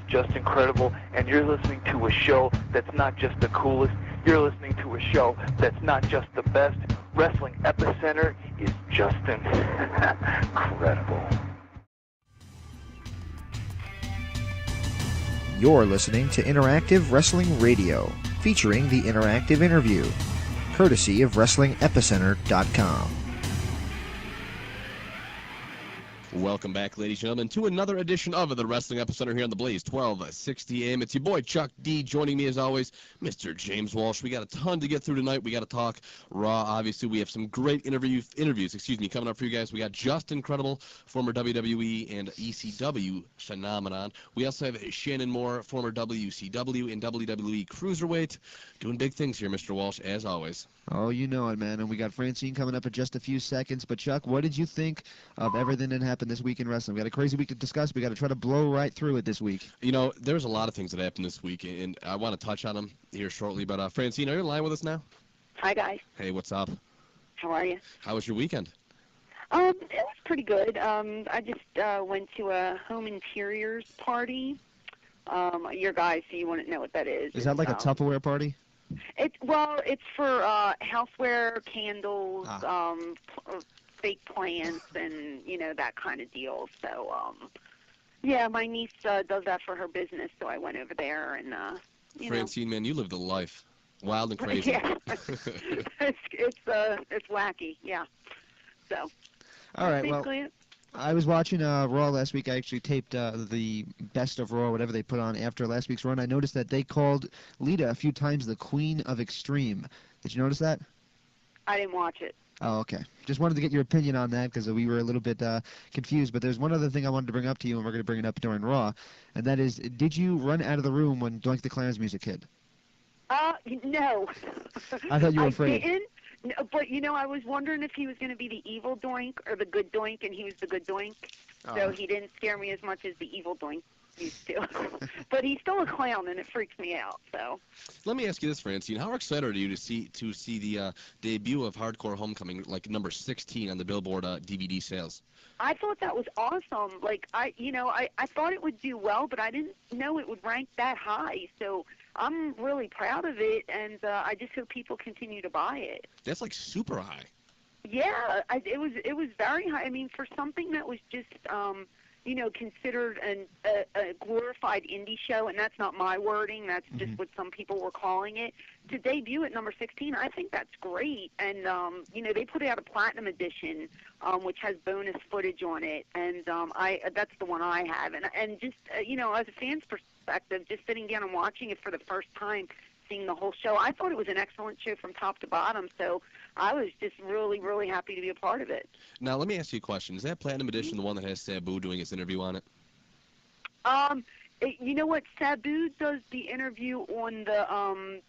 just incredible, and you're listening to a show that's not just the coolest, you're listening to a show that's not just the best. Wrestling Epicenter is just incredible. You're listening to Interactive Wrestling Radio, featuring the interactive interview, courtesy of WrestlingEpicenter.com. Welcome back, ladies and gentlemen, to another edition of the Wrestling Epicenter here on the Blaze, 1260 AM. It's your boy, Chuck D. Joining me, as always, Mr. James Walsh. We got a ton to get through tonight. We got to talk Raw. Obviously, we have some great interviews coming up for you guys. We got Just Incredible, former WWE and ECW phenomenon. We also have Shannon Moore, former WCW and WWE Cruiserweight. Doing big things here, Mr. Walsh, as always. Oh, you know it, man. And we got Francine coming up in just a few seconds. But, Chuck, what did you think of everything that happened this week in wrestling? We got a crazy week to discuss. We got to try to blow right through it this week. You know, there's a lot of things that happened this week, and I want to touch on them here shortly. But, Francine, are you in line with us now? Hi, guys. Hey, what's up? How are you? How was your weekend? It was pretty good. I just went to a home interiors party. Your guys, so you wouldn't know what that is. Is that like a Tupperware party? It's for houseware, candles, fake plants, and that kind of deal. So yeah, my niece does that for her business, so I went over there and Francine, man, you live the life, wild and crazy. Yeah, it's wacky, yeah. So all right, well, I was watching Raw last week. I actually taped the best of Raw, whatever they put on after last week's run. I noticed that they called Lita a few times the Queen of Extreme. Did you notice that? I didn't watch it. Oh, okay. Just wanted to get your opinion on that because we were a little bit confused. But there's one other thing I wanted to bring up to you, and we're going to bring it up during Raw, and that is, did you run out of the room when Doink the Clown's music hit? No. I thought you were afraid. I didn't. No, but, I was wondering if he was going to be the evil Doink or the good Doink, and he was the good Doink. So he didn't scare me as much as the evil Doink used to. But he's still a clown, and it freaks me out. So let me ask you this, Francine. How excited are you to see the debut of Hardcore Homecoming, like number 16 on the Billboard DVD sales? I thought that was awesome. Like, I thought it would do well, but I didn't know it would rank that high. So I'm really proud of it, and I just hope people continue to buy it. That's like super high. Yeah, it was very high. I mean, for something that was just considered a glorified indie show, and that's not my wording, that's just what some people were calling it, to debut at number 16, I think that's great. And, they put out a platinum edition, which has bonus footage on it, and that's the one I have. And just, as a fan's perspective, just sitting down and watching it for the first time, seeing the whole show, I thought it was an excellent show from top to bottom, so I was just really, really happy to be a part of it. Now, let me ask you a question. Is that Platinum Edition the one that has Sabu doing his interview on it? You know what? Sabu does the interview on the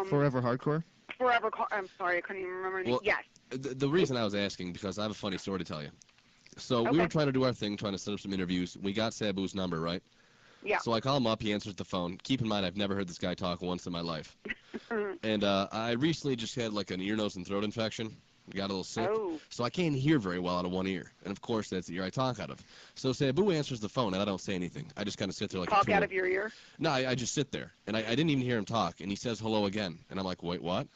Forever Hardcore? I'm sorry, I couldn't even remember. Well, yes. The reason I was asking, because I have a funny story to tell you. So we were trying to do our thing, trying to set up some interviews. We got Sabu's number, right? Yeah. So I call him up, he answers the phone. Keep in mind, I've never heard this guy talk once in my life. And I recently just had like an ear, nose, and throat infection. Got a little sick. So I can't hear very well out of one ear. And of course, that's the ear I talk out of. So Sabu answers the phone, and I don't say anything. I just kind of sit there like a tool. Out of your ear? No, I just sit there. And I didn't even hear him talk. And he says hello again. And I'm like, wait, what?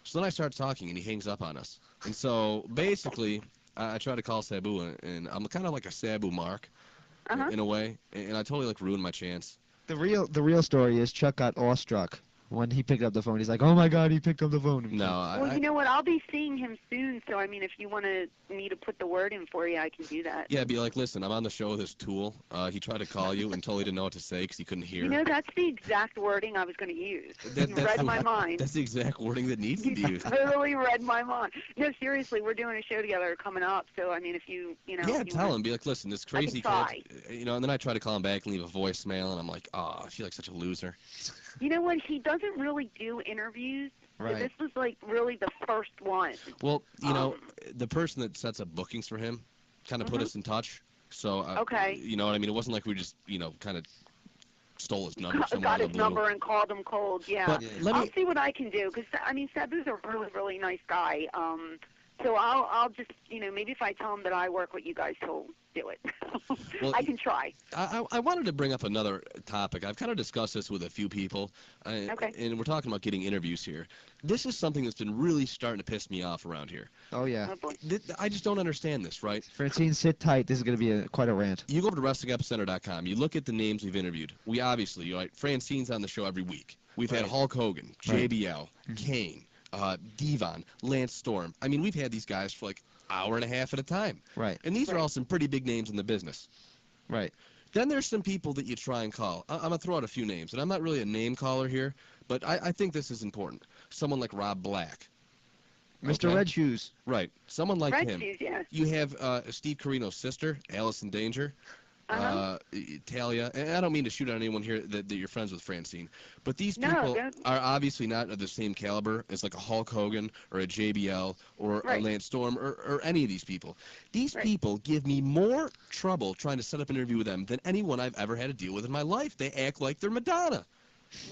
So then I start talking, and he hangs up on us. And so basically, I try to call Sabu, and I'm kind of like a Sabu mark. In a way, and I totally ruined my chance. The real story is Chuck got awestruck when he picked up the phone. He's like, "Oh my God, he picked up the phone." No, well, you know what? I'll be seeing him soon, so I mean, if you want me to put the word in for you, I can do that. Yeah, be like, listen, I'm on the show with this tool. He tried to call you and totally didn't know what to say because he couldn't hear. That's the exact wording I was going to use. You read my mind. That's the exact wording that needs to be used. You totally read my mind. No, seriously, we're doing a show together coming up, so I mean, if yeah, tell him, be like, listen, this crazy kid, and then I try to call him back and leave a voicemail, and I'm like, oh, I feel like such a loser. You know what? He doesn't really do interviews. Right. So this was really the first one. Well, the person that sets up bookings for him kind of put us in touch. So, you know what I mean? It wasn't like we just, kind of stole his number somewhere. Got his number and called him cold, yeah. But I'll see what I can do, because, I mean, Sabu's a really, really nice guy. So I'll just, maybe if I tell him that I work with you guys, he'll do it. Well, I can try. I wanted to bring up another topic. I've kind of discussed this with a few people, Okay. and we're talking about getting interviews here. This is something that's been really starting to piss me off around here. Oh, yeah. Oh, boy. I just don't understand this, right? Francine, sit tight. This is going to be quite a rant. You go over to WrestlingEpicenter.com. You look at the names we've interviewed. We obviously, right, Francine's on the show every week. We've had Hulk Hogan, JBL, Kane, Devon, Lance Storm. I mean, we've had these guys for like hour and a half at a time. Right. And these are all some pretty big names in the business. Right. Then there's some people that you try and call. I'm going to throw out a few names, and I'm not really a name caller here, but I think this is important. Someone like Rob Black. Mr. Okay? Red Shoes. Right. Someone like Red him. Shoes, yeah. You have Steve Carino's sister, Allison Danger. Talia, and I don't mean to shoot on anyone here that you're friends with, Francine, but these people are obviously not of the same caliber as like a Hulk Hogan or a JBL or a Lance Storm or any of these people. These people give me more trouble trying to set up an interview with them than anyone I've ever had to deal with in my life. They act like they're Madonna.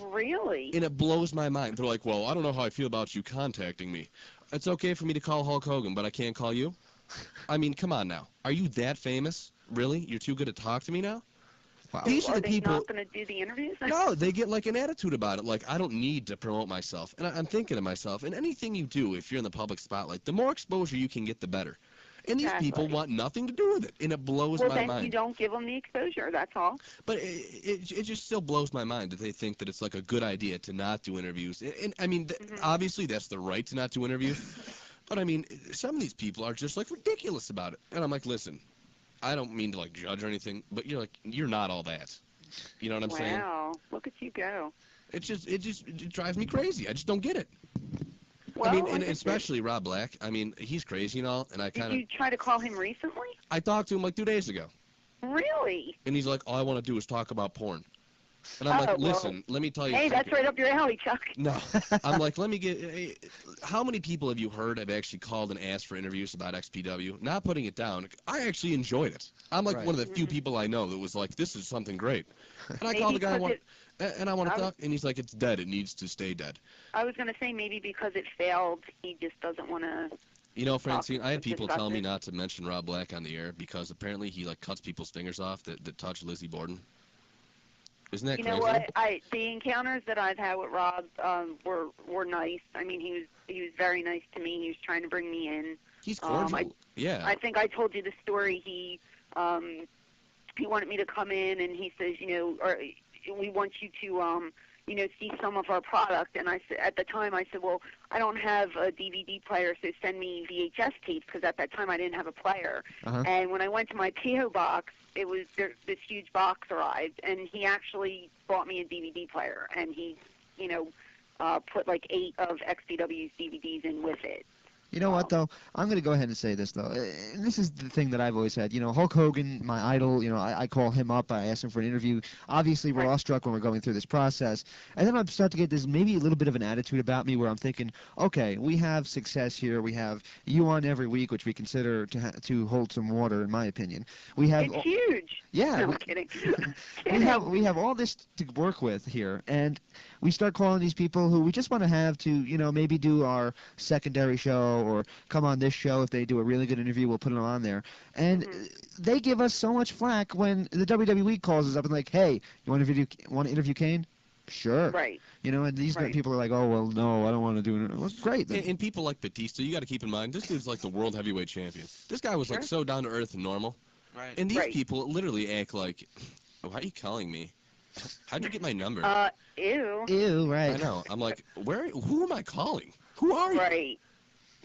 Really? And it blows my mind. They're like, well, I don't know how I feel about you contacting me. It's okay for me to call Hulk Hogan, but I can't call you? I mean, come on now. Are you that famous? Really? You're too good to talk to me now? Wow. These are the people. Are they not going to do the interviews? No, they get like an attitude about it. Like, I don't need to promote myself. And I'm thinking to myself, and anything you do, if you're in the public spotlight, the more exposure you can get, the better. And these people want nothing to do with it, and it blows my mind. Well, then you don't give them the exposure, that's all. But it just still blows my mind that they think that it's like a good idea to not do interviews. And I mean, obviously that's the right to not do interviews. But I mean, some of these people are just like ridiculous about it. And I'm like, listen, I don't mean to like judge or anything, but you're not all that. You know what I'm saying? Wow, look at you go. It drives me crazy. I just don't get it. Well, I mean, and especially Rob Black. I mean, he's crazy and all, and I kind of. Did you try to call him recently? I talked to him like 2 days ago. Really? And he's like, all I want to do is talk about porn. And I'm like, listen, let me tell you. Hey, that's right up your alley, Chuck. No. I'm like, let me get. How many people have you heard have actually called and asked for interviews about XPW? Not putting it down. I actually enjoyed it. I'm like one of the few people I know that was like, this is something great. And I called the guy and I want to talk, and he's like, it's dead. It needs to stay dead. I was going to say maybe because it failed, he just doesn't want to. You know, Francine, I had people tell me not to mention Rob Black on the air because apparently he like cuts people's fingers off that touch Lizzie Borden. Isn't that crazy? You know what? The encounters that I've had with Rob were nice. I mean, he was very nice to me. He was trying to bring me in. He's cordial. Yeah. I think I told you the story. He wanted me to come in, and he says, we want you to see some of our product. And I said, at the time, I said, well, I don't have a DVD player, so send me VHS tapes, because at that time I didn't have a player. And when I went to my P.O. box, it was this huge box arrived, and he actually bought me a DVD player, and he, put like 8 of XPW's DVDs in with it. You know what, though? I'm going to go ahead and say this, though. And this is the thing that I've always had. Hulk Hogan, my idol, I call him up. I ask him for an interview. Obviously, we're awestruck when we're going through this process. And then I start to get this maybe a little bit of an attitude about me where I'm thinking, okay, we have success here. We have you on every week, which we consider to hold some water, in my opinion. It's huge. Yeah. No, I'm kidding. we have all this to work with here. And we start calling these people who we just want to have to, maybe do our secondary show or come on this show. If they do a really good interview, we'll put it on there. And they give us so much flack when the WWE calls us up and like, hey, you want to interview Kane? Sure. Right. And these people are like, oh, well, no, I don't want to do it. Well, great. And people like Batista, you got to keep in mind, this dude's like the world heavyweight champion. This guy was like so down to earth and normal. Right. And these people literally act like, why are you calling me? How'd you get my number? Ew. Ew, right. I know. I'm like, who am I calling? Who are you? Right.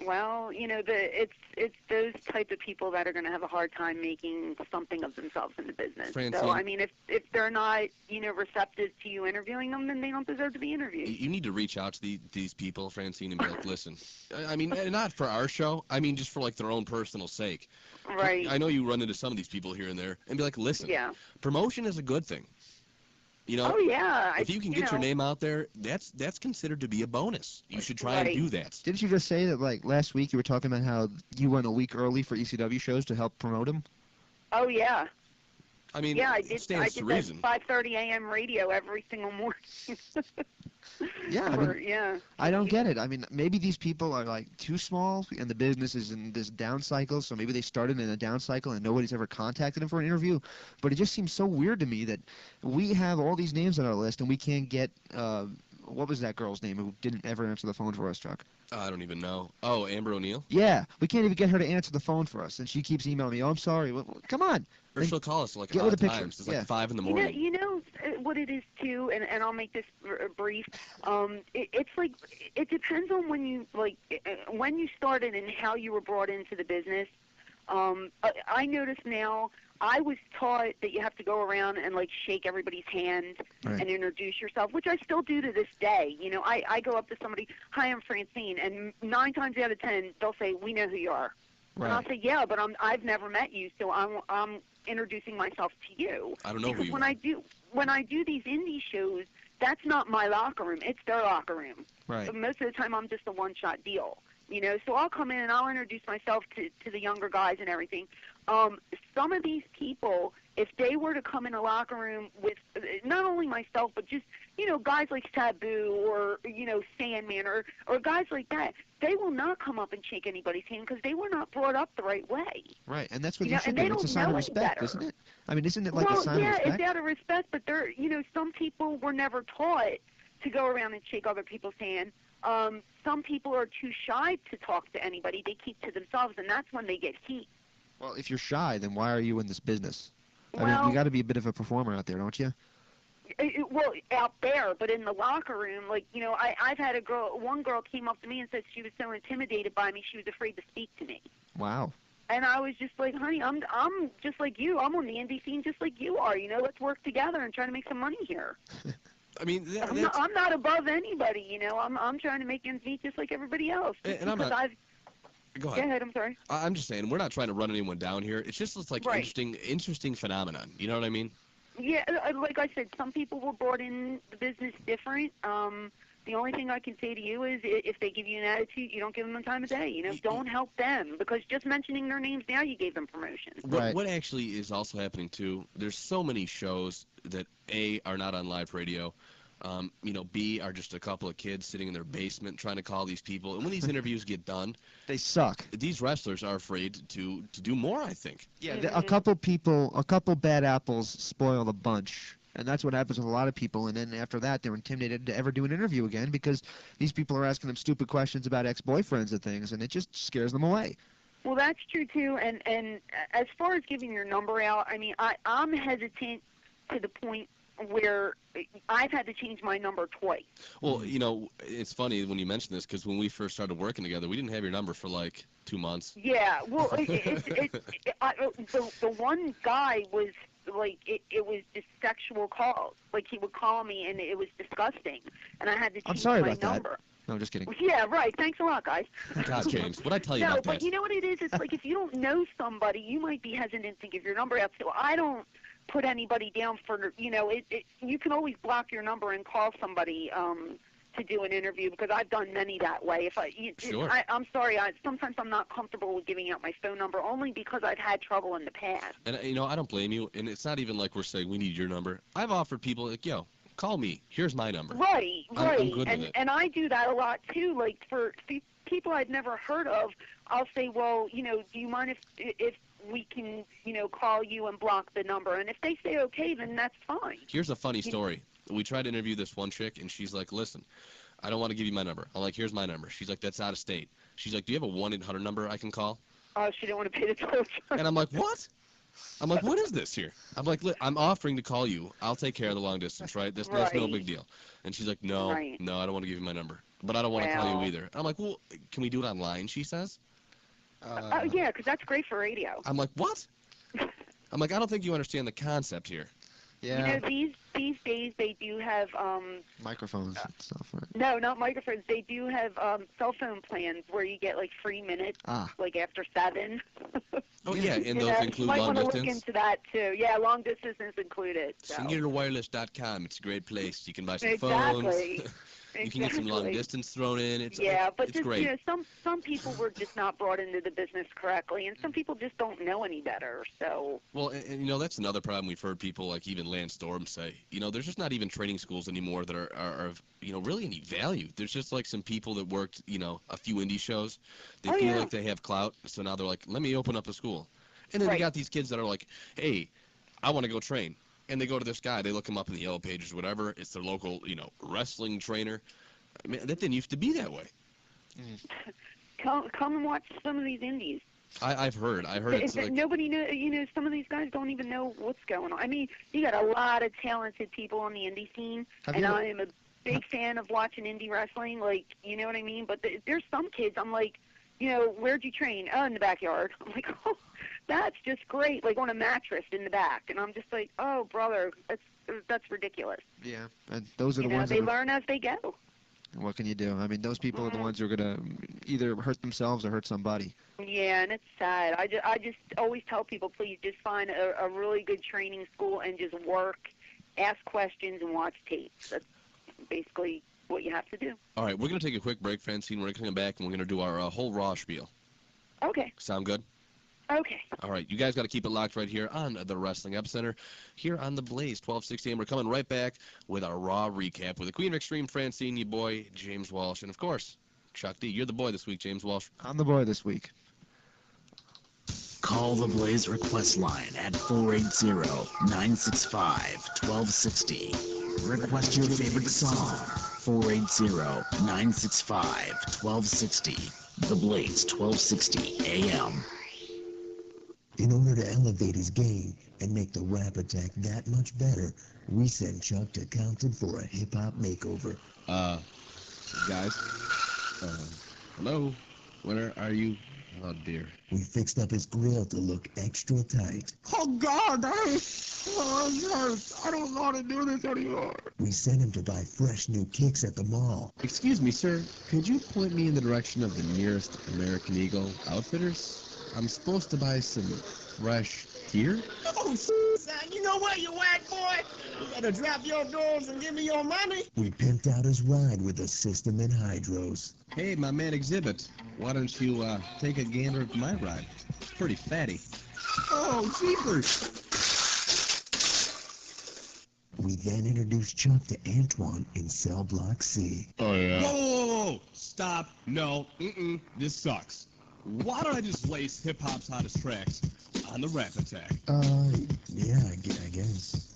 Well, it's those type of people that are going to have a hard time making something of themselves in the business. Francine, so, I mean, if they're not, receptive to you interviewing them, then they don't deserve to be interviewed. You need to reach out to these people, Francine, and be like, listen. I mean, not for our show. I mean, just for like their own personal sake. Right. I know you run into some of these people here and there, and be like, listen. Yeah. Promotion is a good thing. Oh yeah. If you can get your name out there, that's considered to be a bonus. You should try and do that. Didn't you just say that like last week you were talking about how you went a week early for ECW shows to help promote them? Oh yeah. I mean, I did. I did that 5:30 a.m. radio every single morning. Yeah, I don't get it. I mean, maybe these people are like too small, and the business is in this down cycle. So maybe they started in a down cycle, and nobody's ever contacted them for an interview. But it just seems so weird to me that we have all these names on our list, and we can't get. What was that girl's name who didn't ever answer the phone for us, Chuck? I don't even know. Oh, Amber O'Neill? Yeah, we can't even get her to answer the phone for us, and she keeps emailing me. Oh, I'm sorry. Well, come on. Or she'll call us like get a with lot a of picture. times. It's like 5 in the morning. You know what it is too, and I'll make this brief. It's like it depends on when you started and how you were brought into the business. I notice now. I was taught that you have to go around and like shake everybody's hand and introduce yourself, which I still do to this day. You know, I go up to somebody, "Hi, I'm Francine," and 9 times out of 10 they'll say, "We know who you are." Right. And I'll say, "Yeah, but I've never met you, so I'm introducing myself to you." I don't know who you are. When I do these indie shows, that's not my locker room; it's their locker room. Right. But most of the time, I'm just a one-shot deal. You know, so I'll come in and I'll introduce myself to the younger guys and everything. Some of these people, if they were to come in a locker room with not only myself, but just, you know, guys like Taboo or, you know, Sandman or guys like that, they will not come up and shake anybody's hand because they were not brought up the right way. Right, and that's what You you know, should and do. they It's a don't sign of know any respect, better. isn't it? I mean, isn't it like Well, a sign of respect? it's out of respect, but they're, you know, some people were never taught to go around and shake other people's hand. Some people are too shy to talk to anybody. They keep to themselves, and that's when they get heat. Well, if you're shy, then why are you in this business? I Well, mean, you got to be a bit of a performer out there, don't you? Well, out there, but in the locker room, like, you know, I've had one girl came up to me and said she was so intimidated by me, she was afraid to speak to me. Wow. And I was just like, honey, I'm just like you. I'm on the indie scene just like you are. You know, let's work together and try to make some money here. I mean, I'm not above anybody. You know, I'm trying to make ends meet just like everybody else. And I'm not. Go ahead. Go ahead. I'm sorry. I'm just saying, we're not trying to run anyone down here. It's just this like interesting phenomenon. You know what I mean? Yeah, like I said, some people were brought in the business different. The only thing I can say to you is if they give you an attitude, you don't give them the time of day. You know, don't help them because just mentioning their names now, you gave them promotion. What actually is also happening too, there's so many shows that A, are not on live radio, you know, B, are just a couple of kids sitting in their basement trying to call these people. And when these interviews get done, they suck. These wrestlers are afraid to do more, I think. Yeah, a couple bad apples spoil the bunch. And that's what happens with a lot of people. And then after that, they're intimidated to ever do an interview again because these people are asking them stupid questions about ex-boyfriends and things, and it just scares them away. Well, that's true, too. And as far as giving your number out, I mean, I'm hesitant to the point where I've had to change my number twice. Well, you know, it's funny when you mention this because when we first started working together, we didn't have your number for like 2 months. Yeah, well, the one guy was like, it was just sexual calls. Like, he would call me, and it was disgusting, and I had to change my number. That. No, just kidding. Yeah, right. Thanks a lot, guys. God, James, what'd I tell you about that? No, but you know what it is? It's like if you don't know somebody, you might be hesitant to give your number out. So I don't put anybody down for, you know, you can always block your number and call somebody to do an interview because I've done many that way. I'm sorry, sometimes I'm not comfortable with giving out my phone number only because I've had trouble in the past. And, you know, I don't blame you, and it's not even like we're saying we need your number. I've offered people, like, yo, call me. Here's my number. Right. I'm good with it. And I do that a lot, too. Like, for people I'd never heard of, I'll say, well, you know, do you mind if we can, you know, call you and block the number? And if they say okay, then that's fine. Here's a funny story. We tried to interview this one chick, and she's like, listen, I don't want to give you my number. I'm like, here's my number. She's like, that's out of state. She's like, do you have a 1-800 number I can call? Oh, she didn't want to pay the toll. And I'm like, what? I'm like, what is this here? I'm like, I'm offering to call you. I'll take care of the long distance, right? That's no big deal. And she's like, no, I don't want to give you my number. But I don't want to call you either. And I'm like, well, can we do it online, she says? Yeah, because that's great for radio. I'm like, what? I'm like, I don't think you understand the concept here. Yeah. You know, these days they do have microphones and stuff. Right? No, not microphones. They do have cell phone plans where you get like free minutes, like after 7. Oh yeah, and those include long distance. You might want to look into that too. Yeah, long distance is included. So. Singularwireless.com. It's a great place. You can buy some phones. You can get some long distance thrown in. It's but great. You know, some people were just not brought into the business correctly, and some people just don't know any better. So. Well, and you know, that's another problem we've heard people like even Lance Storm say. You know, there's just not even training schools anymore that are of, you know, really any value. There's just like some people that worked, you know, a few indie shows. They feel like they have clout, so now they're like, let me open up a school. And then you got these kids that are like, hey, I want to go train. And they go to this guy, they look him up in the Yellow Pages or whatever. It's their local, you know, wrestling trainer. I mean, that didn't used to be that way. Come and watch some of these indies. I've heard. I heard it's like nobody knows. You know, some of these guys don't even know what's going on. I mean, you got a lot of talented people on the indie scene, and I am a big fan of watching indie wrestling. Like, you know what I mean? But there's some kids. I'm like, you know, where'd you train? Oh, in the backyard. I'm like, oh, that's just great. Like on a mattress in the back, and I'm just like, oh, brother, that's ridiculous. Yeah, and those are the ones they learn as they go. What can you do? I mean, those people are the ones who are going to either hurt themselves or hurt somebody. Yeah, and it's sad. I just always tell people, please just find a really good training school and just work, ask questions, and watch tapes. That's basically what you have to do. All right, we're going to take a quick break, Francine. We're going to come back, and we're going to do our whole Raw spiel. Okay. Sound good? Okay. All right, you guys got to keep it locked right here on the Wrestling Epicenter, here on the Blaze, 1260 AM. We're coming right back with our Raw recap with the Queen of Extreme, Francine, your boy, James Walsh, and of course, Chuck D. You're the boy this week, James Walsh. I'm the boy this week. Call the Blaze request line at 480-965-1260. Request your favorite song. 480-965-1260. The Blaze, 1260 AM. In order to elevate his game and make the rap attack that much better, we sent Chuck to Compton for a hip-hop makeover. Guys? Hello? Where are you? Oh, dear. We fixed up his grill to look extra tight. Oh, God, that hurts. I don't know how to do this anymore. We sent him to buy fresh new kicks at the mall. Excuse me, sir. Could you point me in the direction of the nearest American Eagle Outfitters? I'm supposed to buy some fresh gear. Oh, son, you know where you at, boy? You better drop your doors and give me your money. We pimped out his ride with a system and hydros. Hey, my man Exhibit, why don't you take a gander at my ride? It's pretty fatty. Oh, jeepers. We then introduced Chuck to Antoine in Cell Block C. Oh, yeah. Whoa! Stop. No. This sucks. Why don't I just lace hip-hop's hottest tracks on the Rap Attack? Yeah, I guess.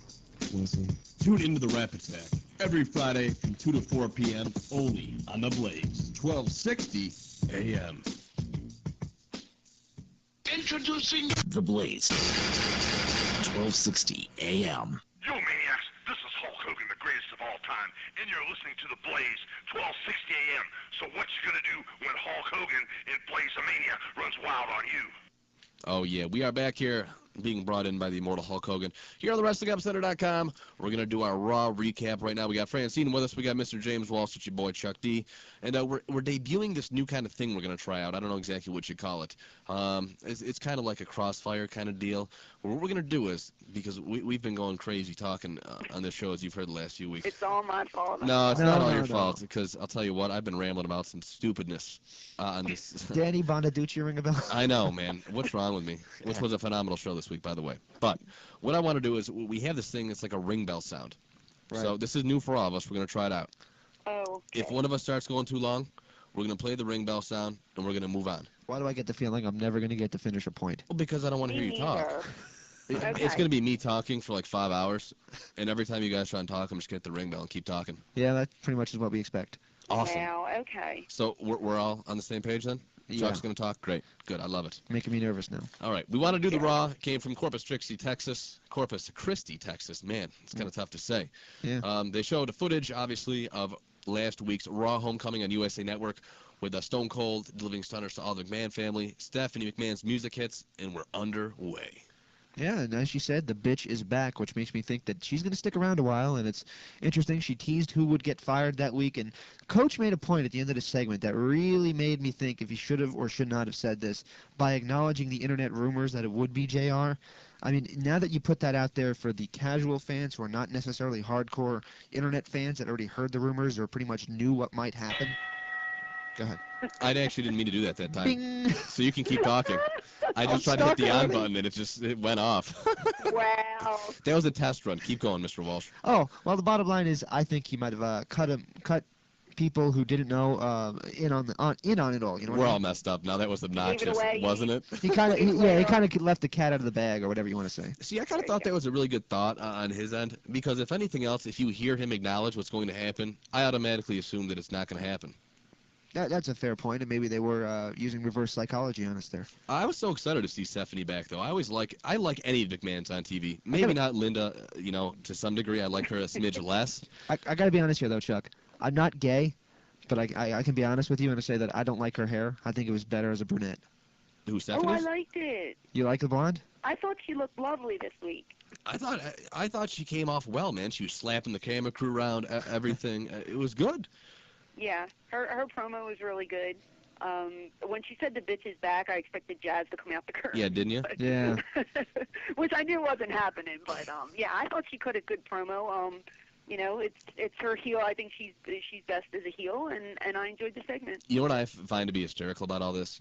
We'll see. Tune into the Rap Attack every Friday from 2 to 4 p.m. only on The Blaze, 1260 a.m. Introducing The Blaze, 1260 a.m. Yo, maniacs, this is Hulk Hogan, the greatest of all time, and you're listening to The Blaze, 1260 a.m. So what you gonna do when Hulk Hogan in Blaze-a-Mania runs wild on you? Oh, yeah, we are back here being brought in by the immortal Hulk Hogan here on the WrestlingEpicenter.com. We're going to do our Raw recap right now. We got Francine with us. We got Mr. James Walsh, it's your boy Chuck D. And we're debuting this new kind of thing we're going to try out. I don't know exactly what you call it. It's kind of like a crossfire kind of deal. What we're going to do is, because we've been going crazy talking on this show, as you've heard the last few weeks. It's all my fault. No, it's not all your fault, because I'll tell you what, I've been rambling about some stupidness on this. Danny Bonaducci ring a bell? I know, man. What's wrong with me? Which was a phenomenal show this week, by the way. But what I want to do is, we have this thing that's like a ring bell sound. Right. So this is new for all of us. We're going to try it out. Oh. Okay. If one of us starts going too long, we're going to play the ring bell sound, and we're going to move on. Why do I get the feeling I'm never going to get to finish a point? Well, because I don't want to hear you talk. Okay. It's going to be me talking for like 5 hours, and every time you guys try and talk, I'm just going to hit the ring bell and keep talking. Yeah, that pretty much is what we expect. Awesome. Wow, okay. So we're all on the same page then? Yeah. Chuck's going to talk? Great. Good. I love it. Making me nervous now. All right. We want to do the Raw. It came from Corpus Christi, Texas. Man, it's kind of tough to say. Yeah. They showed footage, obviously, of last week's Raw Homecoming on USA Network with Stone Cold delivering stunners to all the McMahon family, Stephanie McMahon's music hits, and we're underway. Yeah, and as she said, the bitch is back, which makes me think that she's going to stick around a while, and it's interesting. She teased who would get fired that week, and Coach made a point at the end of the segment that really made me think if he should have or should not have said this. By acknowledging the internet rumors that it would be JR, I mean, now that you put that out there for the casual fans who are not necessarily hardcore internet fans that already heard the rumors or pretty much knew what might happen. Go ahead. I actually didn't mean to do that time. Bing. So you can keep talking. I just tried to hit the on button and it went off. Wow. That was a test run. Keep going, Mr. Walsh. Oh, well, the bottom line is I think he might have cut people who didn't know in on it all. You know. We're all messed up now. That was obnoxious, wasn't it? He kind of left the cat out of the bag or whatever you want to say. See, I kind of thought that was a really good thought on his end because if anything else, if you hear him acknowledge what's going to happen, I automatically assume that it's not going to happen. That's a fair point, and maybe they were using reverse psychology on us there. I was so excited to see Stephanie back, though. I like any of McMahon's on TV. Maybe not Linda, to some degree. I like her a smidge less. I got to be honest here, though, Chuck. I'm not gay, but I can be honest with you and say that I don't like her hair. I think it was better as a brunette. Who, Stephanie? Oh, I liked it. You like the blonde? I thought she looked lovely this week. I thought she came off well, man. She was slapping the camera crew around, everything. It was good. Yeah, her promo was really good. When she said the bitch is back, I expected Jazz to come out the curtain. Yeah, didn't you? Yeah. Which I knew wasn't happening, but yeah, I thought she cut a good promo. It's her heel. I think she's best as a heel, and I enjoyed the segment. You know what I find to be hysterical about all this?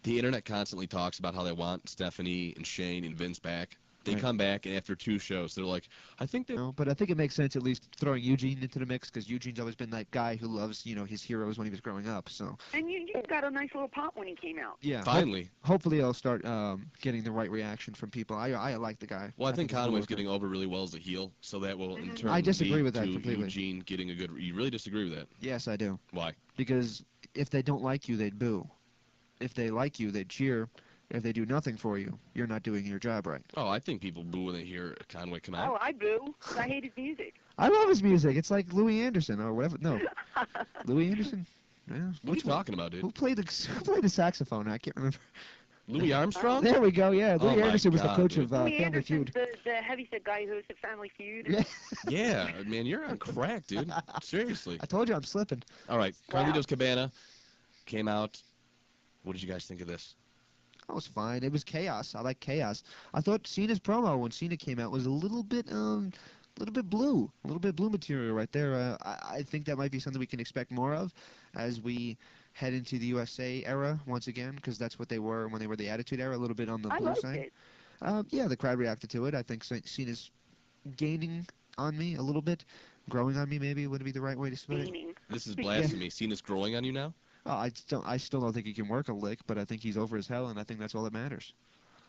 The internet constantly talks about how they want Stephanie and Shane and Vince back. They come back, and after 2 shows, they're like, I think they... No, but I think it makes sense at least throwing Eugene into the mix, because Eugene's always been that guy who loves, his heroes when he was growing up, so... And you got a nice little pop when he came out. Yeah. Finally. Hopefully I'll start getting the right reaction from people. I like the guy. Well, I think Conway's getting over really well as a heel, so that will in turn I disagree with that to completely. Eugene getting a good... You really disagree with that? Yes, I do. Why? Because if they don't like you, they'd boo. If they like you, they'd cheer. If they do nothing for you, you're not doing your job right. Oh, I think people boo when they hear Conway come out. Oh, I boo. I hate his music. I love his music. It's like Louis Anderson or whatever. No, Louis Anderson. Yeah. What are you talking about, dude? Who played the saxophone? I can't remember. Louis Armstrong? There we go. Yeah, Louis Anderson was the coach dude. of Louis Family Feud. The heavyset guy who hosted Family Feud. Yeah. Yeah, man, you're on crack, dude. Seriously. I told you I'm slipping. All right, Wow. Carlitos Cabana came out. What did you guys think of this? That was fine. It was chaos. I like chaos. I thought Cena's promo when Cena came out was a little bit blue material right there. I think that might be something we can expect more of as we head into the USA era once again, because that's what they were when they were the Attitude Era, a little bit on the blue side. Yeah, the crowd reacted to it. I think Cena's gaining on me a little bit, growing on me maybe would be the right way to put it. This is blasphemy. Cena's growing on you now? Well, I still don't think he can work a lick, but I think he's over his hell, and I think that's all that matters.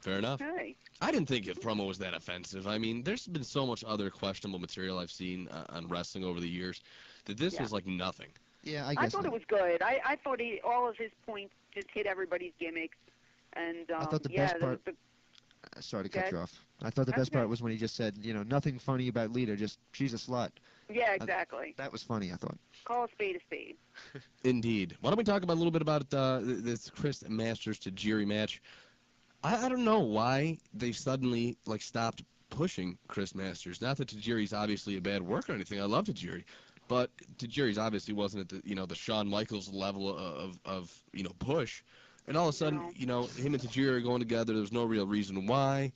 Fair enough. Okay. I didn't think his promo was that offensive. I mean, there's been so much other questionable material I've seen on wrestling over the years that this was like nothing. Yeah, I guess I thought it was good. I thought all of his points just hit everybody's gimmicks, and I thought the best part. Sorry to cut you off. I thought the best part was when he just said, nothing funny about Lita, just she's a slut. Yeah, exactly. That was funny, I thought. Call a spade a spade. Indeed. Why don't we talk about a little bit about this Chris Masters Tajiri match? I don't know why they suddenly stopped pushing Chris Masters. Not that Tajiri's obviously a bad worker or anything. I love Tajiri, but Tajiri's obviously wasn't at the Shawn Michaels level of push. And all of a sudden, him and Tajiri are going together. There's no real reason why.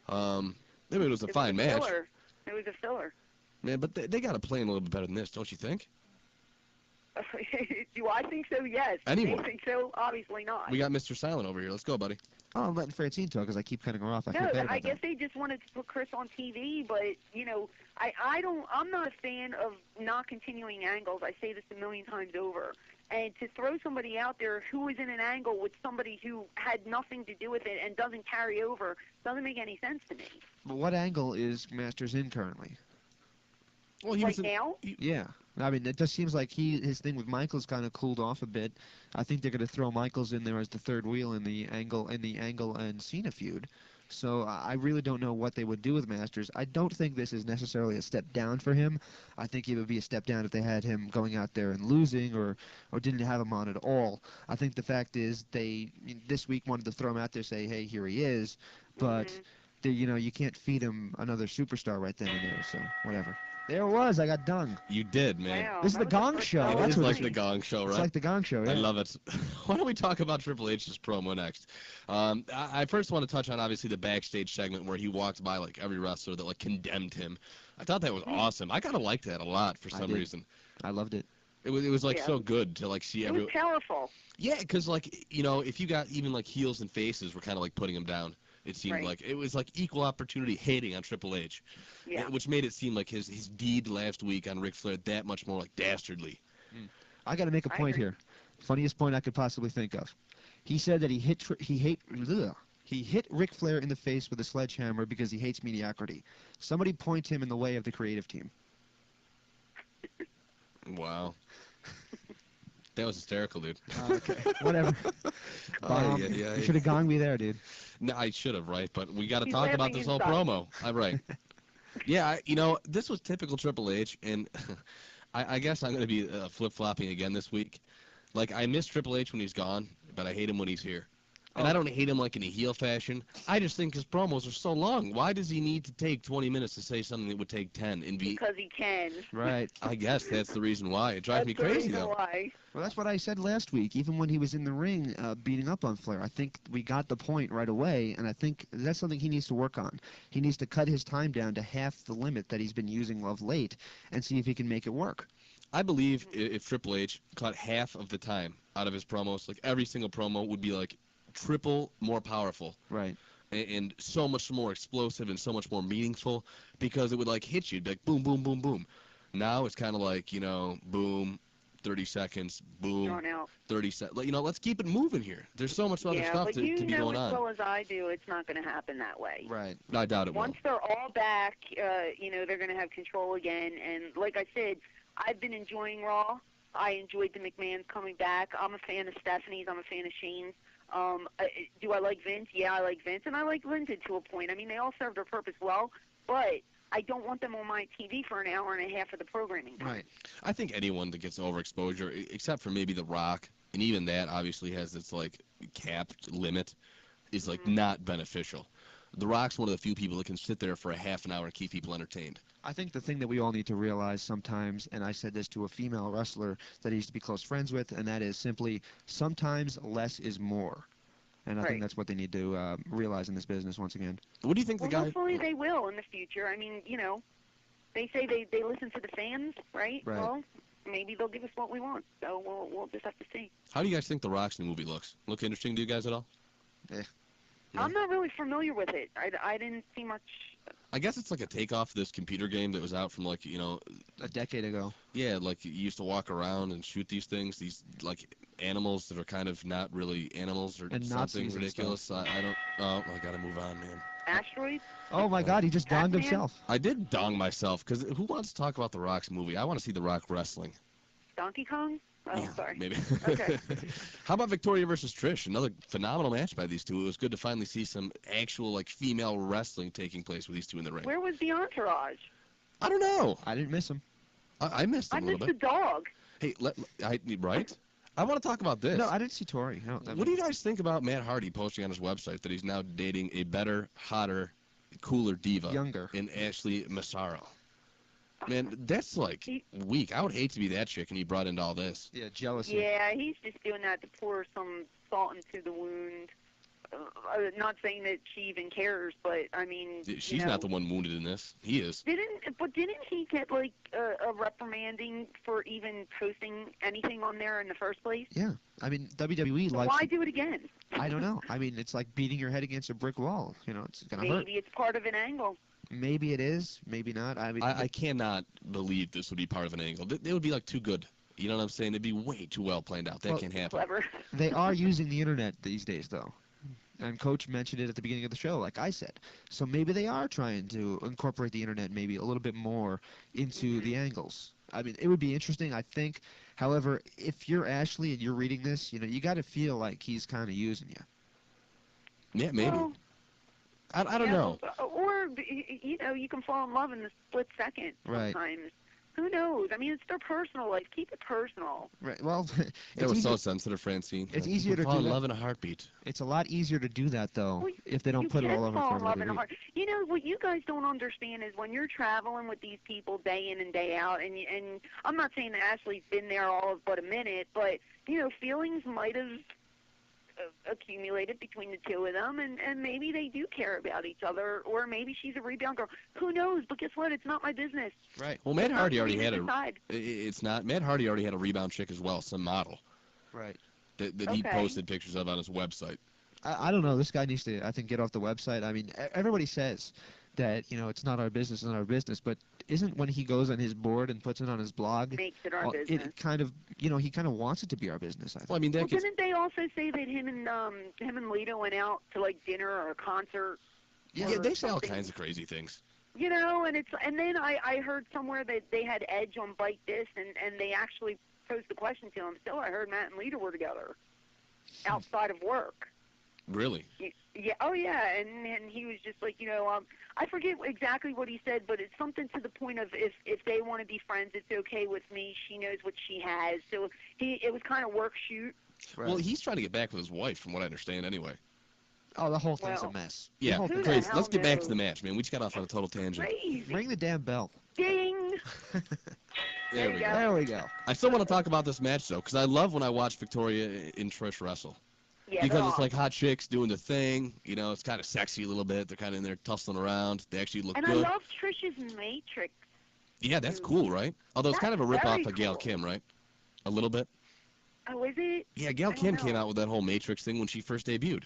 Maybe it was a fine match. It was a filler. Man, but they got to play him a little bit better than this, don't you think? Do I think so? Yes. Anyone. They think so? Obviously not. We got Mr. Silent over here. Let's go, buddy. Oh, I'm letting Francine talk because I keep cutting her off. I guess they just wanted to put Chris on TV, but I'm not a fan of not continuing angles. I say this a million times over. And to throw somebody out there who is in an angle with somebody who had nothing to do with it and doesn't carry over doesn't make any sense to me. But what angle is Masters in currently? Well, he was now? Yeah. I mean, it just seems like his thing with Michaels kind of cooled off a bit. I think they're going to throw Michaels in there as the third wheel in the Angle and Cena feud. So I really don't know what they would do with Masters. I don't think this is necessarily a step down for him. I think it would be a step down if they had him going out there and losing or didn't have him on at all. I think the fact is they this week wanted to throw him out there, say, hey, here he is. But you can't feed him another superstar right then and there. So whatever. There it was. I got dung. You did, man. Wow, This is the Gong Show. It That's is what like the Gong Show, right? It's like the Gong Show. Yeah. I love it. Why don't we talk about Triple H's promo next? I first want to touch on obviously the backstage segment where he walked by like every wrestler that like condemned him. I thought that was awesome. I kind of liked that a lot for some reason. I loved it. It was like so good to like see everyone. It was powerful. Yeah, because like if you got even like heels and faces were kind of like putting him down. It seemed like it was like equal opportunity hating on Triple H, which made it seem like his deed last week on Ric Flair that much more like dastardly. I got to make a point here. Funniest point I could possibly think of. He said that he hit Ric Flair in the face with a sledgehammer because he hates mediocrity. Somebody point him in the way of the creative team. Wow. That was hysterical, dude. Okay, whatever. You should have gonged me there, dude. No, I should have, right? But we got to talk about this whole promo. All right. Yeah, this was typical Triple H, and I guess I'm going to be flip-flopping again this week. Like, I miss Triple H when he's gone, but I hate him when he's here. And I don't hate him like in a heel fashion. I just think his promos are so long. Why does he need to take 20 minutes to say something that would take 10 and be... Because he can. Right. I guess that's the reason why. It drives me crazy, though. Why. Well, that's what I said last week, even when he was in the ring beating up on Flair. I think we got the point right away, and I think that's something he needs to work on. He needs to cut his time down to half the limit that he's been using of late and see if he can make it work. I believe if Triple H cut half of the time out of his promos, like every single promo would be like triple more powerful. Right. And so much more explosive and so much more meaningful because it would like hit you, like boom, boom, boom, boom. Now it's kind of like, boom, 30 seconds, boom, 30 seconds. Let's keep it moving here. There's so much other stuff to be going on. Yeah, but you know as well as I do, it's not going to happen that way. Right. I doubt it will. Once they're all back, they're going to have control again. And like I said, I've been enjoying Raw. I enjoyed the McMahons coming back. I'm a fan of Stephanie's. I'm a fan of Shane's. Do I like Vince? Yeah, I like Vince, and I like Linton to a point. I mean, they all serve their purpose well, but I don't want them on my TV for an hour and a half of the programming time. Right. I think anyone that gets overexposure, except for maybe The Rock, and even that obviously has its like capped limit, is like not beneficial. The Rock's one of the few people that can sit there for a half an hour and keep people entertained. I think the thing that we all need to realize sometimes, and I said this to a female wrestler that I used to be close friends with, and that is simply sometimes less is more. And I think that's what they need to realize in this business once again. What do you think the guy... Hopefully they will in the future. I mean, they say they listen to the fans, right? Right. Well, maybe they'll give us what we want. So we'll just have to see. How do you guys think The Rock's new movie looks? Look interesting to you guys at all? Yeah. I'm not really familiar with it. I didn't see much. I guess it's like a takeoff of this computer game that was out from like, a decade ago. Yeah, like you used to walk around and shoot these things, these like animals that are kind of not really animals or and something ridiculous. I don't. Oh, I gotta move on, man. Asteroids? Oh my God, he just donged himself. I did dong myself because who wants to talk about The Rock's movie? I want to see The Rock wrestling. Donkey Kong? Oh, yeah, sorry. Maybe. Okay. How about Victoria versus Trish? Another phenomenal match by these two. It was good to finally see some actual like female wrestling taking place with these two in the ring. Where was the entourage? I don't know. I didn't miss him. I missed him a little bit. I missed the dog. Hey, right? I want to talk about this. No, I didn't see Tori. No, what do you guys think about Matt Hardy posting on his website that he's now dating a better, hotter, cooler diva? Younger. In Ashley Massaro. Man, that's like weak. I would hate to be that chick and he brought into all this. Yeah, jealousy. Yeah, he's just doing that to pour some salt into the wound. Not saying that she even cares, but I mean, she's not the one wounded in this. He is. Didn't he get like a reprimanding for even posting anything on there in the first place? Yeah, I mean WWE likes. Why do it again? I don't know. I mean, it's like beating your head against a brick wall. It's gonna hurt. Maybe it's part of an angle. Maybe it is. Maybe not. I mean, I cannot believe this would be part of an angle. They would be like too good. You know what I'm saying? It'd be way too well planned out. That can't happen. Clever. They are using the internet these days, though. And Coach mentioned it at the beginning of the show, like I said. So maybe they are trying to incorporate the internet maybe a little bit more into the angles. I mean, it would be interesting, I think. However, if you're Ashley and you're reading this, you got to feel like he's kind of using you. Yeah, maybe. Well, I don't know. Or, you can fall in love in the split second sometimes. Right. Who knows? knows? I mean, it's their personal life. Keep it personal. Right. Well, They were so sensitive, Francine. It's easier to fall do in that. love in a heartbeat. It's a lot easier to do that though if they don't You put it can all over fall for in love everybody in a to read. heart. You know what you guys don't understand is when you're traveling with these people day in and day out, and I'm not saying that Ashley's been there all of but a minute, but feelings might have accumulated between the two of them, and maybe they do care about each other, or maybe she's a rebound girl. Who knows? But guess what? It's not my business. Right. Well, Matt Hardy already had decide. It's not. Matt Hardy already had a rebound chick as well, some model. Right. That he posted pictures of on his website. I don't know. This guy needs to, I think, get off the website. I mean, everybody says that, it's not our business, it's not our business. But isn't when he goes on his board and puts it on his blog, makes it our business. It kind of, he kind of wants it to be our business, I think. Well, I mean, didn't they also say that him and Lita went out to like dinner or a concert? Yeah, they say all kinds of crazy things. And then I heard somewhere that they had Edge on Bike This, and they actually posed the question to him. So I heard Matt and Lita were together outside of work. Really? Yeah. Oh, yeah. And he was just like, I forget exactly what he said, but it's something to the point of if they want to be friends, it's okay with me. She knows what she has. So it was kind of work shoot. Right. Well, he's trying to get back with his wife, from what I understand, anyway. Oh, the whole thing's a mess. Yeah, great. Let's get back to the match, man. We just got off on a total tangent. Crazy. Ring the damn bell. Ding. There we go. There we go. I still want to talk about this match, though, because I love when I watch Victoria and Trish wrestle. Yeah, because it's like hot chicks doing the thing. It's kind of sexy a little bit. They're kind of in there tussling around. They actually look good. And I love Trish's Matrix. Yeah, that's cool, right? Although it's kind of a rip-off of Gail Kim, right? A little bit. Oh, is it? Yeah, Gail Kim came out with that whole Matrix thing when she first debuted.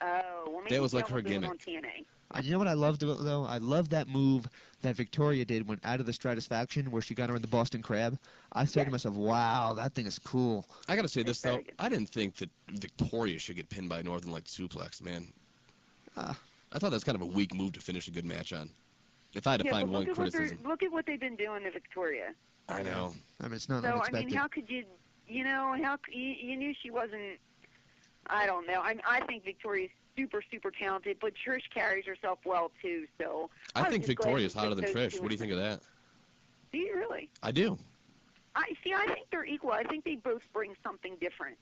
Oh, well, maybe that was like her was doing it gimmick. on TNA. You know what I loved about though? I loved that move that Victoria did when out of the Stratisfaction, where she got her in the Boston Crab. I said to myself, "Wow, that thing is cool." I gotta say this though, I didn't think that Victoria should get pinned by Northern Light suplex, man. I thought that's kind of a weak move to finish a good match on. If I had to find one criticism. Look at what they've been doing to Victoria. I know. I mean, it's not so, unexpected. I mean, how could you, you knew she wasn't, I don't know. I think Victoria's super, super talented, but Trish carries herself well, too, so. I think Victoria's hotter than Trish. What do you think of that? Do you really? I do. I think they're equal. I think they both bring something different.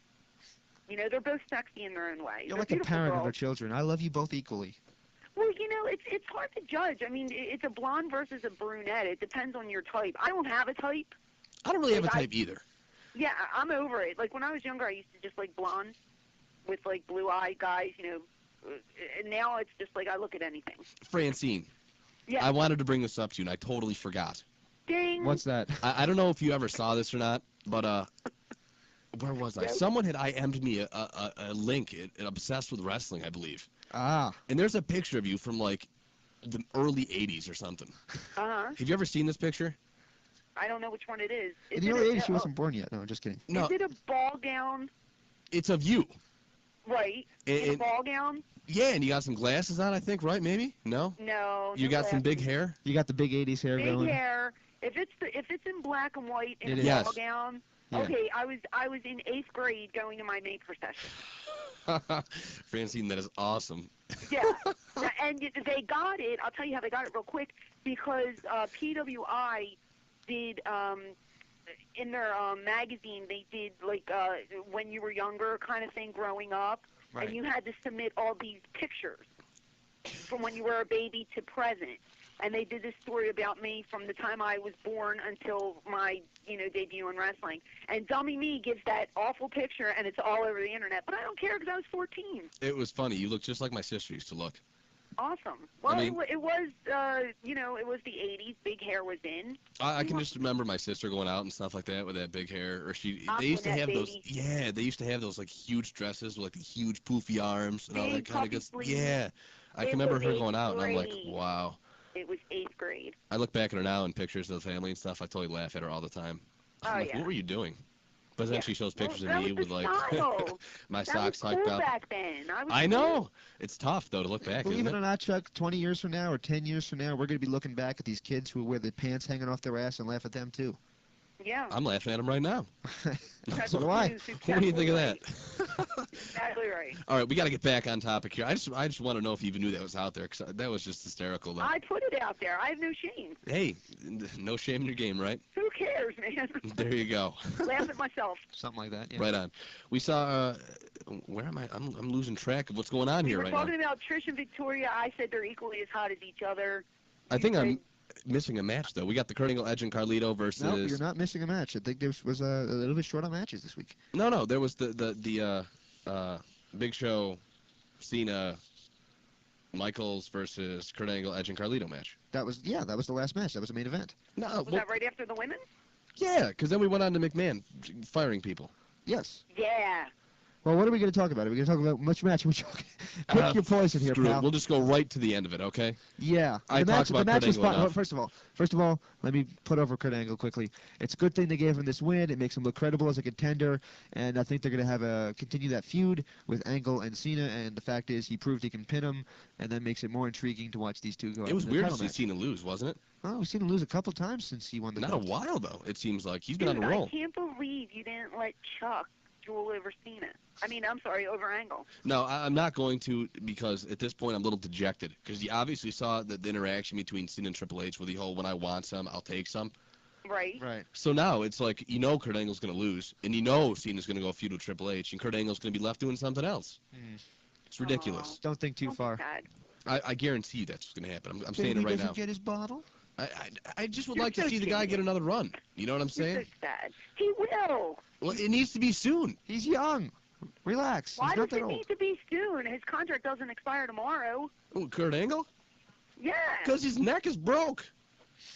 They're both sexy in their own way. You're they're like a parent girls. of their children. I love you both equally. Well, it's hard to judge. I mean, it's a blonde versus a brunette. It depends on your type. I don't have a type. I don't really have a type either. Yeah, I'm over it. Like, when I was younger, I used to just like blondes with, like, blue-eyed guys, and now it's just like I look at anything. Francine. Yeah. I wanted to bring this up to you, and I totally forgot. Ding. What's that? I don't know if you ever saw this or not, but where was I? Someone had IM'd me a link at Obsessed with Wrestling, I believe. Ah. And there's a picture of you from, like, the early 80s or something. Uh-huh. Have you ever seen this picture? I don't know which one it is. In the early 80s, she wasn't born yet. No, just kidding. No. Is it a ball gown? It's of you. Right. In a ball gown? Yeah, and you got some glasses on, I think, right? Maybe? No? No. You got some big hair? You got the big 80s hair going? Big hair. If it's in black and white in a Yes. ball gown, Yeah. okay, I was in 8th grade going to my May procession. Francine, that is awesome. Yeah, and they got it. I'll tell you how they got it real quick, because PWI did in their magazine. They did like when you were younger kind of thing, growing up, right. And you had to submit all these pictures from when you were a baby to present. And they did this story about me from the time I was born until my, debut in wrestling. And dummy me gives that awful picture, and it's all over the internet. But I don't care because I was 14. It was funny. You look just like my sister used to look. Awesome. Well, I mean, it was, it was the 80s. Big hair was in. I can just remember my sister going out and stuff like that with that big hair. Or they used to have baby. those. Yeah, they used to have those like huge dresses with like the huge poofy arms and all Big that kind of good. puffy Yeah, I It can remember was her going out, and I'm like, great. wow. It was 8th grade. I look back at her now in pictures of the family and stuff. I totally laugh at her all the time. I'm like, yeah. what were you doing? But then she shows pictures Well, of me that was with the like style. my That socks was hiked cool up. back then. I know. It's tough though to look back. Believe Isn't it or not, Chuck, 20 years from now or 10 years from now, we're going to be looking back at these kids who wear the pants hanging off their ass and laugh at them too. Yeah. I'm laughing at them right now. So do I. What do you think of that? Exactly right. All right, we got to get back on topic here. I just want to know if you even knew that was out there, because that was just hysterical. Though. I put it out there. I have no shame. Hey, no shame in your game, right? Who cares? years, man. There you go. Laugh at myself. Something like that. Yeah. Right on. We saw. Where am I? I'm losing track of what's going on here right now. We were talking about Trish and Victoria. I said they're equally as hot as each other. I think I'm missing a match though. We got the Kurt Angle, Edge, and Carlito versus. No, you're not missing a match. I think there was a little bit short on matches this week. No, there was the Big Show, Cena, Michaels versus Kurt Angle, Edge, and Carlito match. That was the last match. That was the main event. No, Was that right after the women? Yeah, because then we went on to McMahon firing people. Yes. Yeah. Well, what are we going to talk about? Are we going to talk about which match? Pick your poison here, Screw it. pal. We'll just go right to the end of it, okay? Yeah. I talked about Kurt Angle enough. First of all, let me put over Kurt Angle quickly. It's a good thing they gave him this win. It makes him look credible as a contender, and I think they're going to continue that feud with Angle and Cena. And the fact is, he proved he can pin him, and that makes it more intriguing to watch these two go. It was weird to see Cena lose, wasn't it? Oh, we've seen him lose a couple times since he won the. Not belt. a while though. It seems like he's been on a roll. I can't believe you didn't let Chuck duel over Cena. I'm sorry, over Angle. No, I'm not going to, because at this point I'm a little dejected, because you obviously saw the interaction between Cena and Triple H with the whole, when I want some, I'll take some. Right. So now it's like, Kurt Angle's going to lose, and Cena's going to go feud with Triple H, and Kurt Angle's going to be left doing something else. It's ridiculous. Don't think too far. I guarantee you that's what's going to happen. I'm saying it right now. Get his bottle? I just would like to see the guy get another run. You know what I'm saying? You're so sad. He will. Well, it needs to be soon. He's young. Relax. Why He's does not that it old. need to be soon? His contract doesn't expire tomorrow. Oh, Kurt Angle? Yeah. Because his neck is broke.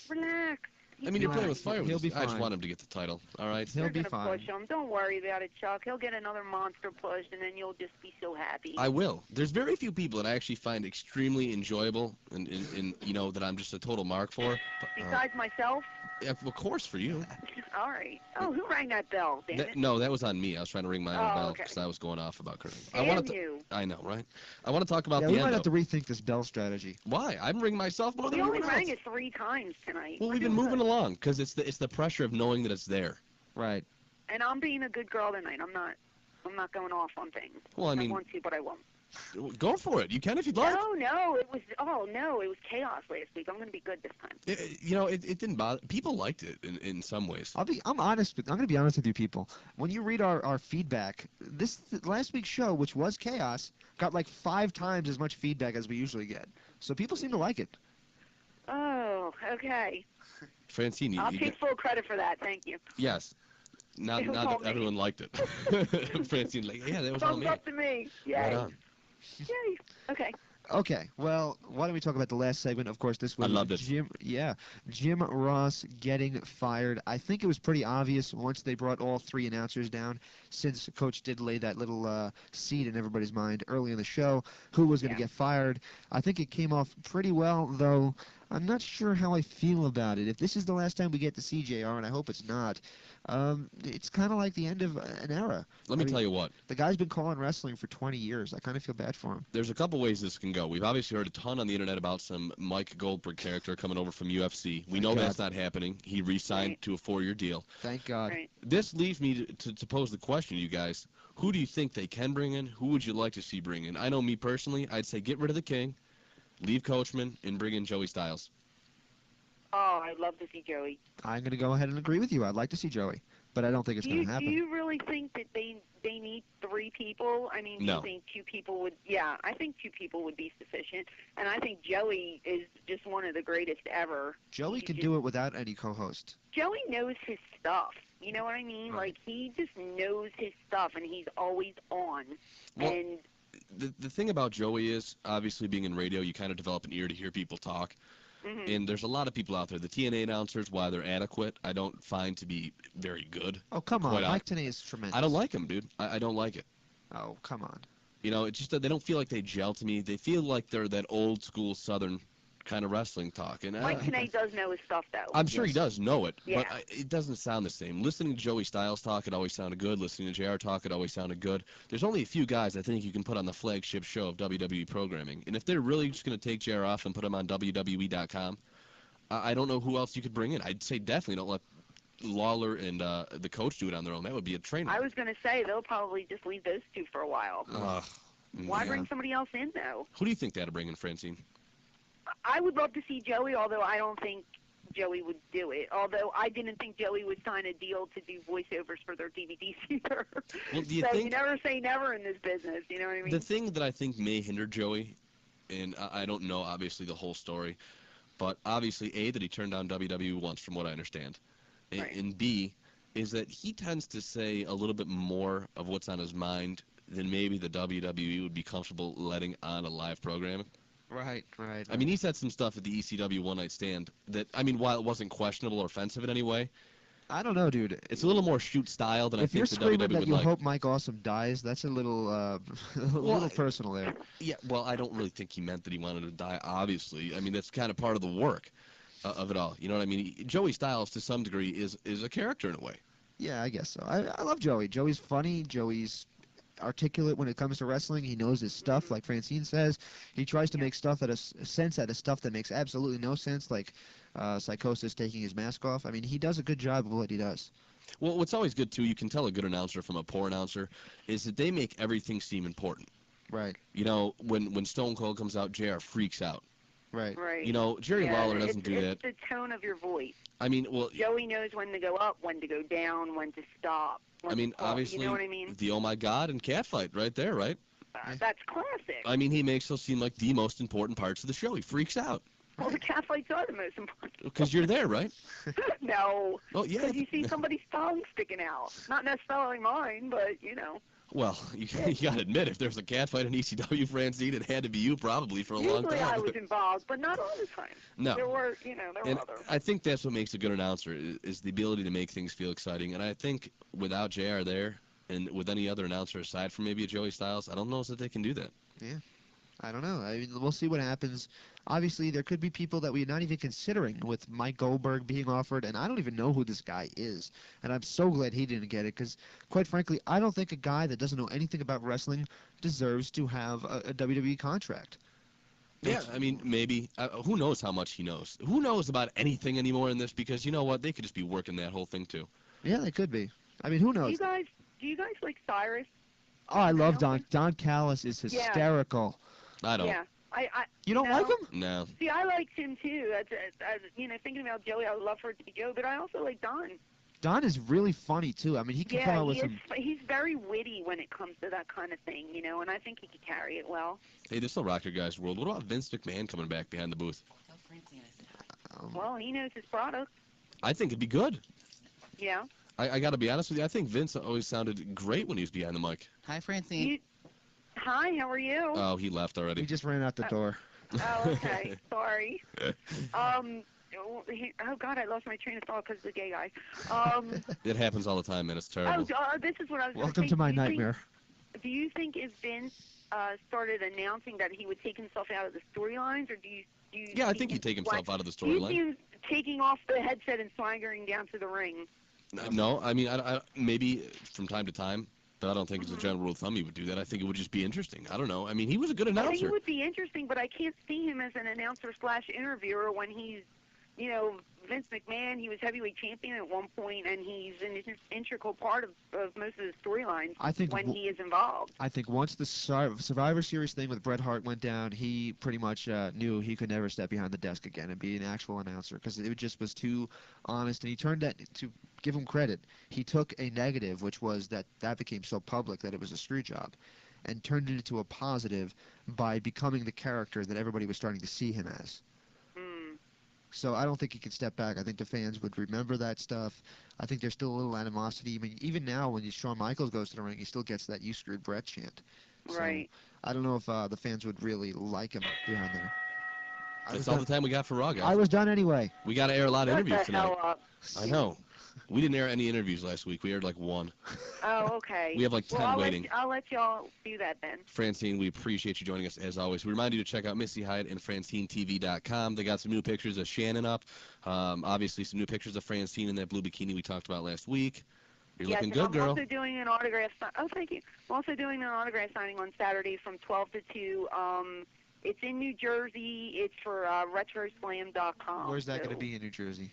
Relax. I mean, you're playing with fire. He'll be I just fine. want him to get the title. All right. He'll be fine. Push him. Don't worry about it, Chuck. He'll get another monster push, and then you'll just be so happy. I will. There's very few people that I actually find extremely enjoyable, and that I'm just a total mark for. Besides myself? Yeah, of course, for you. All right. Oh, who rang that bell? Damn it. No, that was on me. I was trying to ring my own bell because I was going off about Kurt Angle. I know, right? I want to talk about the end. We might have to rethink this bell strategy. Why? I'm ringing myself more than anyone else. We only rang it 3 times tonight. Well, we've been moving along because it's the pressure of knowing that it's there. Right. And I'm being a good girl tonight. I'm not going off on things. Well, I want to, but I won't. Go for it. You can if you'd like. No, it was chaos last week. I'm going to be good this time. It didn't bother. People liked it in some ways. I'm honest. I'm going to be honest with you people. When you read our feedback, this last week's show, which was chaos, got like 5 times as much feedback as we usually get. So people seem to like it. Oh, okay. Francine, I'll take full credit for that. Thank you. Yes. Now that everyone liked it. Francine, that was all me. Thumbs up to me. Yay. Right on. Yay. Okay. Okay, well, why don't we talk about the last segment? Of course, this was Jim Ross getting fired. I think it was pretty obvious once they brought all 3 announcers down, since Coach did lay that little seed in everybody's mind early in the show, who was going to get fired. I think it came off pretty well, though I'm not sure how I feel about it. If this is the last time we get to see JR, and I hope it's not, it's kind of like the end of an era. Let me tell you what. The guy's been calling wrestling for 20 years. I kind of feel bad for him. There's a couple ways this can go. We've obviously heard a ton on the internet about some Mike Goldberg character coming over from UFC. We know that's not happening. He re-signed to a 4-year deal. Thank God. Right. This leaves me to pose the question to you guys. Who do you think they can bring in? Who would you like to see bring in? I know me personally, I'd say get rid of the King, leave Coachman, and bring in Joey Styles. Oh, I'd love to see Joey. I'm going to go ahead and agree with you. I'd like to see Joey, but I don't think it's going to happen. Do you really think that they need 3 people? I mean, do you think 2 people would? Yeah, I think 2 people would be sufficient, and I think Joey is just one of the greatest ever. Joey can do it without any co-host. Joey knows his stuff. You know what I mean? Right. Like, he just knows his stuff, and he's always on. Well, and the thing about Joey is, obviously being in radio, you kind of develop an ear to hear people talk. Mm-hmm. And there's a lot of people out there. The TNA announcers, while they're adequate, I don't find to be very good. Oh, come on. Mike Tenay is tremendous. I don't like him, dude. I don't like it. Oh, come on. It's just that they don't feel like they gel to me. They feel like they're that old school Southern kind of wrestling talk. And Mike Tenay does know his stuff, though. I'm sure he does know it, yeah. but it doesn't sound the same. Listening to Joey Styles talk, it always sounded good. Listening to JR talk, it always sounded good. There's only a few guys I think you can put on the flagship show of WWE programming. And if they're really just going to take JR off and put him on WWE.com, I don't know who else you could bring in. I'd say definitely don't let Lawler and the Coach do it on their own. That would be a train wreck. I was going to say, they'll probably just leave those 2 for a while. Why bring somebody else in, though? Who do you think they ought to bring in, Francine? I would love to see Joey, although I don't think Joey would do it. Although I didn't think Joey would sign a deal to do voiceovers for their DVDs either. Well, do you so think you never say never in this business. You know what I mean? the thing that I think may hinder Joey, and I don't know obviously the whole story, but obviously A, that he turned down WWE once, from what I understand, Right. and B, is that he tends to say a little bit more of what's on his mind than maybe the WWE would be comfortable letting on a live program. Right. I mean, he said some stuff at the ECW One Night Stand that, I mean, while it wasn't questionable or offensive in any way, I don't know, dude. it's a little more shoot style than I If you're think the screaming WWE that would you like. hope Mike Awesome dies, that's a little, a little personal there. Yeah, well, I don't really think he meant that he wanted to die, obviously. I mean, that's kind of part of the work of it all. You know what I mean? Joey Styles, to some degree, is a character in a way. Yeah, I guess so. I love Joey. Joey's funny. Joey's articulate when it comes to wrestling. He knows his stuff, like Francine says. He tries to make stuff sense out of stuff that makes absolutely no sense, like Psychosis taking his mask off. I mean, he does a good job of what he does. Well, what's always good, too, you can tell a good announcer from a poor announcer, is that they make everything seem important. Right. You know, when Stone Cold comes out, JR freaks out. Right. Right. You know, Jerry Lawler doesn't do that. It's the tone of your voice. I mean, well, Joey knows when to go up, when to go down, when to stop. I mean, obviously, you know what I mean? the Oh My God and Catfight right there, right? That's classic. I mean, he makes those seem like the most important parts of the show. He freaks out. Well, the catfights are the most important. Because you're there, right? No. Oh, yeah. Because you see somebody's tongue sticking out. Not necessarily mine, but, you know. Well, you got to admit, if there's a catfight in ECW, Francine, it had to be you probably for a long time. Usually I was involved, but not all the time. No. There were, you know, there were others. I think that's what makes a good announcer, is the ability to make things feel exciting. And I think without JR there, and with any other announcer aside from maybe a Joey Styles, I don't know if they can do that. Yeah. I don't know. I mean, we'll see what happens. Obviously, there could be people that we're not even considering, with Mike Goldberg being offered, and I don't even know who this guy is. And I'm so glad he didn't get it, because, quite frankly, I don't think a guy that doesn't know anything about wrestling deserves to have a WWE contract. Yeah, I mean, maybe. Who knows how much he knows? Who knows about anything anymore in this? Because, you know what, they could just be working that whole thing, too. Yeah, they could be. I mean, who knows? Do you guys like Cyrus? Oh, I love Don. Don Callis is hysterical. I don't. Yeah. You don't like him? No. See, I liked him too. You know, thinking about Joey, I would love for it to be Joe, but I also like Don. Don is really funny too. I mean, he can come out with some. He's very witty when it comes to that kind of thing, you know, and I think he could carry it well. Hey, this will rock your guys' world. What about Vince McMahon coming back behind the booth? Well, he knows his product. I think it'd be good. Yeah. I got to be honest with you. I think Vince always sounded great when he was behind the mic. Hi, Francine. Hi, how are you? Oh, he left already. He just ran out the door. Oh, okay. Sorry. Oh, God, I lost my train of thought because of the gay guy. It happens all the time, man. It's terrible. This is what I was Welcome saying. to my nightmare. Do you think if Vince started announcing that he would take himself out of the storylines, or do you yeah, I think he'd take himself out of the storyline. Do you see him taking off the headset and swaggering down to the ring? No, I mean, I maybe from time to time, but I don't think as a general rule of thumb he would do that. I think it would just be interesting. I don't know. I mean, he was a good announcer. I think it would be interesting, but I can't see him as an announcer/interviewer when he's, you know, Vince McMahon. He was heavyweight champion at one point, and he's an integral part of most of the storylines when he is involved. I think once the Survivor Series thing with Bret Hart went down, he pretty much knew he could never step behind the desk again and be an actual announcer, because it just was too honest. And he turned that, to give him credit, he took a negative, which was that became so public that it was a screw job, and turned it into a positive by becoming the character that everybody was starting to see him as. So I don't think he can step back. I think the fans would remember that stuff. I think there's still a little animosity. I mean, even now when Shawn Michaels goes to the ring, he still gets that "you screwed Brett" chant. So right. I don't know if the fans would really like him behind there. That's all the time we got for Raw, guys. I was done anyway. We got to air a lot of interviews Shut the hell tonight. up. I know. We didn't air any interviews last week. We aired like one. Oh, okay. We have like 10 waiting. I'll let y'all do that then. Francine, we appreciate you joining us as always. We remind you to check out Missy Hyde and FrancineTV.com. They got some new pictures of Shannon up. Obviously, some new pictures of Francine in that blue bikini we talked about last week. You're looking good, girl. I'm also doing an autograph. Oh, thank you. I'm also doing an autograph signing on Saturday from 12 to 2. It's in New Jersey. It's for RetroSlam.com. Where's that going to be in New Jersey?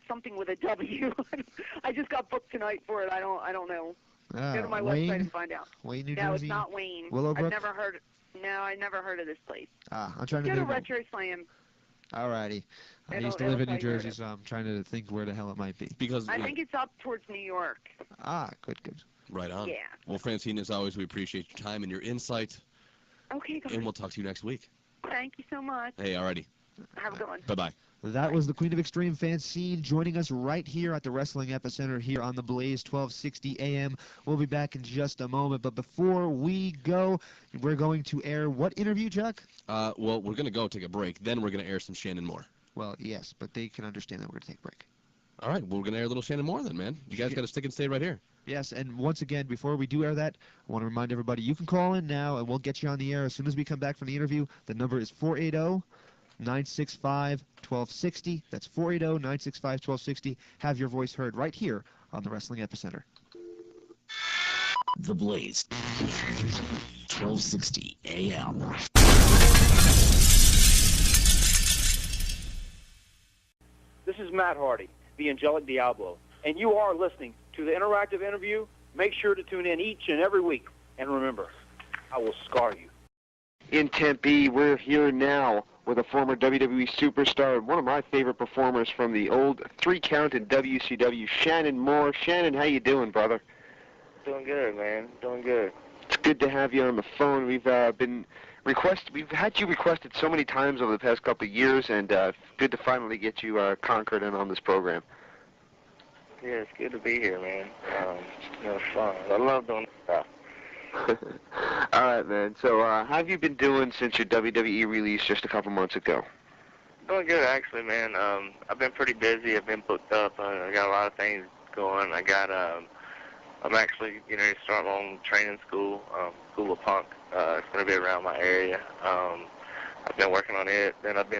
Something with a W. I just got booked tonight for it. I don't know. Go to my Wayne? website and find out. Wayne, New no, Jersey? No, it's not Wayne. Willowbrook? I never heard of this place. I'm trying to Go to think. Retro Slam. Alrighty. I used to live in New Jersey, so I'm trying to think where the hell it might be. Because I think it's up towards New York. Ah, good, good. Right on. Yeah. Well, Francine, as always, we appreciate your time and your insight. Okay, guys. And we'll talk to you next week. Thank you so much. Hey, alrighty. Have a good one. Bye-bye. That was the Queen of Extreme, Francine, joining us right here at the Wrestling Epicenter here on the Blaze, 1260 AM. We'll be back in just a moment, but before we go, we're going to air what interview, Chuck? Well, we're going to go take a break. Then we're going to air some Shannon Moore. Well, yes, but they can understand that we're going to take a break. All right, well, we're going to air a little Shannon Moore then, man. You guys got to stick and stay right here. Yes, and once again, before we do air that, I want to remind everybody, you can call in now, and we'll get you on the air as soon as we come back from the interview. The number is 480-965-1260. That's 480-965-1260. Have your voice heard right here on the Wrestling Epicenter. The Blaze, 1260 AM. This is Matt Hardy, the Angelic Diablo, and you are listening to the interactive interview. Make sure to tune in each and every week. And remember, I will scar you. In Tempe, we're here now with a former WWE superstar and one of my favorite performers from the old 3-count in WCW, Shannon Moore. Shannon, how you doing, brother? Doing good, man. Doing good. It's good to have you on the phone. We've had you requested so many times over the past couple of years, and good to finally get you conquered and on this program. Yeah, it's good to be here, man. It's fun. I love doing this stuff. All right, man. So how have you been doing since your WWE release just a couple months ago? Doing good, actually, man. I've been pretty busy. I've been booked up. I got a lot of things going. I'm actually, starting on training school, School of Punk. It's going to be around my area. I've been working on it. Then I've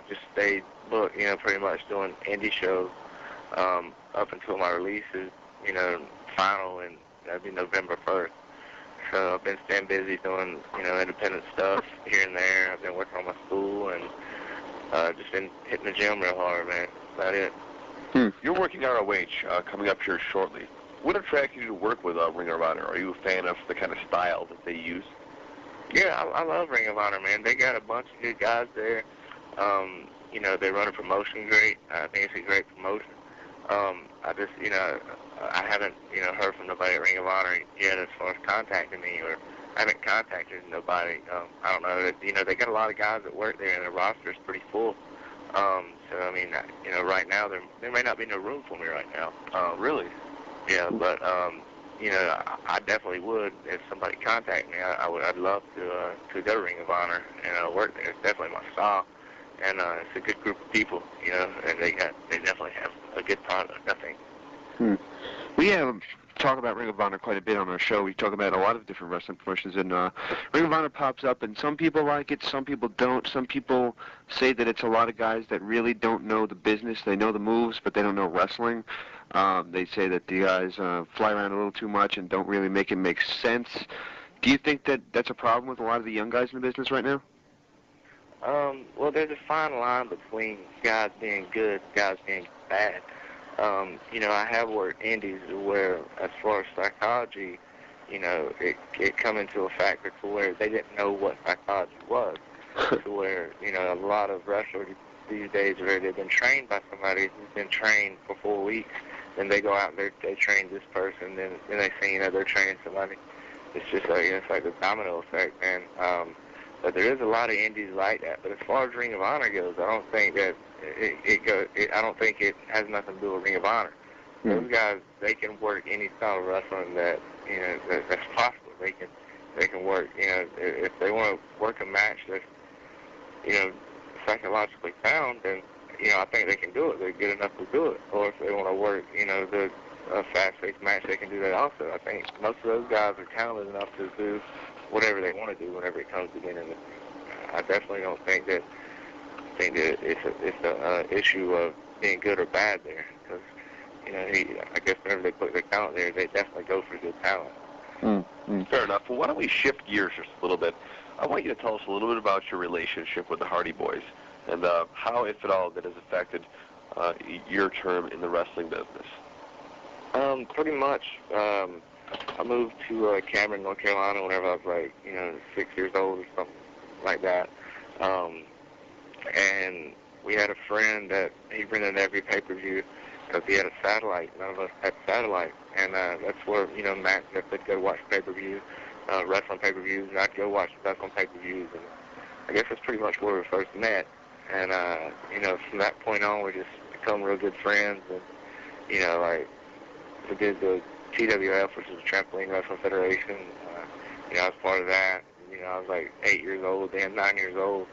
just stayed booked, pretty much doing indie shows up until my release is, final, and that'll be November 1st. So I've been staying busy doing, independent stuff here and there. I've been working on my school and just been hitting the gym real hard, man. That's about it. You're working ROH coming up here shortly. What attracted you to work with Ring of Honor? Are you a fan of the kind of style that they use? Yeah, I love Ring of Honor, man. They got a bunch of good guys there. They run a promotion great. I think it's a great promotion. I just, I haven't, heard from nobody at Ring of Honor yet as far as contacting me, or I haven't contacted nobody. I don't know. They got a lot of guys that work there, and their roster is pretty full. Right now there may not be no room for me right now. Really? Yeah, but I definitely would if somebody contacted me. I'd love to go to Ring of Honor and work there. It's definitely my style, and it's a good group of people, and they definitely have a good product, I think. We talk about Ring of Honor quite a bit on our show. We talk about a lot of different wrestling promotions, and Ring of Honor pops up, and some people like it, some people don't. Some people say that it's a lot of guys that really don't know the business. They know the moves, but they don't know wrestling. They say that the guys fly around a little too much and don't really make it make sense. Do you think that that's a problem with a lot of the young guys in the business right now? Well, there's a fine line between guys being good, guys being bad. I have worked indies where, as far as psychology, it come into a factor to where they didn't know what psychology was. To where, a lot of wrestlers these days where they've been trained by somebody who's been trained for 4 weeks, then they go out and they train this person, then they say, they're training somebody. It's just like, it's like the domino effect, man. But there is a lot of indies like that. But as far as Ring of Honor goes, I don't think that I don't think it has nothing to do with Ring of Honor. Those guys, they can work any style of wrestling that's possible. They can work. If they want to work a match that's psychologically sound, then I think they can do it. They're good enough to do it. Or if they want to work, a fast-paced match, they can do that also. I think most of those guys are talented enough to do whatever they want to do whenever it comes to getting in the ring. I definitely don't think that it's an issue of being good or bad there, because I guess whenever they put their talent there, they definitely go for good talent. Fair enough. Well, why don't we shift gears just a little bit? I want you to tell us a little bit about your relationship with the Hardy Boys and how, if at all, that has affected your term in the wrestling business. Pretty much. I moved to Cameron, North Carolina whenever I was 6 years old or something like that. And we had a friend that he rented every pay-per-view because he had a satellite. None of us had satellite. And that's where, Matt and Jeff would go watch pay-per-view, wrestling pay-per-views, and I'd go watch wrestling pay-per-views. And I guess that's pretty much where we first met. And, from that point on, we just become real good friends. And, we did the TWF, which is the Trampoline Wrestling Federation. I was part of that. I was like 8 years old, then 9 years old.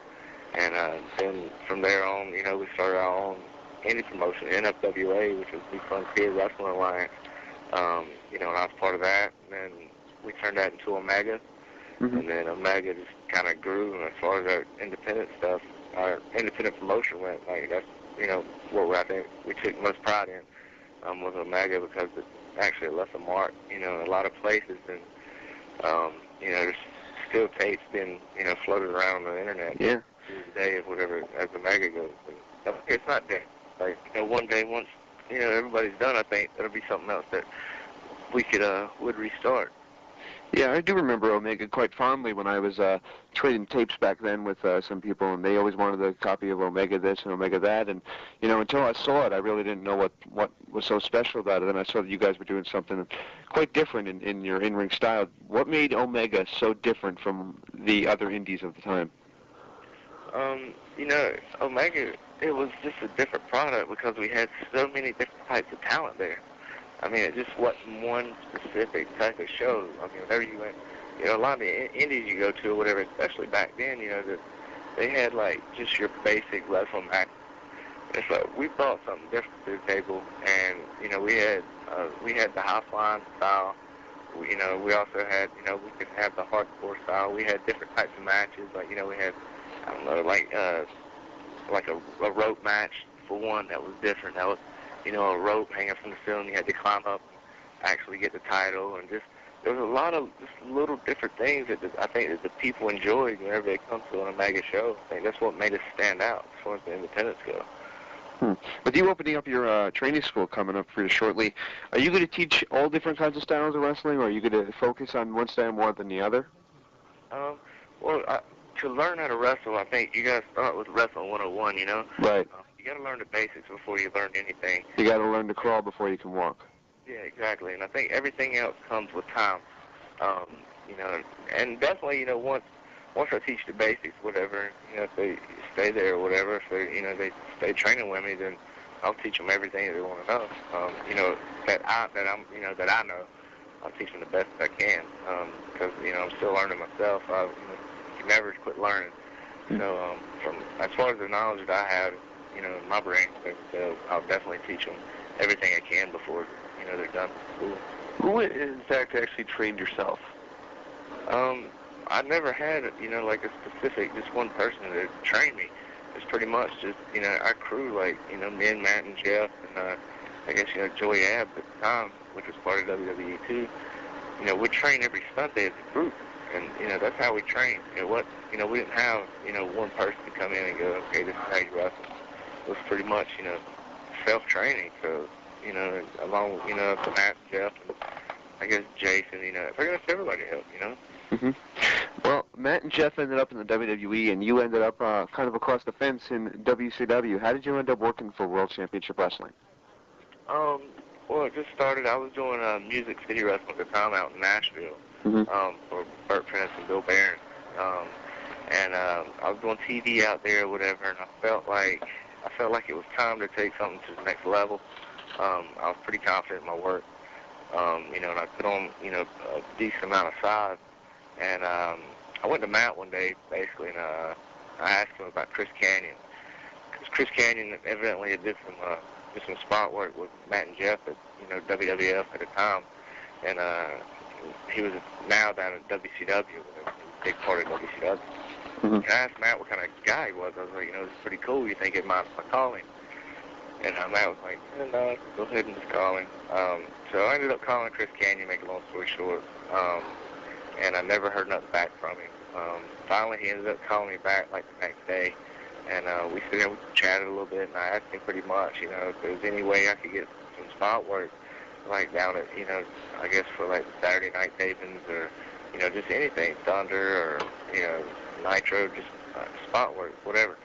And then from there on, we started our own indie promotion, NFWA, which was the Frontier Wrestling Alliance. And I was part of that. And then we turned that into Omega. Mm-hmm. And then Omega just kind of grew. And as far as our independent stuff, our independent promotion went, that's, what I think we took most pride in was Omega, because it actually left a mark, in a lot of places. And, there's still tapes being, floated around on the internet. Yeah. Today, or whatever, as Omega goes. And it's not dead. Like, one day, once, everybody's done, I think that'll be something else that we would restart. Yeah, I do remember Omega quite fondly when I was trading tapes back then with some people, and they always wanted a copy of Omega this and Omega that, and, until I saw it, I really didn't know what was so special about it, and I saw that you guys were doing something quite different in your in-ring style. What made Omega so different from the other indies of the time? Omega, it was just a different product because we had so many different types of talent there. I mean, it just wasn't one specific type of show. I mean, whenever you went, a lot of the indies you go to or whatever, especially back then, they had, just your basic wrestling match. It's like, we brought something different to the table, and, we had the high-flying style. We also had, we could have the hardcore style. We had different types of matches. We had, I don't know, a rope match, for one, that was different. That was, a rope hanging from the ceiling. You had to climb up and actually get the title. And there was a lot of just little different things that I think that the people enjoyed whenever they come to an Omega show. I think that's what made us stand out as far as the independents go. With you opening up your training school coming up pretty shortly, are you going to teach all different kinds of styles of wrestling, or are you going to focus on one style more than the other? To learn how to wrestle, I think you got to start with Wrestling 101, Right. You got to learn the basics before you learn anything. You got to learn to crawl before you can walk. Yeah, exactly. And I think everything else comes with time. And definitely, once I teach the basics, whatever, if they stay there or whatever, if they stay training with me, then I'll teach them everything that they want to know. That I know, I'll teach them the best I can. Because I'm still learning myself. You never quit learning. So from as far as the knowledge that I have, in my brain, I'll definitely teach them everything I can before they're done with school. Who in fact actually trained yourself? I never had a specific just one person that trained me. It's pretty much just our crew, me and Matt and Jeff and I guess Joey Abb at the time, which was part of WWE too. We'd train every Sunday as a group. And, that's how we trained. We didn't have, one person to come in and go, okay, this is how you wrestle. It was pretty much, self-training. So, along with, Matt, Jeff, and I guess Jason, I guess everybody helped, Mm-hmm. Well, Matt and Jeff ended up in the WWE, and you ended up kind of across the fence in WCW. How did you end up working for World Championship Wrestling? Well, it just started, I was doing Music City Wrestling at the time out in Nashville. Mm-hmm. For Burt Prentice and Bill Barron. And I was doing TV out there or whatever, and I felt like it was time to take something to the next level. I was pretty confident in my work, and I put on, a decent amount of size. And I went to Matt one day, basically, and I asked him about Chris Canyon. Because Chris Canyon evidently did some spot work with Matt and Jeff at, WWF at the time. And he was now down at WCW, a big part of WCW. Mm-hmm. And I asked Matt what kind of guy he was. I was like, it's pretty cool. You think it might call him? And Matt was like, no, go ahead and just call him. So I ended up calling Chris Canyon, make a long story short. And I never heard nothing back from him. Finally, he ended up calling me back the next day. And we sit there, we chatted a little bit, and I asked him pretty much, if there was any way I could get some spot work, down at, I guess for Saturday night tapings or, just anything, Thunder or, Nitro, just spot work, whatever.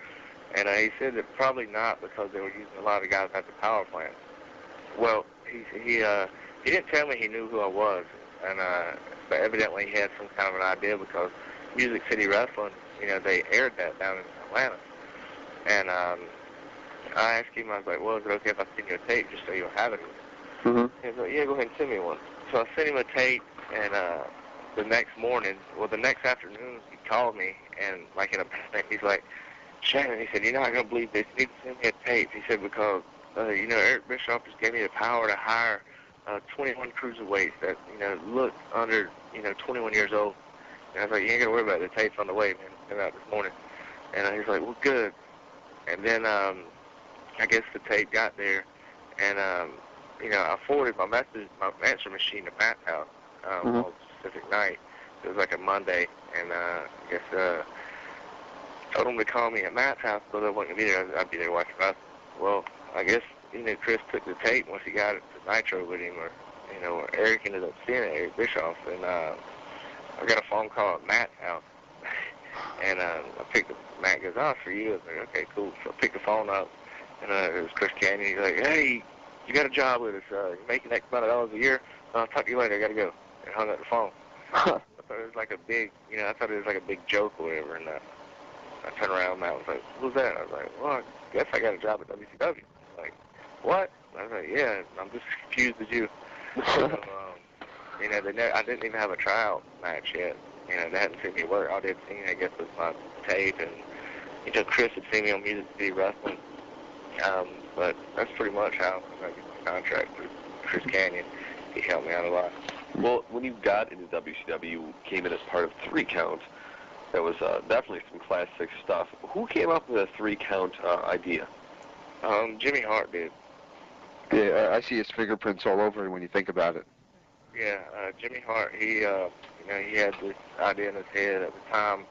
And he said that probably not because they were using a lot of guys at the power plant. Well, he didn't tell me he knew who I was, and but evidently he had some kind of an idea because Music City Wrestling, you know, they aired that down in Atlanta. And I asked him, I was like, well, is it okay if I send you a tape just so you'll have it? Mm-hmm. He was like, yeah, go ahead and send me one. So I sent him a tape, and the next morning, well, the next afternoon, he called me, and like in a panic, he's like, Shannon, he said, you're not going to believe this. You need to send me a tape. He said, because, you know, Eric Bischoff just gave me the power to hire 21 cruiserweights that, you know, look under, you know, 21 years old. And I was like, you ain't got to worry about it. The tape's on the way, man. It came out this morning. And he was like, well, good. And then I guess the tape got there, and, you know, I forwarded my answer machine to Matt's house on a specific night. It was like a Monday, and I guess told him to call me at Matt's house so that I wasn't going to be there. I'd be there watching wrestling. Well, I guess, you know, Chris took the tape once he got it to Nitro with him, or, you know, or Eric ended up seeing it, Eric Bischoff, and I got a phone call at Matt's house, and I picked up, Matt goes, oh, it's for you. I was like, okay, cool. So I picked the phone up, and it was Chris Canyon. He's like, hey, you got a job with us. You're making X amount of dollars a year. I'll talk to you later. I got to go. And hung up the phone. I thought it was like a big, you know, I thought it was like a big joke or whatever, and I turned around and Matt was like, who's that? I was like, well, I guess I got a job at WCW. Like, what? I was like, yeah, I'm just as confused as you. So, you know, I didn't even have a tryout match yet. You know, they hadn't seen me work. All they'd seen, I guess, was my tape, and, you know, Chris had seen me on Music City Wrestling. But that's pretty much how I got my contract with Chris Canyon. He helped me out a lot. Well, when you got into WCW, you came in as part of 3 Count. That was definitely some classic stuff. Who came up with a 3 Count idea? Jimmy Hart did. Yeah, I see his fingerprints all over it when you think about it. Yeah, Jimmy Hart, he, you know, he had this idea in his head at the time.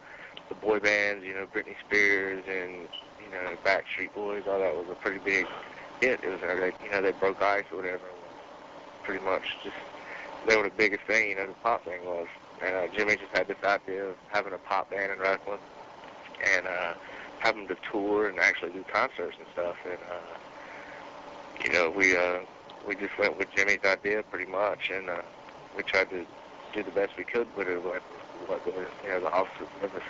The boy bands, you know, Britney Spears and, you know, Backstreet Boys, all that was a pretty big hit. It was, you know, they broke ice or whatever. Pretty much just, they were the biggest thing, you know, the pop thing was. And Jimmy just had this idea of having a pop band in wrestling and having to tour and actually do concerts and stuff. And, you know, we just went with Jimmy's idea pretty much, and we tried to do the best we could with it, what the, you know, the officers gave us.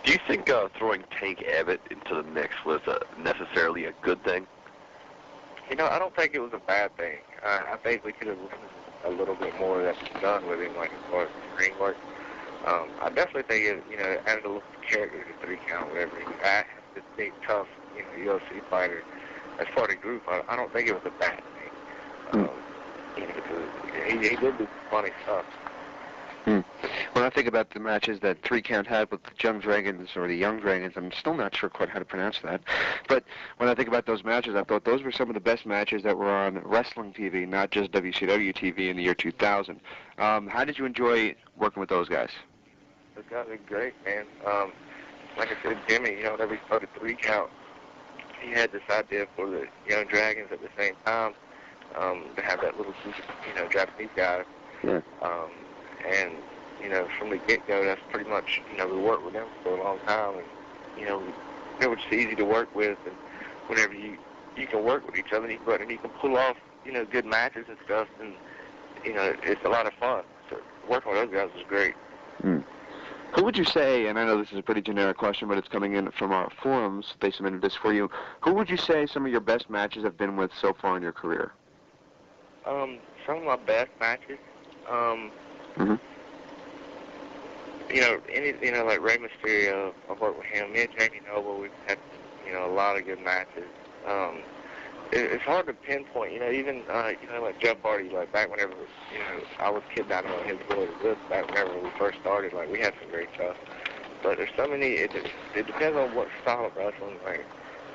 Do you think throwing Tank Abbott into the mix was necessarily a good thing? You know, I don't think it was a bad thing. I think we could have limited a little bit more that was done with him, like as far as the ring work. I definitely think it, you know, it added a little character to 3 Count, whatever. I had this big, tough, you know, UFC fighter as part of the group. I don't think it was a bad thing. You know, because he did do funny stuff. When I think about the matches that 3 Count had with the Young Dragons, or the Young Dragons, I'm still not sure quite how to pronounce that. But when I think about those matches, I thought those were some of the best matches that were on wrestling TV, not just WCW TV in the year 2000. How did you enjoy working with those guys? Those guys are great, man. Like I said, Jimmy, you know, whenever he started 3 Count, he had this idea for the Young Dragons at the same time to have that little, you know, Japanese guy. Yeah. And, you know, from the get-go, that's pretty much, you know, we worked with them for a long time, and, you know, they were just easy to work with, and whenever you can work with each other, and you can pull off, you know, good matches and stuff, and, you know, it's a lot of fun. So working with those guys was great. Who would you say, and I know this is a pretty generic question, but it's coming in from our forums, they submitted this for you, who would you say some of your best matches have been with so far in your career? Some of my best matches, you know, like Rey Mysterio, I've worked with him. Me and Jamie Noble, we've had, you know, a lot of good matches. It's hard to pinpoint, you know, even, you know, like Jeff Hardy, like back whenever, you know, I was kid down on his really good back whenever we first started, like we had some great stuff. But there's so many, it depends on what style of wrestling, like,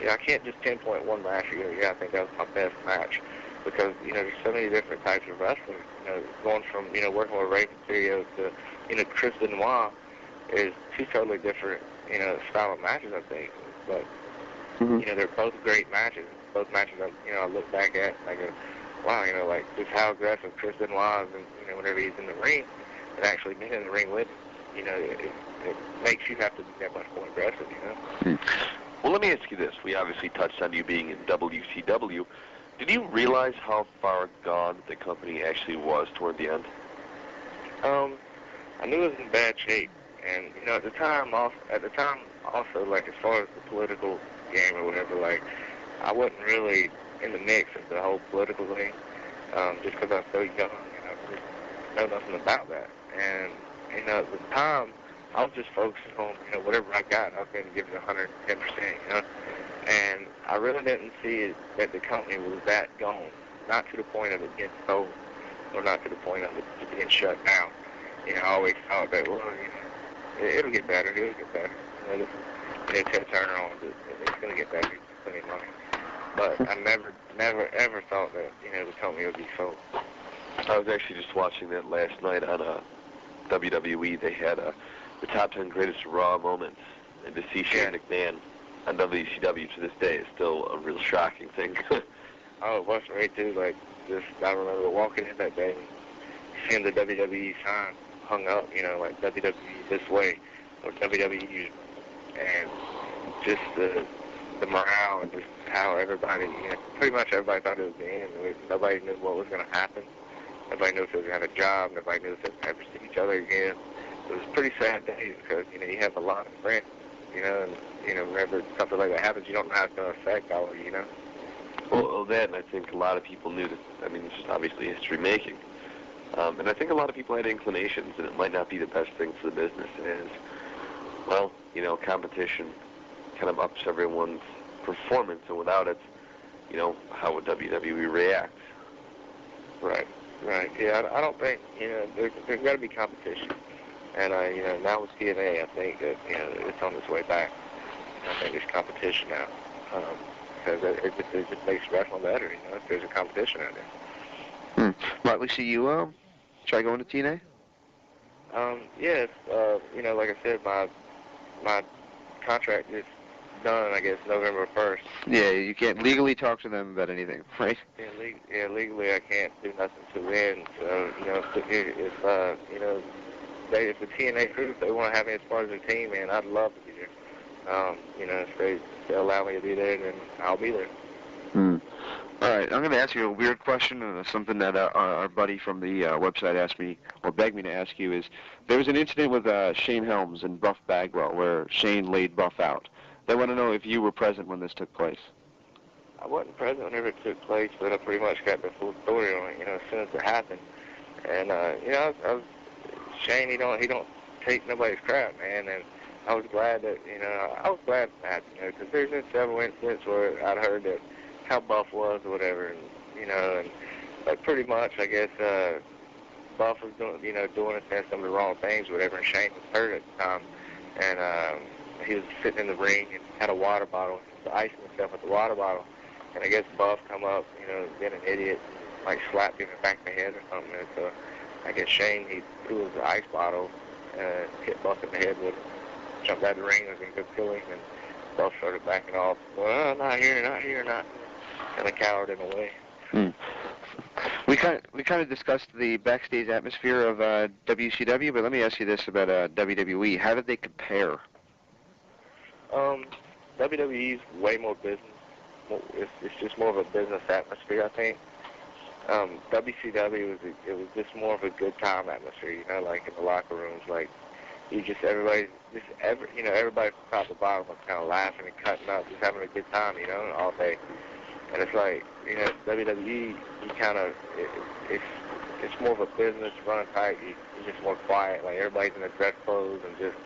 you know, I can't just pinpoint one match and go, yeah, I think that was my best match. Because, you know, there's so many different types of wrestling, you know, going from, you know, working with Rey Mysterio to, you know, Chris Benoit is 2 totally different, you know, style of matches, I think. But, you know, they're both great matches. Both matches, you know, I look back at and I go, wow, you know, like, just how aggressive Chris Benoit is, and, you know, whenever he's in the ring, and actually being in the ring with him, you know, it makes you have to be that much more aggressive, you know? Well, let me ask you this. We obviously touched on you being in WCW. Did you realize how far gone the company actually was toward the end? I knew it was in bad shape, and at the time, also, like as far as the political game or whatever, like I wasn't really in the mix of the whole political thing, just because I was so young and I really know nothing about that. And at the time, I was just focusing on whatever I got. I was going to give it 110%, And I really didn't see it that the company was that gone, not to the point of it getting sold, or not to the point of it being shut down. I always thought that, well, it'll get better. It'll get better. Ted Turner on it. It's going to get better. It's plenty of money. But I never, ever thought that, the company would be sold. I was actually just watching that last night on WWE. They had the top 10 greatest Raw moments, and to see Shane McMahon on WCW to this day is still a real shocking thing. Oh, it was right too. Like, I remember walking in that day, seeing the WWE sign hung up, like WWE this way, or WWE, and just the morale and just how everybody, pretty much everybody thought it was the end. Nobody knew what was going to happen. Nobody knew if they was going to have a job. Nobody knew if they would ever see each other again. It was a pretty sad day because, you have a lot of friends, and, whenever something like that happens, you don't know how it's going to affect all of you, Well, that, and I think a lot of people knew that, it's just obviously history-making. And I think a lot of people had inclinations, and it might not be the best thing for the business. And, well, competition kind of ups everyone's performance, and without it, how would WWE react? Right. Yeah, I don't think, there's got to be competition. And, now with TNA, I think that, it's on its way back. I think there's competition now. Because it just makes wrestling better, if there's a competition out there. Likely see you try going to TNA? Yes, like I said, my contract is done, I guess, November 1st. Yeah, you can't legally talk to them about anything, right? Yeah, legally I can't do nothing to then. So, if the TNA group, they want to have me as part of their team, man, I'd love to be there. If they allow me to be there, then I'll be there. All right, I'm going to ask you a weird question, something that our buddy from the website asked me, or begged me to ask you, is there was an incident with Shane Helms and Buff Bagwell where Shane laid Buff out. They want to know if you were present when this took place. I wasn't present whenever it took place, but I pretty much got the full story on it, as soon as it happened. And, Shane, he don't take nobody's crap, man, and I was glad that, I was glad that, because there's been several incidents where I'd heard that how Buff was or whatever, and, but pretty much, I guess, Buff was doing and saying some of the wrong things or whatever, and Shane was hurt at the time, and, he was sitting in the ring and had a water bottle, he was icing himself with the water bottle, and I guess Buff come up, being an idiot, and, like, slapped him in the back of the head or something, and so I guess Shane, he threw his ice bottle, hit Buff in the head with it, jumped out of the ring, was going to go kill him, and Buff started backing off, well, not here, kind of cowered in a way. We kind of discussed the backstage atmosphere of WCW, but let me ask you this about WWE. How did they compare? WWE's way more business. It's just more of a business atmosphere, I think. WCW was just more of a good time atmosphere, like in the locker rooms, like everybody from top to bottom was kind of laughing and cutting up, just having a good time, all day. And it's like, WWE, it's more of a business, run tight. You're just more quiet. Like everybody's in their dress clothes and just,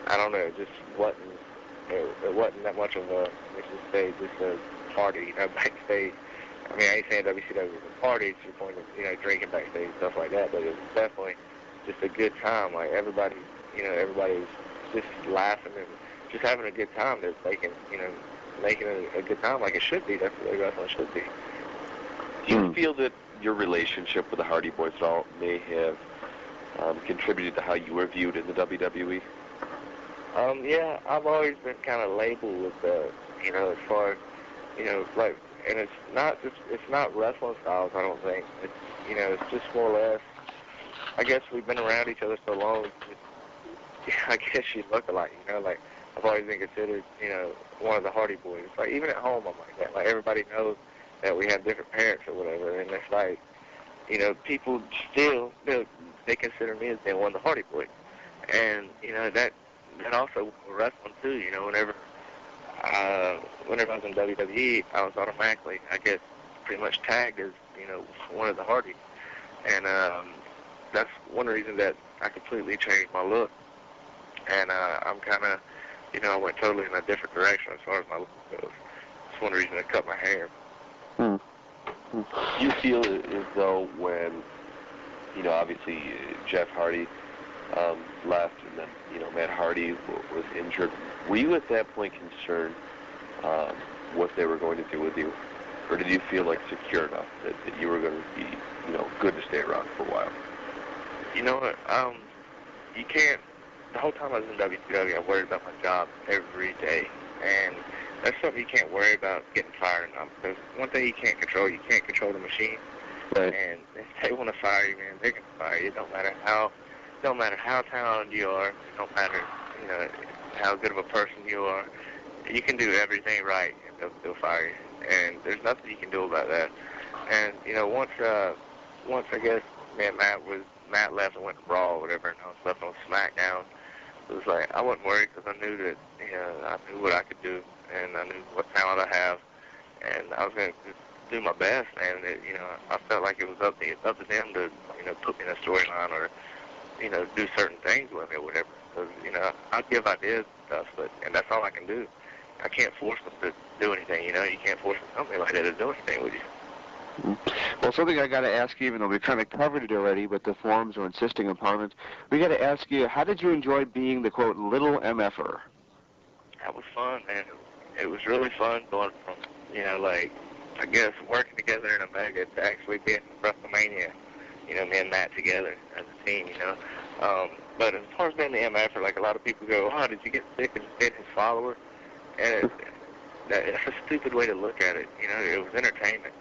I don't know, it just wasn't that much of a, let's just say, just a party, backstage. I mean, I ain't saying WCW was a party to the point of, drinking backstage and stuff like that, but it was definitely just a good time. Like everybody was just laughing and just having a good time. They're making a good time like it should be. That's the way wrestling should be. Do you feel that your relationship with the Hardy Boys at all may have contributed to how you were viewed in the WWE? Yeah, I've always been kind of labeled with as far as, like, and it's not wrestling styles, I don't think. It's, it's just more or less, I guess we've been around each other so long, I guess you look alike, like I've always been considered, you know, one of the Hardy Boys. It's like, even at home, I'm like that. Like, everybody knows that we have different parents or whatever, and it's like, you know, people still, they consider me as being one of the Hardy Boys. And, you know, that also wrestling too, you know, whenever I was in WWE, I was automatically, I guess, pretty much tagged as, you know, one of the Hardys. And that's one reason that I completely changed my look. And I'm kind of, you know, I went totally in a different direction as far as my look goes. That's one reason I cut my hair. You feel as though when, you know, obviously Jeff Hardy left, and then, you know, Matt Hardy was injured, were you at that point concerned what they were going to do with you? Or did you feel like secure enough that you were going to be, you know, good to stay around for a while? You know what, you can't, the whole time I was in WCW, I worried about my job every day. And that's something you can't worry about getting fired or not. Because one thing you can't control the machine. Right. And if they want to fire you, man, they're going to fire you. It don't matter how talented you are. It don't matter, you know, how good of a person you are. You can do everything right, and they'll fire you. And there's nothing you can do about that. And, you know, once I guess, man, Matt left and went to Raw or whatever, and I was left on SmackDown, it was like, I wasn't worried because I knew that, you know, I knew what I could do, and I knew what talent I have, and I was going to do my best, and, you know, I felt like it was up to them to, you know, put me in a storyline or, you know, do certain things with me or whatever. Because, you know, I'll give ideas and stuff, and that's all I can do. I can't force them to do anything, you know. You can't force a company like that to do anything with you. Well, something I got to ask you, even though we kind of covered it already, but the forums are insisting upon it, we got to ask you, how did you enjoy being the, quote, little MFer? That was fun, man. It was really fun going from, you know, like, I guess, working together in Omega to actually being in WrestleMania, you know, me and Matt together as a team, you know. But as far as being the MFer, like, a lot of people go, oh, did you get sick of being his follower? And that's a stupid way to look at it. You know, it was entertainment.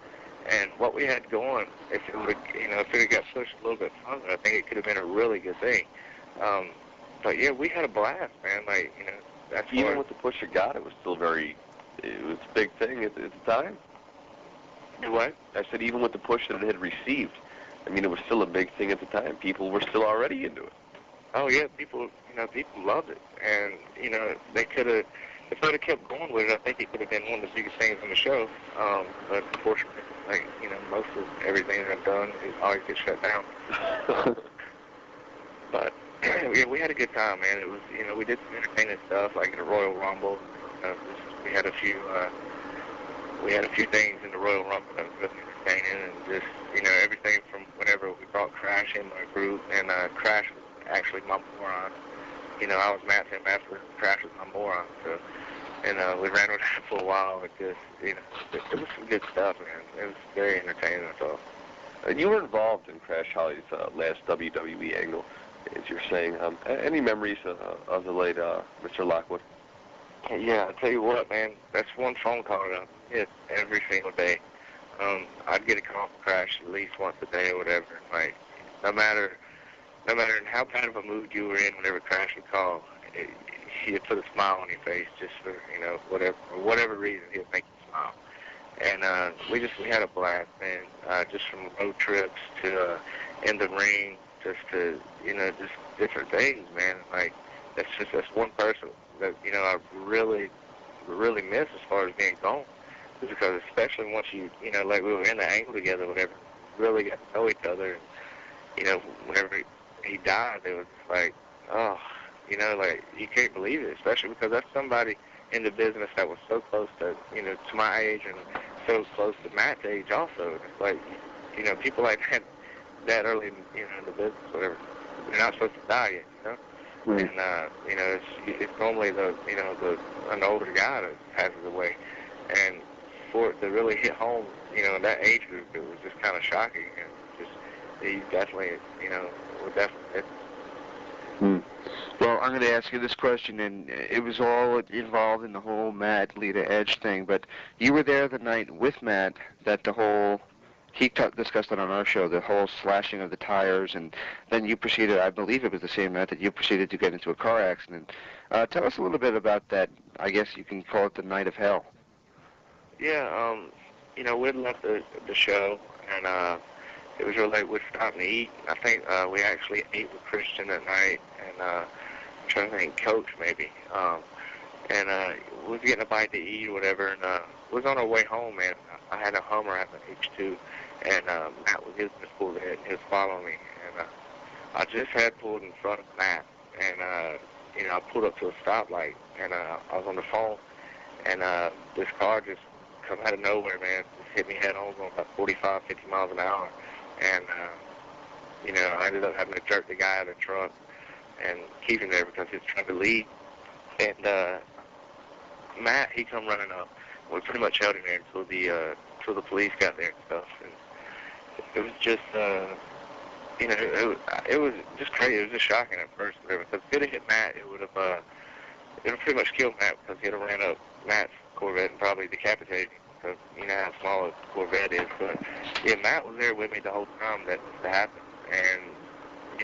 And what we had going, if it would, you know, if it had got pushed a little bit further, I think it could have been a really good thing. But yeah, we had a blast, man. Like, you know, that's even with the push it got, it was still it was a big thing at the time. What? I said even with the push that it had received, I mean, it was still a big thing at the time. People were still already into it. Oh yeah, people loved it, and you know, they could have. If they'd have kept going with it, I think it could have been one of the biggest things on the show. But unfortunately, like, you know, most of everything that I've done is always gets shut down. But yeah, we had a good time, man. It was, you know, we did some entertaining stuff, like in the Royal Rumble. We had a few things in the Royal Rumble that was really entertaining, and just, you know, everything from whenever we brought Crash in my group, and Crash was actually my moron. You know, I was Matt's ambassador, Crash was my moron, so, and we ran with that for a while. It just, you know, it was some good stuff, man. It was very entertaining, that's all. And you were involved in Crash Holly's last WWE angle, as you're saying. Any memories of the late Mr. Lockwood? Yeah, I tell you what, man, that's one phone call that I get every single day. I'd get a call from Crash at least once a day or whatever. Like, no matter in how bad of a mood you were in, whenever Crash would call, he'd put a smile on your face just for, you know, whatever reason, he'd make you smile. And we had a blast, man. Just from road trips to in the ring, just to, you know, just different things, man. Like, that's one person that, you know, I really, really miss as far as being gone. Because especially once you know, like we were in the angle together, whatever, really got to know each other. And, you know, whenever he died, it was like, oh, you know, like, you can't believe it, especially because that's somebody in the business that was so close to, you know, to my age and so close to Matt's age also. It's like, you know, people like that early, you know, in the business, whatever, they're not supposed to die yet, you know? Mm. And, you know, it's normally an older guy that passes away. And for it to really hit home, you know, in that age group, it was just kind of shocking. And just, he definitely, you know, was definitely. Well, I'm going to ask you this question, and it was all involved in the whole Matt, Lita, Edge thing, but you were there the night with Matt that the whole he discussed it on our show, the whole slashing of the tires, and then you proceeded, I believe it was the same night that you proceeded to get into a car accident. Tell us a little bit about that. I guess you can call it the night of hell. Yeah, we'd left the show, and it was real late. We'd stopped and eat. I think we actually ate with Christian that night, and I'm trying to think, Coach maybe. And we was getting a bite to eat or whatever, and we was on our way home, and I had a Hummer, I have an H2, and Matt was his Corvette, and he was following me, and I just had pulled in front of Matt, and I pulled up to a stoplight, and I was on the phone, and this car just come out of nowhere, man, just hit me head on, going about 45, 50 miles an hour, and I ended up having to jerk the guy out of the truck and keep him there because he was trying to leave, and Matt, he come running up. We pretty much held him there until the police got there and stuff. And it was just, it was just crazy. It was just shocking at first. Because if it had hit Matt, it would have pretty much killed Matt because he'd have ran up Matt's Corvette and probably decapitated him because you know how small a Corvette is. But yeah, Matt was there with me the whole time that happened. And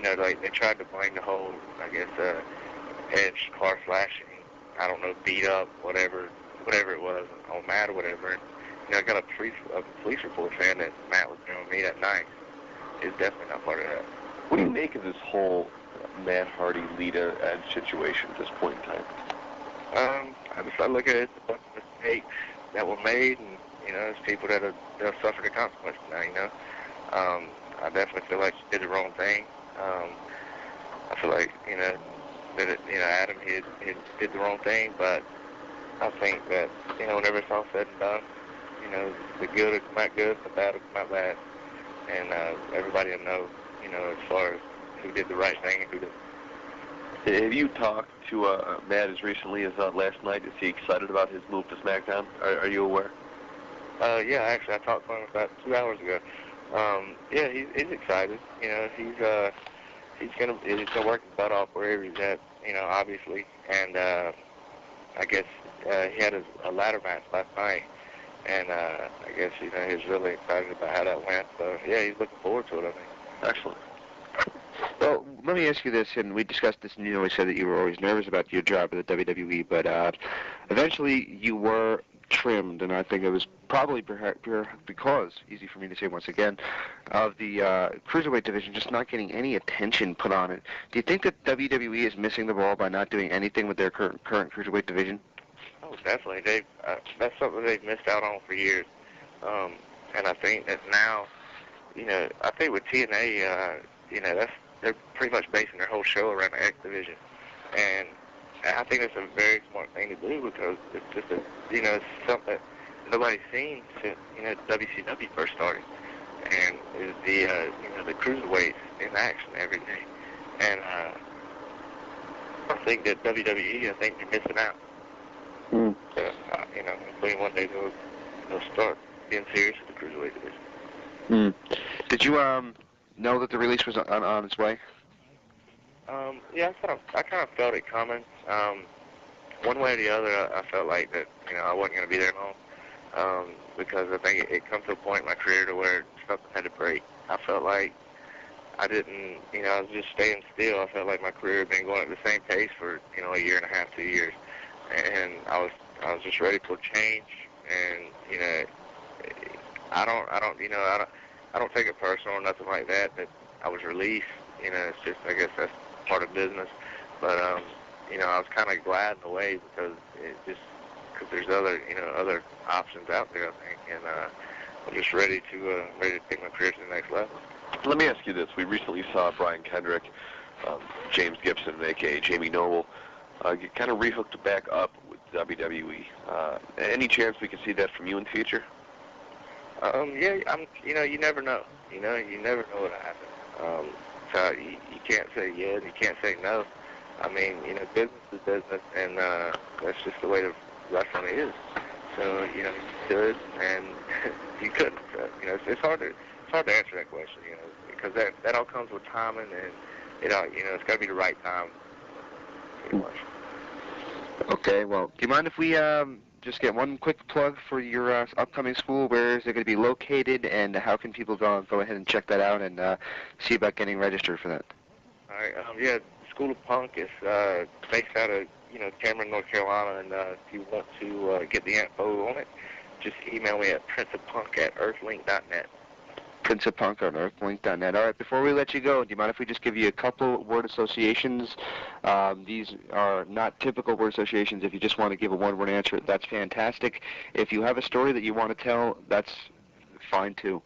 they tried to blame the whole, I guess, edge car slashing. I don't know, beat up, whatever it was, on Matt or whatever. And I got a police report saying that Matt was there with me that night. It's definitely not part of that. What do you make of this whole Matt Hardy, Lita Edge situation at this point in time? I look at it as a bunch of mistakes that were made, and there's people that'll suffer the consequences now. I definitely feel like she did the wrong thing. I feel like that Adam he did the wrong thing, but I think that whenever it's all said and done, the good will come out good, the bad will come out bad, and everybody will know as far as who did the right thing and who didn't. Have you talked to Matt as recently as last night? Is he excited about his move to SmackDown? Are you aware? Yeah, actually, I talked to him about 2 hours ago. Yeah, he's excited. He's gonna work his butt off wherever he's at. Obviously, and I guess he had a ladder match last night, and I guess he was really excited about how that went. So yeah, he's looking forward to it. I think. Excellent. Well, let me ask you this, and we discussed this, and you always said that you were always nervous about your job at the WWE, but eventually you were trimmed, and I think it was probably because, easy for me to say once again, of the cruiserweight division just not getting any attention put on it. Do you think that WWE is missing the ball by not doing anything with their current cruiserweight division? Oh, definitely. That's something they've missed out on for years, and I think that now, I think with TNA, they're pretty much basing their whole show around the X division, and I think that's a very smart thing to do because it's just it's something that nobody's seen since WCW first started, and is the cruiserweights in action every day, and I think that WWE, I think they're missing out. So, hopefully one day they'll start being serious with the cruiserweight division. Did you know that the release was on its way? Yeah, I kind of felt it coming. One way or the other, I felt like that I wasn't going to be there long because I think it come to a point in my career to where something had to break. I felt like I didn't, I was just staying still. I felt like my career had been going at the same pace for a year and a half, 2 years, and I was just ready for change. And I don't take it personal or nothing like that. That I was released. It's just, I guess that's part of business. But I was kind of glad in a way because there's other options out there, I think, and I'm just ready to take my career to the next level. Let me ask you this: we recently saw Brian Kendrick, James Gibson, aka Jamie Noble, get kind of rehooked back up with WWE. Any chance we could see that from you in the future? Yeah, you never know. You never know what'll happen. So you can't say yes, you can't say no. I mean, business is business, and that's just the way the wrestling is. So, you could, and you couldn't. It's hard to answer that question, because that all comes with timing, and it's got to be the right time, pretty much. Okay, well, do you mind if we just get one quick plug for your upcoming school. Where is it going to be located, and how can people go ahead and check that out and see about getting registered for that? All right. Yeah, School of Punk is based out of Cameron, North Carolina, and if you want to get the info on it, just email me at princeofpunk@earthlink.net. princeofpunk@earthlink.net. All right, before we let you go, do you mind if we just give you a couple word associations? These are not typical word associations. If you just want to give a one-word answer, that's fantastic. If you have a story that you want to tell, that's fine too.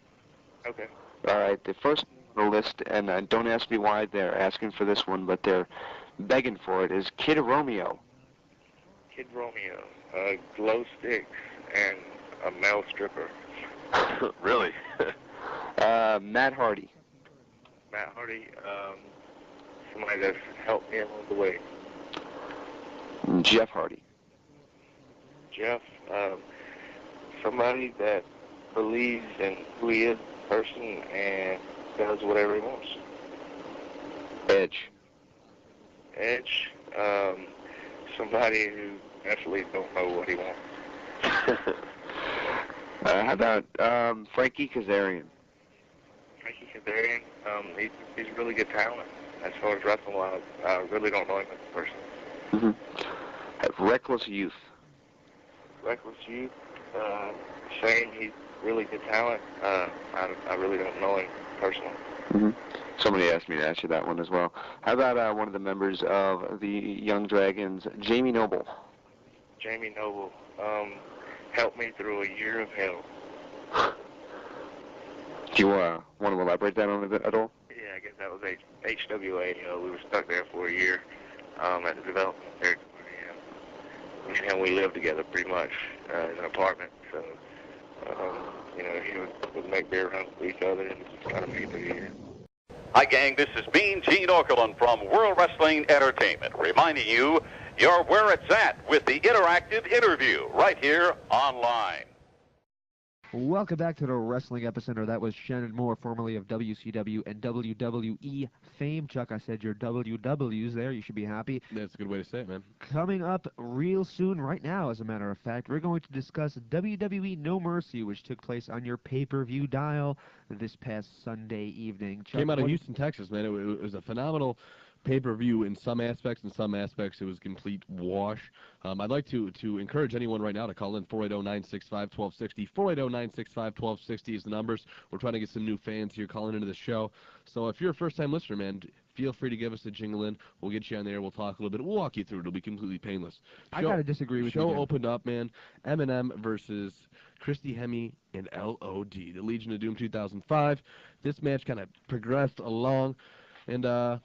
Okay. All right, the first on the list, and don't ask me why they're asking for this one, but they're begging for it, is Kid Romeo. Kid Romeo, glow sticks, and a male stripper. Really? Matt Hardy. Matt Hardy, somebody that's helped me along the way. Jeff Hardy. Jeff, somebody that believes in who he is, person, and does whatever he wants. Edge. Edge, somebody who actually don't know what he wants. How about Frankie Kazarian? Frankie Kazarian, he's really good talent. As far as wrestling, I really don't know him as a person. Mm-hmm. Reckless Youth. Reckless Youth, Shane, he's really good talent. I really don't know him personally. Mm-hmm. Somebody asked me to ask you that one as well. How about one of the members of the Young Dragons, Jamie Noble? Jamie Noble, helped me through a year of hell. Do you want to elaborate that on a bit at all? Yeah, I guess that was HWA. We were stuck there for a year at the development territory. Me and him, we lived together pretty much in an apartment. So, he would make beer runs with each other and just kind of make it through the year. Hi, gang. This is Mean Gene Okerlund from World Wrestling Entertainment, reminding you you're where it's at with the interactive interview right here online. Welcome back to the Wrestling Epicenter. That was Shannon Moore, formerly of WCW and WWE fame. Chuck, I said your WWs there. You should be happy. That's a good way to say it, man. Coming up real soon, right now, as a matter of fact, we're going to discuss WWE No Mercy, which took place on your pay-per-view dial this past Sunday evening. Chuck, came out of Houston, Texas, man. It was a phenomenal pay-per-view in some aspects. In some aspects, it was a complete wash. I'd like to encourage anyone right now to call in 480-965-1260. 480-965-1260 is the numbers. We're trying to get some new fans here calling into the show. So if you're a first-time listener, man, feel free to give us a jingle in. We'll get you on there. We'll talk a little bit. We'll walk you through it. It'll be completely painless. I got to disagree with you. Show opened up, man. Eminem versus Christy Hemme and LOD, the Legion of Doom 2005. This match kind of progressed along, and of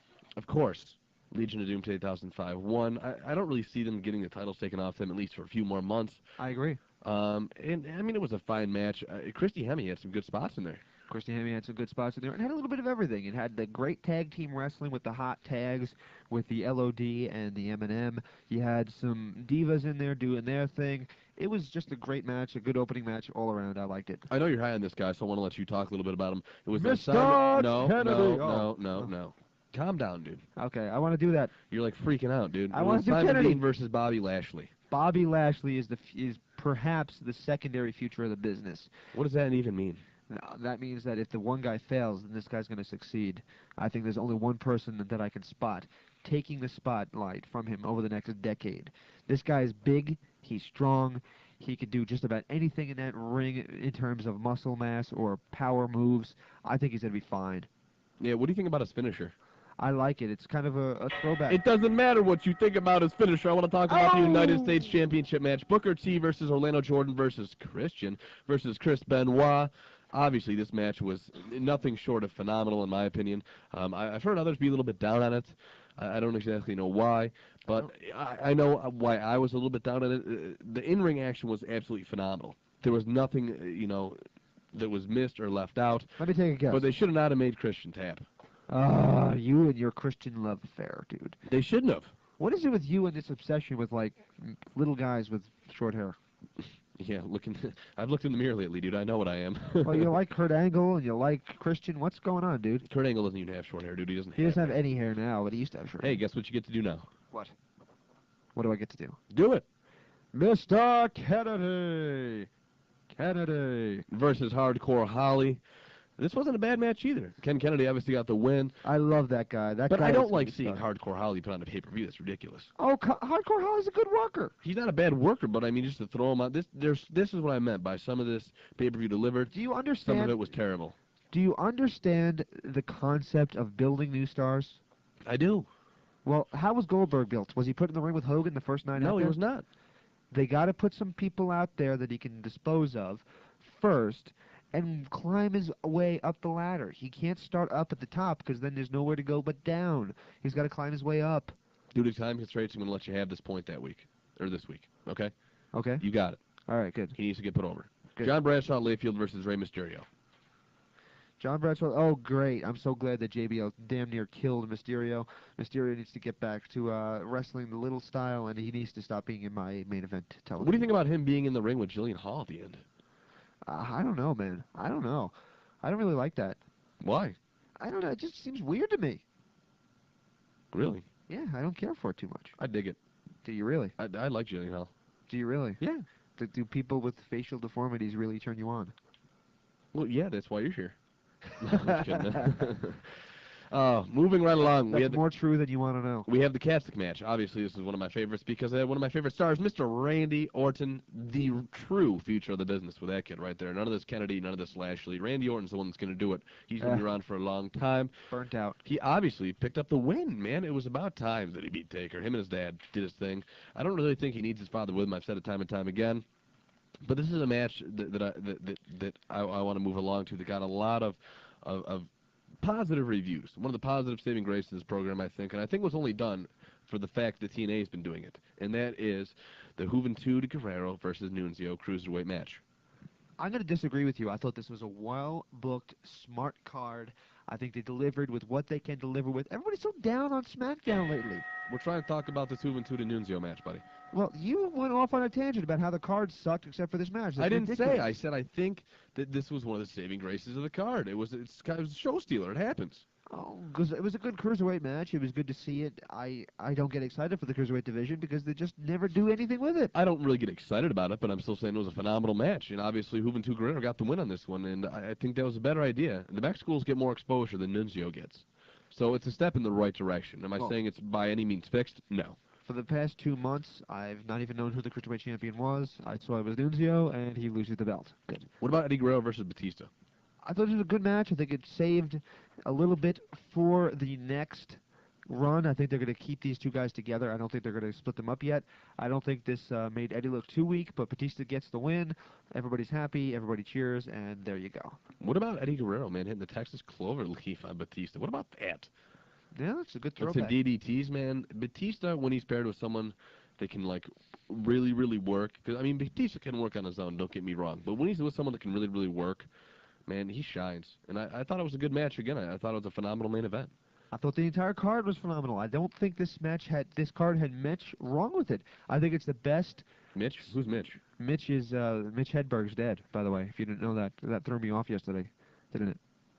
course, Legion of Doom 2005 won. I don't really see them getting the titles taken off them, at least for a few more months. I agree. And I mean, it was a fine match. Christy Hemme had some good spots in there. Christy Hemme had some good spots in there and had a little bit of everything. It had the great tag team wrestling with the hot tags, with the LOD and the M&M. You had some divas in there doing their thing. It was just a great match, a good opening match all around. I liked it. I know you're high on this guy, so I want to let you talk a little bit about him. It was Mr. No. Calm down, dude. Okay, I want to do that. You're like freaking out, dude. I want to do Simon Kennedy Dean versus Bobby Lashley. Bobby Lashley is perhaps the secondary future of the business. What does that even mean? That means that if the one guy fails, then this guy's going to succeed. I think there's only one person that I can spot taking the spotlight from him over the next decade. This guy's big, he's strong, he could do just about anything in that ring in terms of muscle mass or power moves. I think he's going to be fine. Yeah, what do you think about his finisher? I like it. It's kind of a throwback. It doesn't matter what you think about his finisher. I want to talk about the United States Championship match. Booker T versus Orlando Jordan versus Christian versus Chris Benoit. Obviously, this match was nothing short of phenomenal, in my opinion. I've heard others be a little bit down on it. I don't exactly know why, but I know why I was a little bit down on it. The in-ring action was absolutely phenomenal. There was nothing, that was missed or left out. Let me take a guess. But they should have not have made Christian tap. You and your Christian love affair, dude. They shouldn't have. What is it with you and this obsession with, like, little guys with short hair? Yeah, I've looked in the mirror lately, dude. I know what I am. Well, you like Kurt Angle and you like Christian. What's going on, dude? Kurt Angle doesn't even have short hair, dude. He doesn't have any hair now, but he used to have short hair. Hey, guess what you get to do now? What? What do I get to do? Do it. Mr. Kennedy versus Hardcore Holly. This wasn't a bad match either. Ken Kennedy obviously got the win. I love that guy. But I don't like seeing Hardcore Holly put on a pay-per-view. That's ridiculous. Oh, Hardcore Holly's a good worker. He's not a bad worker, but I mean, just to throw him out. This is what I meant by some of this pay-per-view delivered. Do you understand? Some of it was terrible. Do you understand the concept of building new stars? I do. Well, how was Goldberg built? Was he put in the ring with Hogan the first night out there? No, he was not. They got to put some people out there that he can dispose of first and climb his way up the ladder. He can't start up at the top because then there's nowhere to go but down. He's got to climb his way up. Due to time constraints, I'm going to let you have this point that week. Or this week. Okay? Okay. You got it. All right, good. He needs to get put over. Good. John Bradshaw Layfield versus Rey Mysterio. John Bradshaw, oh great. I'm so glad that JBL damn near killed Mysterio. Mysterio needs to get back to wrestling the little style, and he needs to stop being in my main event television. What do you think about him being in the ring with Jillian Hall at the end? I don't know, man. I don't know. I don't really like that. Why? I don't know. It just seems weird to me. Really? Yeah, I don't care for it too much. I dig it. Do you really? I like Jillian Hall. Do you really? Yeah. Do people with facial deformities really turn you on? Well, yeah, that's why you're here. No, I'm just kidding. Moving right along. That's more true than you want to know. We have the casket match. Obviously, this is one of my favorites because one of my favorite stars, Mr. Randy Orton, the true future of the business with that kid right there. None of this Kennedy, none of this Lashley. Randy Orton's the one that's going to do it. He's going to be around for a long time. Burnt out. He obviously picked up the win, man. It was about time that he beat Taker. Him and his dad did his thing. I don't really think he needs his father with him. I've said it time and time again. But this is a match that I want to move along to that got a lot of positive reviews. One of the positive saving graces of this program, I think, and I think was only done for the fact that TNA has been doing it, and that is the Juventud Guerrero versus Nunzio Cruiserweight match. I'm going to disagree with you. I thought this was a well-booked, smart card. I think they delivered with what they can deliver with. Everybody's so down on SmackDown lately. We're trying to talk about this Juventud and Nunzio match, buddy. Well, you went off on a tangent about how the card sucked except for this match. That's I didn't ridiculous. say. I said I think that this was one of the saving graces of the card. It was a show stealer. It happens. Oh, because it was a good cruiserweight match. It was good to see it. I don't get excited for the cruiserweight division because they just never do anything with it. I don't really get excited about it, but I'm still saying it was a phenomenal match. And obviously, Juventud Guerrero got the win on this one, and I think that was a better idea. The Mexicals get more exposure than Nunzio gets. So it's a step in the right direction. Am I saying it's by any means fixed? No. For the past 2 months, I've not even known who the Cruiserweight champion was. I saw it was Nunzio, and he loses the belt. Good. What about Eddie Guerrero versus Batista? I thought it was a good match. I think it saved a little bit for the next run. I think they're going to keep these two guys together. I don't think they're going to split them up yet. I don't think this made Eddie look too weak, but Batista gets the win. Everybody's happy. Everybody cheers, and there you go. What about Eddie Guerrero, man, hitting the Texas Cloverleaf on Batista? What about that? Yeah, that's a good That's throwback. some DDTs, man. Batista, when he's paired with someone that can, like, really, really work. Because, I mean, Batista can work on his own, don't get me wrong. But when he's with someone that can really, really work, man, he shines. And I thought it was a good match again. I thought it was a phenomenal main event. I thought the entire card was phenomenal. I don't think this card had much wrong with it. I think it's the best. Mitch? Who's Mitch? Mitch is Mitch Hedberg's dead, by the way. If you didn't know that, that threw me off yesterday, didn't it?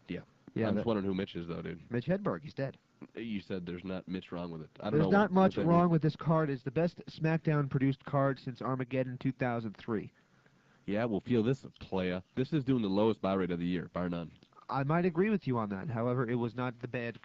Yeah. Yeah. I'm just wondering who Mitch is, though, dude. Mitch Hedberg, he's dead. You said there's not Mitch wrong with it. I don't know. There's not much what that wrong means. with this card. It's the best SmackDown produced card since Armageddon 2003. Yeah, well, feel this, playa. This is doing the lowest buy rate of the year, bar none. I might agree with you on that. However, it was not a bad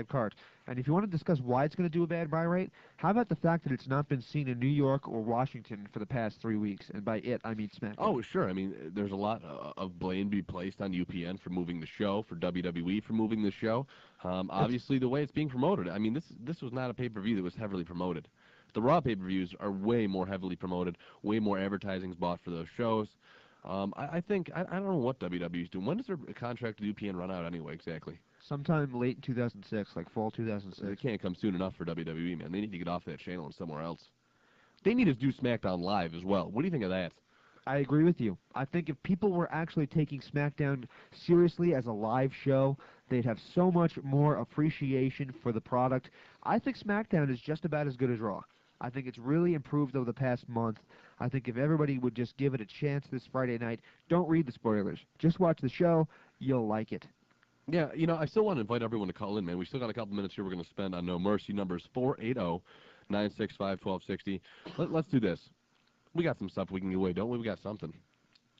card. And if you want to discuss why it's going to do a bad buy rate, how about the fact that it's not been seen in New York or Washington for the past 3 weeks? And by it, I mean SmackDown. Oh, sure. I mean, there's a lot of blame to be placed on UPN for moving the show, for WWE for moving the show. Obviously, the way it's being promoted. I mean, this was not a pay-per-view that was heavily promoted. The Raw pay-per-views are way more heavily promoted, way more advertising's bought for those shows. I think, I don't know what WWE's doing. When does their contract with UPN run out anyway, exactly? Sometime late in 2006, like fall 2006. It can't come soon enough for WWE, man. They need to get off that channel and somewhere else. They need to do SmackDown Live as well. What do you think of that? I agree with you. I think if people were actually taking SmackDown seriously as a live show, they'd have so much more appreciation for the product. I think SmackDown is just about as good as Raw. I think it's really improved over the past month. I think if everybody would just give it a chance this Friday night, don't read the spoilers. Just watch the show. You'll like it. Yeah, you know, I still want to invite everyone to call in, man. We still got a couple minutes here we're going to spend on No Mercy. Numbers 480-965-1260. Let's do this. We got some stuff we can give away, don't we? We got something.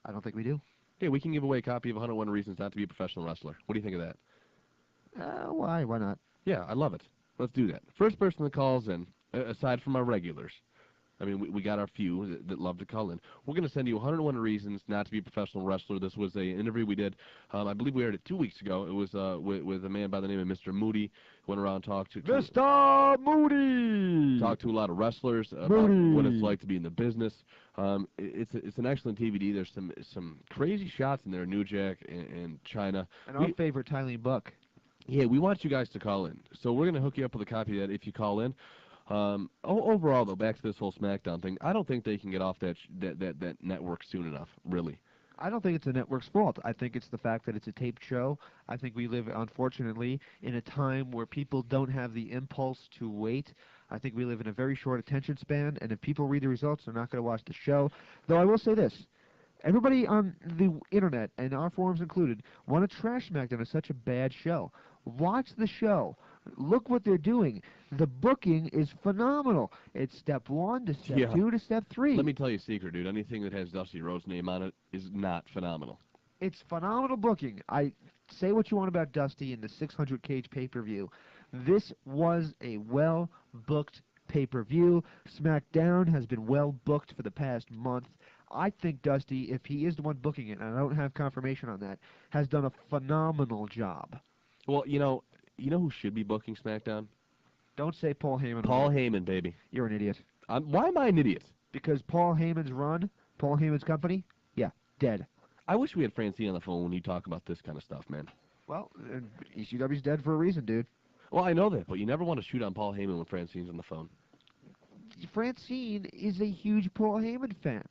I don't think we do. Hey, we can give away a copy of 101 Reasons Not to Be a Professional Wrestler. What do you think of that? Why? Why not? Yeah, I love it. Let's do that. First person that calls in, aside from our regulars, I mean, we got our few that love to call in. We're going to send you 101 Reasons Not to Be a Professional Wrestler. This was an interview we did. I believe we aired it 2 weeks ago. It was with a man by the name of Mr. Moody. Went around and talked to Mr. Moody! Talked to a lot of wrestlers about what it's like to be in the business. It's an excellent DVD. There's some crazy shots in there, New Jack and China. And our favorite, Tylene Buck. Yeah, we want you guys to call in. So we're going to hook you up with a copy of that if you call in. Overall, though, back to this whole SmackDown thing, I don't think they can get off that network soon enough, really. I don't think it's the network's fault. I think it's the fact that it's a taped show. I think we live, unfortunately, in a time where people don't have the impulse to wait. I think we live in a very short attention span, and if people read the results, they're not going to watch the show. Though I will say this. Everybody on the internet, and our forums included, want to trash SmackDown as such a bad show. Watch the show. Look what they're doing. The booking is phenomenal. It's step 1 to step 2 to step 3. Let me tell you a secret, dude. Anything that has Dusty Rhodes' name on it is not phenomenal. It's phenomenal booking. I say what you want about Dusty in the 600-cage pay-per-view. This was a well-booked pay-per-view. SmackDown has been well-booked for the past month. I think Dusty, if he is the one booking it, and I don't have confirmation on that, has done a phenomenal job. Well, you know who should be booking SmackDown? Don't say Paul Heyman. Paul Heyman, baby. You're an idiot. Why am I an idiot? Because Paul Heyman's run, Paul Heyman's company, yeah, dead. I wish we had Francine on the phone when you talk about this kind of stuff, man. Well, ECW's dead for a reason, dude. Well, I know that, but you never want to shoot on Paul Heyman when Francine's on the phone. Francine is a huge Paul Heyman fan.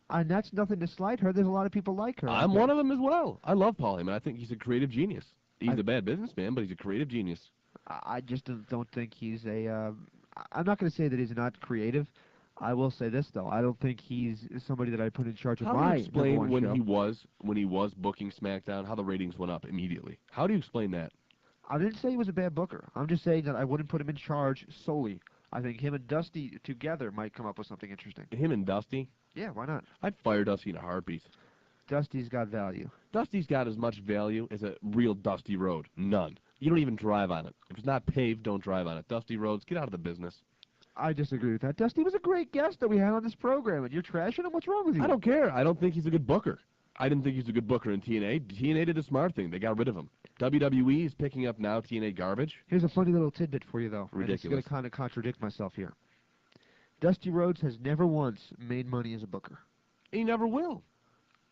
And that's nothing to slight her. There's a lot of people like her. I'm one of them as well. I love Paul Heyman. I think he's a creative genius. He's a bad businessman, but he's a creative genius. I just don't think he's a... I'm not going to say that he's not creative. I will say this, though. I don't think he's somebody that I put in charge of my How do you explain when he was booking SmackDown, how the ratings went up immediately? How do you explain that? I didn't say he was a bad booker. I'm just saying that I wouldn't put him in charge solely. I think him and Dusty together might come up with something interesting. Him and Dusty? Yeah, why not? I'd fire Dusty in a heartbeat. Dusty's got value. Dusty's got as much value as a real dusty road. None. You don't even drive on it. If it's not paved, don't drive on it. Dusty roads, get out of the business. I disagree with that. Dusty was a great guest that we had on this program, and you're trashing him? What's wrong with you? I don't care. I don't think he's a good booker. I didn't think he's a good booker in TNA. TNA did a smart thing. They got rid of him. WWE is picking up now TNA garbage. Here's a funny little tidbit for you, though. Ridiculous. And it's going to kind of contradict myself here. Dusty Rhodes has never once made money as a booker. He never will.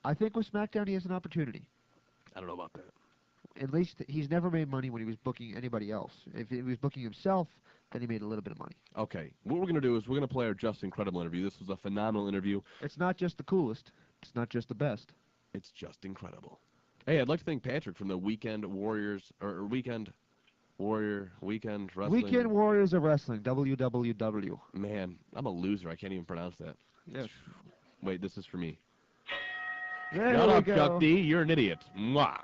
I think with SmackDown he has an opportunity. I don't know about that. At least he's never made money when he was booking anybody else. If he was booking himself, then he made a little bit of money. Okay. What we're going to do is we're going to play our Just Incredible interview. This was a phenomenal interview. It's not just the coolest. It's not just the best. It's just incredible. Hey, I'd like to thank Patrick from the Weekend Warriors, or Weekend Wrestling. Weekend Warriors of Wrestling, WWW. Man, I'm a loser. I can't even pronounce that. Yes. Wait, this is for me. Shut up, Chuck D. You're an idiot. Mwah.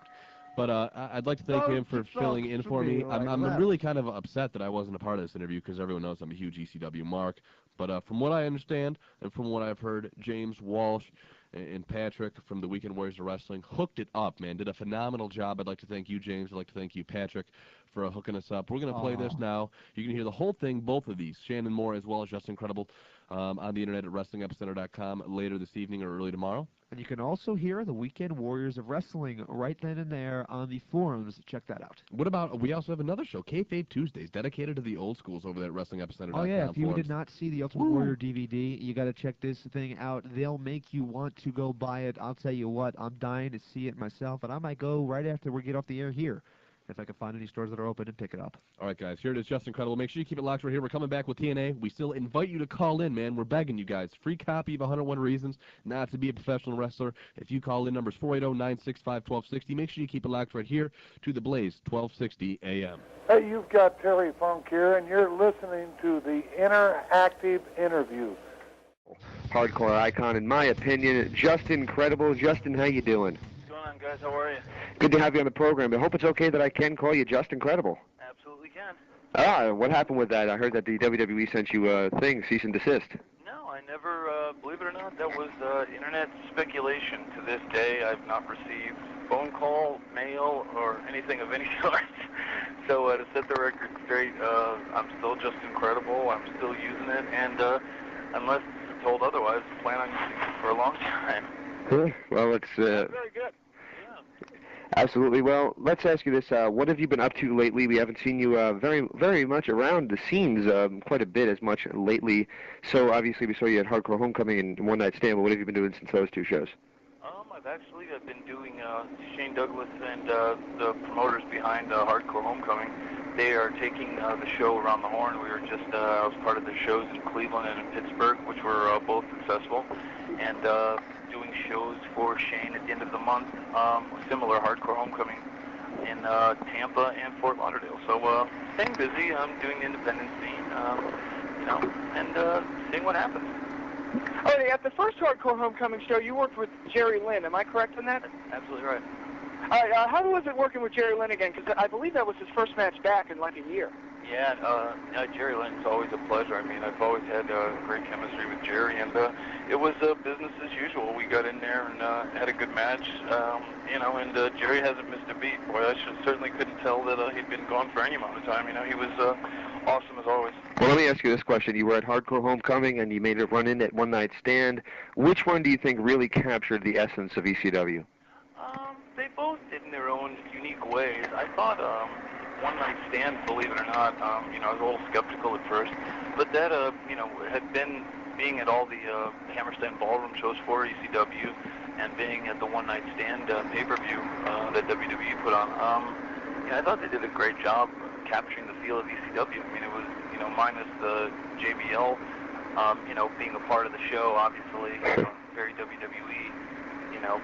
But I'd like to thank him for filling in for me. I'm really kind of upset that I wasn't a part of this interview because everyone knows I'm a huge ECW mark. But from what I understand and from what I've heard, James Walsh and Patrick from the Weekend Warriors of Wrestling hooked it up, man. Did a phenomenal job. I'd like to thank you, James. I'd like to thank you, Patrick, for hooking us up. We're going to play this now. You can hear the whole thing, both of these, Shannon Moore as well as Just Incredible, on the internet at WrestlingEpicenter.com later this evening or early tomorrow. And you can also hear the Weekend Warriors of Wrestling right then and there on the forums. Check that out. What about, we also have another show, Kayfabe Tuesdays, dedicated to the old schools over there at WrestlingEpicenter.com. Oh, yeah, if you did not see the Ultimate Warrior DVD, you got to check this thing out. They'll make you want to go buy it. I'll tell you what, I'm dying to see it myself, and I might go right after we get off the air here, if I can find any stores that are open and pick it up. All right, guys, here it is, Just Incredible. Make sure you keep it locked right here. We're coming back with TNA. We still invite you to call in, man. We're begging you guys. Free copy of 101 Reasons Not to Be a Professional Wrestler. If you call in, numbers 480-965-1260. Make sure you keep it locked right here to the Blaze, 1260 a.m. Hey, you've got Terry Funk here, and you're listening to the Interactive Interview. Hardcore icon, in my opinion. Just Incredible. Justin, how you doing? What's going on, guys? How are you? Good to have you on the program. I hope it's okay that I can call you Just Incredible. Absolutely can. What happened with that? I heard that the WWE sent you a thing, cease and desist. No, I never believe it or not, that was internet speculation. To this day, I've not received phone call, mail, or anything of any sort. So to set the record straight, I'm still just incredible. I'm still using it, and unless told otherwise, plan on using it for a long time. Well, it's Very good. absolutely. Well, let's ask you this: what have you been up to lately? We haven't seen you very much around the scenes quite a bit as much lately. So obviously, we saw you at Hardcore Homecoming and One Night Stand. But what have you been doing since those two shows? I've been doing Shane Douglas and the promoters behind Hardcore Homecoming. They are taking the show around the horn. We were just, I was part of the shows in Cleveland and in Pittsburgh, which were both successful, and doing shows for Shane at the end of the month, similar Hardcore Homecoming in Tampa and Fort Lauderdale. So staying busy. I'm doing the independent scene, and seeing what happens. Oh, at the first Hardcore Homecoming show, you worked with Jerry Lynn. Am I correct on that? Absolutely right. All right, how was it working with Jerry Lynn again? Because I believe that was his first match back in like a year. Yeah, Jerry Lynn's always a pleasure. I mean, I've always had great chemistry with Jerry, and it was business as usual. We got in there and had a good match, and Jerry hasn't missed a beat. Boy, I certainly couldn't tell that he'd been gone for any amount of time. He was awesome as always. Well, let me ask you this question. You were at Hardcore Homecoming, and you made a run-in at One Night Stand. Which one do you think really captured the essence of ECW? They both did in their own unique ways. I thought One Night Stand, believe it or not, I was a little skeptical at first, but that, had been being at all the Hammerstein Ballroom shows for ECW and being at the One Night Stand pay-per-view that WWE put on, I thought they did a great job capturing the feel of ECW. I mean, it was, minus the JBL, being a part of the show, obviously, very WWE.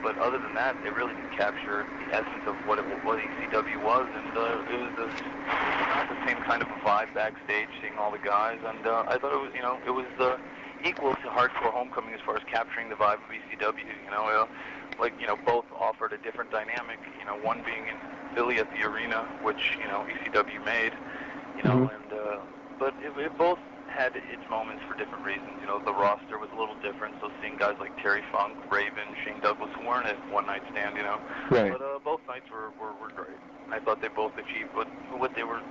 But other than that, they really did capture the essence of what ECW was, and it was not the same kind of a vibe backstage, seeing all the guys, and I thought it was equal to Hardcore Homecoming as far as capturing the vibe of ECW. Both offered a different dynamic. One being in Philly at the arena, which ECW made, but it both had its moments for different reasons. The roster was a little different, so seeing guys like Terry Funk, Raven, Shane Douglas, who weren't at One Night Stand, Right. But both nights were great. I thought they both achieved what they were,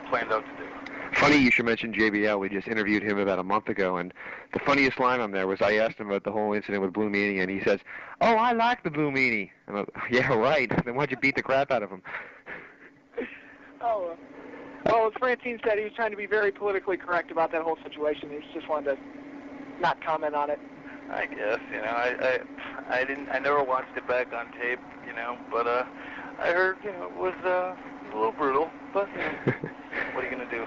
planned out to do. Funny you should mention JBL. We just interviewed him about a month ago, and the funniest line on there was I asked him about the whole incident with Blue Meanie, and he says, "Oh, I like the Blue Meanie." And I'm like, yeah, right. Then why'd you beat the crap out of him? Well, as Francine said, he was trying to be very politically correct about that whole situation. He just wanted to not comment on it. I guess, I never watched it back on tape, but I heard, it was a little brutal, but what are you going to do?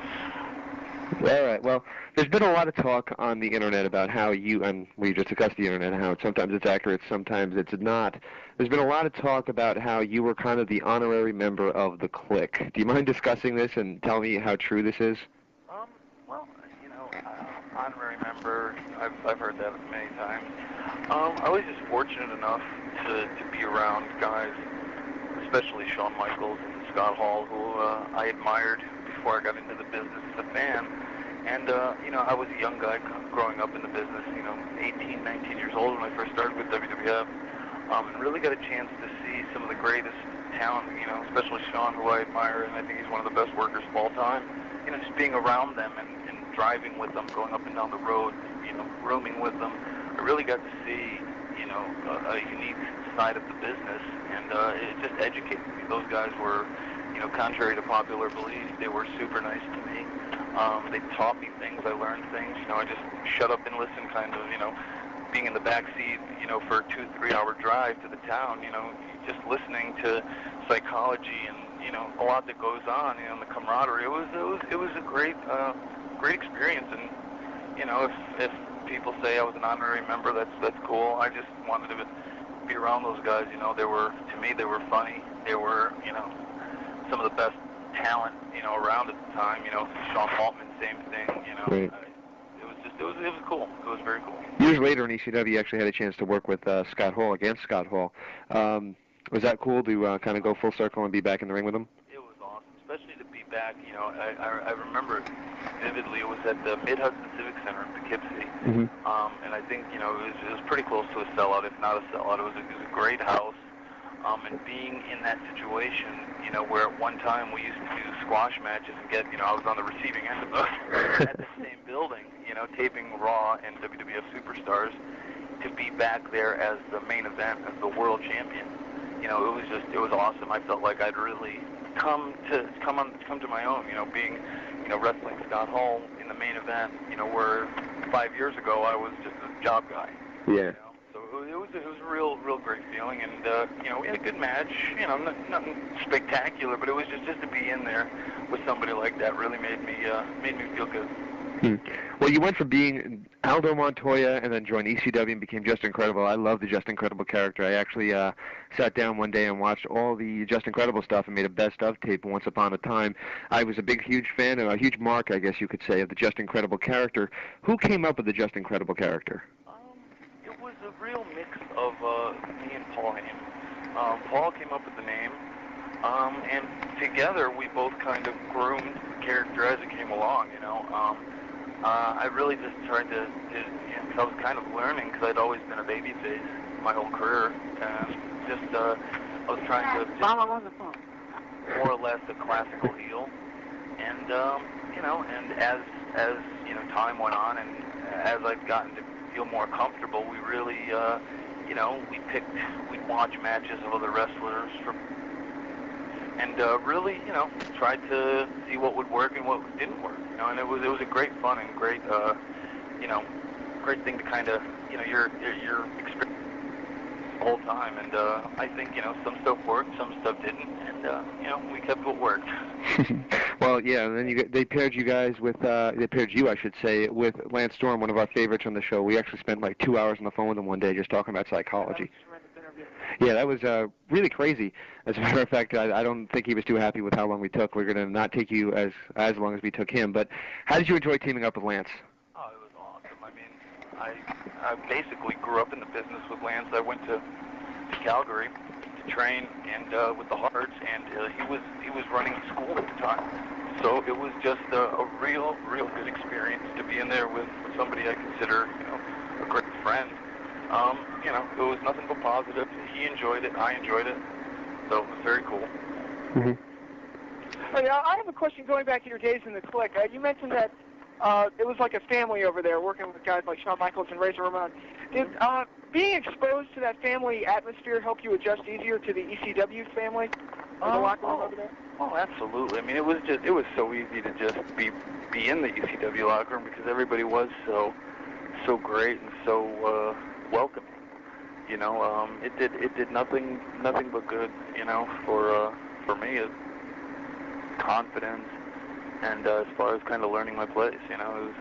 All right. Well, there's been a lot of talk on the internet about how you, and we just discussed the internet, how sometimes it's accurate, sometimes it's not. There's been a lot of talk about how you were kind of the honorary member of the clique. Do you mind discussing this and tell me how true this is? Honorary member, I've heard that many times. I was just fortunate enough to be around guys, especially Shawn Michaels and Scott Hall, who I admired before I got into the business as a fan. And, I was a young guy growing up in the business, 18, 19 years old when I first started with WWF, and really got a chance to see some of the greatest talent, especially Shawn, who I admire, and I think he's one of the best workers of all time. Just being around them and driving with them, going up and down the road, rooming with them, I really got to see, a unique side of the business, and it just educated me. Those guys were, contrary to popular belief, they were super nice to me. They taught me things, I learned things, I just shut up and listen kind of, being in the back seat, for a 2-3 hour drive to the town, just listening to psychology and, a lot that goes on, the camaraderie. It was a great experience, and, if people say I was an honorary member, that's cool. I just wanted to be around those guys, to me, they were funny. They were, some of the best talent, around at the time, Sean Altman, same thing, Right. It was cool. It was very cool. Years later in ECW, you actually had a chance to work with Scott Hall, against Scott Hall. Was that cool to kind of go full circle and be back in the ring with him? It was awesome, especially to be back. You know, I remember it vividly. It was at the Mid-Hudson Civic Center in Poughkeepsie. And I think, you know, it was pretty close to a sellout, if not a sellout. It was a great house. And being in that situation, you know, where at one time we used to do squash matches and get, you know, I was on the receiving end of those at the same building, you know, taping Raw and WWF Superstars, to be back there as the main event, as the world champion, you know, it was awesome. I felt like I'd really come to my own, you know, being, you know, wrestling Scott Hall in the main event, you know, where 5 years ago I was just a job guy. Yeah. You know? So it was a real great feeling, and you know, we had a good match. You know, nothing spectacular, but it was just to be in there with somebody like that really made me feel good. Well, you went from being Aldo Montoya and then joined ECW and became Just Incredible. I love the Just Incredible character. I actually sat down one day and watched all the Just Incredible stuff and made a best of tape once upon a time. I was a huge fan, and a huge mark, I guess you could say, of the Just Incredible character. Who came up with the Just Incredible character? It was a real mix of me and Paul Heyman. Paul came up with the name, and together we both kind of groomed the character as it came along, you know. I really just tried to cause I was kind of learning, because I'd always been a babyface my whole career, and I was trying to just more or less a classical heel, and you know, and as you know, time went on, and as I've gotten to feel more comfortable, we really, you know, we'd watch matches of other wrestlers and really, you know, tried to see what would work and what didn't work, you know, and it was a great fun and great, you know, great thing to kind of, you know, your experience the whole time, and I think, you know, some stuff worked, some stuff didn't, and you know, we kept what worked. Well, yeah, and then they paired you guys with, they paired you, I should say, with Lance Storm, one of our favorites on the show. We actually spent like 2 hours on the phone with him one day just talking about psychology. Yeah, that was really crazy. As a matter of fact, I don't think he was too happy with how long we took. We're going to not take you as long as we took him. But how did you enjoy teaming up with Lance? Oh, it was awesome. I mean, I basically grew up in the business with Lance. I went to Calgary to train and with the Hearts, and he was running a school at the time. So it was just a real good experience to be in there with somebody I consider, you know, a great friend. You know, it was nothing but positive. He enjoyed it, I enjoyed it, so it was very cool. I have a question going back to your days in the Clique. You mentioned that it was like a family over there, working with guys like Shawn Michaels and Razor Ramon. Did being exposed to that family atmosphere help you adjust easier to the ECW family or the locker room over there? Oh, absolutely. I mean, it was so easy to just be in the ECW locker room because everybody was so great and so welcoming. You know, it did nothing but good. You know, for me, confidence, and as far as kind of learning my place. You know,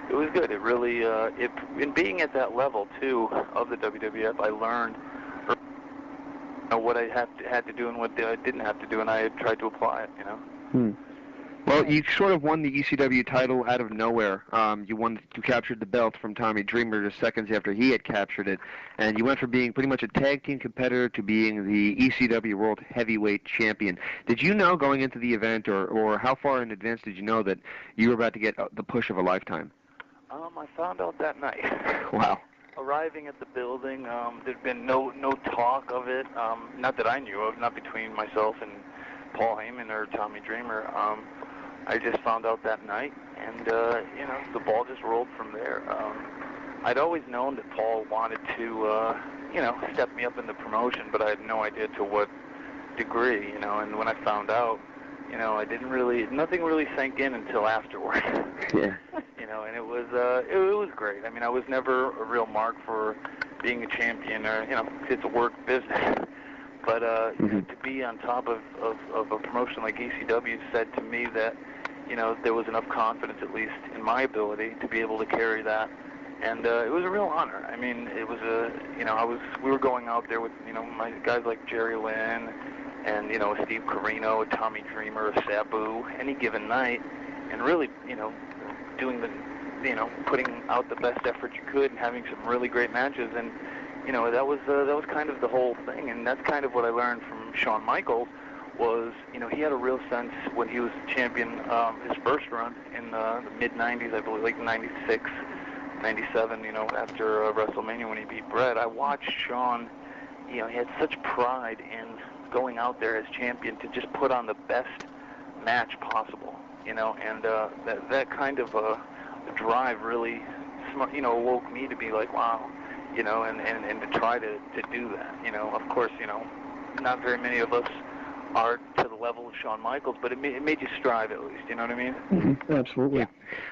it was good. It really in being at that level too of the WWF, I learned what I had to do and what I didn't have to do, and I tried to apply it. You know. Well, you sort of won the ECW title out of nowhere. You captured the belt from Tommy Dreamer just seconds after he had captured it, and you went from being pretty much a tag team competitor to being the ECW World Heavyweight Champion. Did you know going into the event, or how far in advance did you know that you were about to get the push of a lifetime? I found out that night. Wow. Arriving at the building, there'd been no talk of it, not that I knew of, not between myself and Paul Heyman or Tommy Dreamer. I just found out that night, and you know, the ball just rolled from there. I'd always known that Paul wanted to, you know, step me up in the promotion, but I had no idea to what degree, you know. And when I found out, you know, nothing really sank in until afterward. Yeah. You know, and it was great. I mean, I was never a real mark for being a champion, or, you know, it's a work business. But you know, to be on top of a promotion like ECW said to me that, you know, there was enough confidence, at least in my ability, to be able to carry that. And it was a real honor. I mean, it was you know, we were going out there with, you know, my guys like Jerry Lynn and, you know, Steve Corino, a Tommy Dreamer, a Sabu, any given night, and really, you know, doing putting out the best effort you could and having some really great matches. And, you know, that was kind of the whole thing, and that's kind of what I learned from Shawn Michaels was, he had a real sense when he was champion his first run in the mid-'90s, I believe, like 96, 97, after WrestleMania when he beat Bret. I watched Shawn, he had such pride in going out there as champion to just put on the best match possible, and that kind of drive really, woke me to be like, wow, and to try to do that. Of course, not very many of us are to the level of Shawn Michaels, but it made you strive at least, you know what I mean? Mm-hmm. Absolutely. Yeah.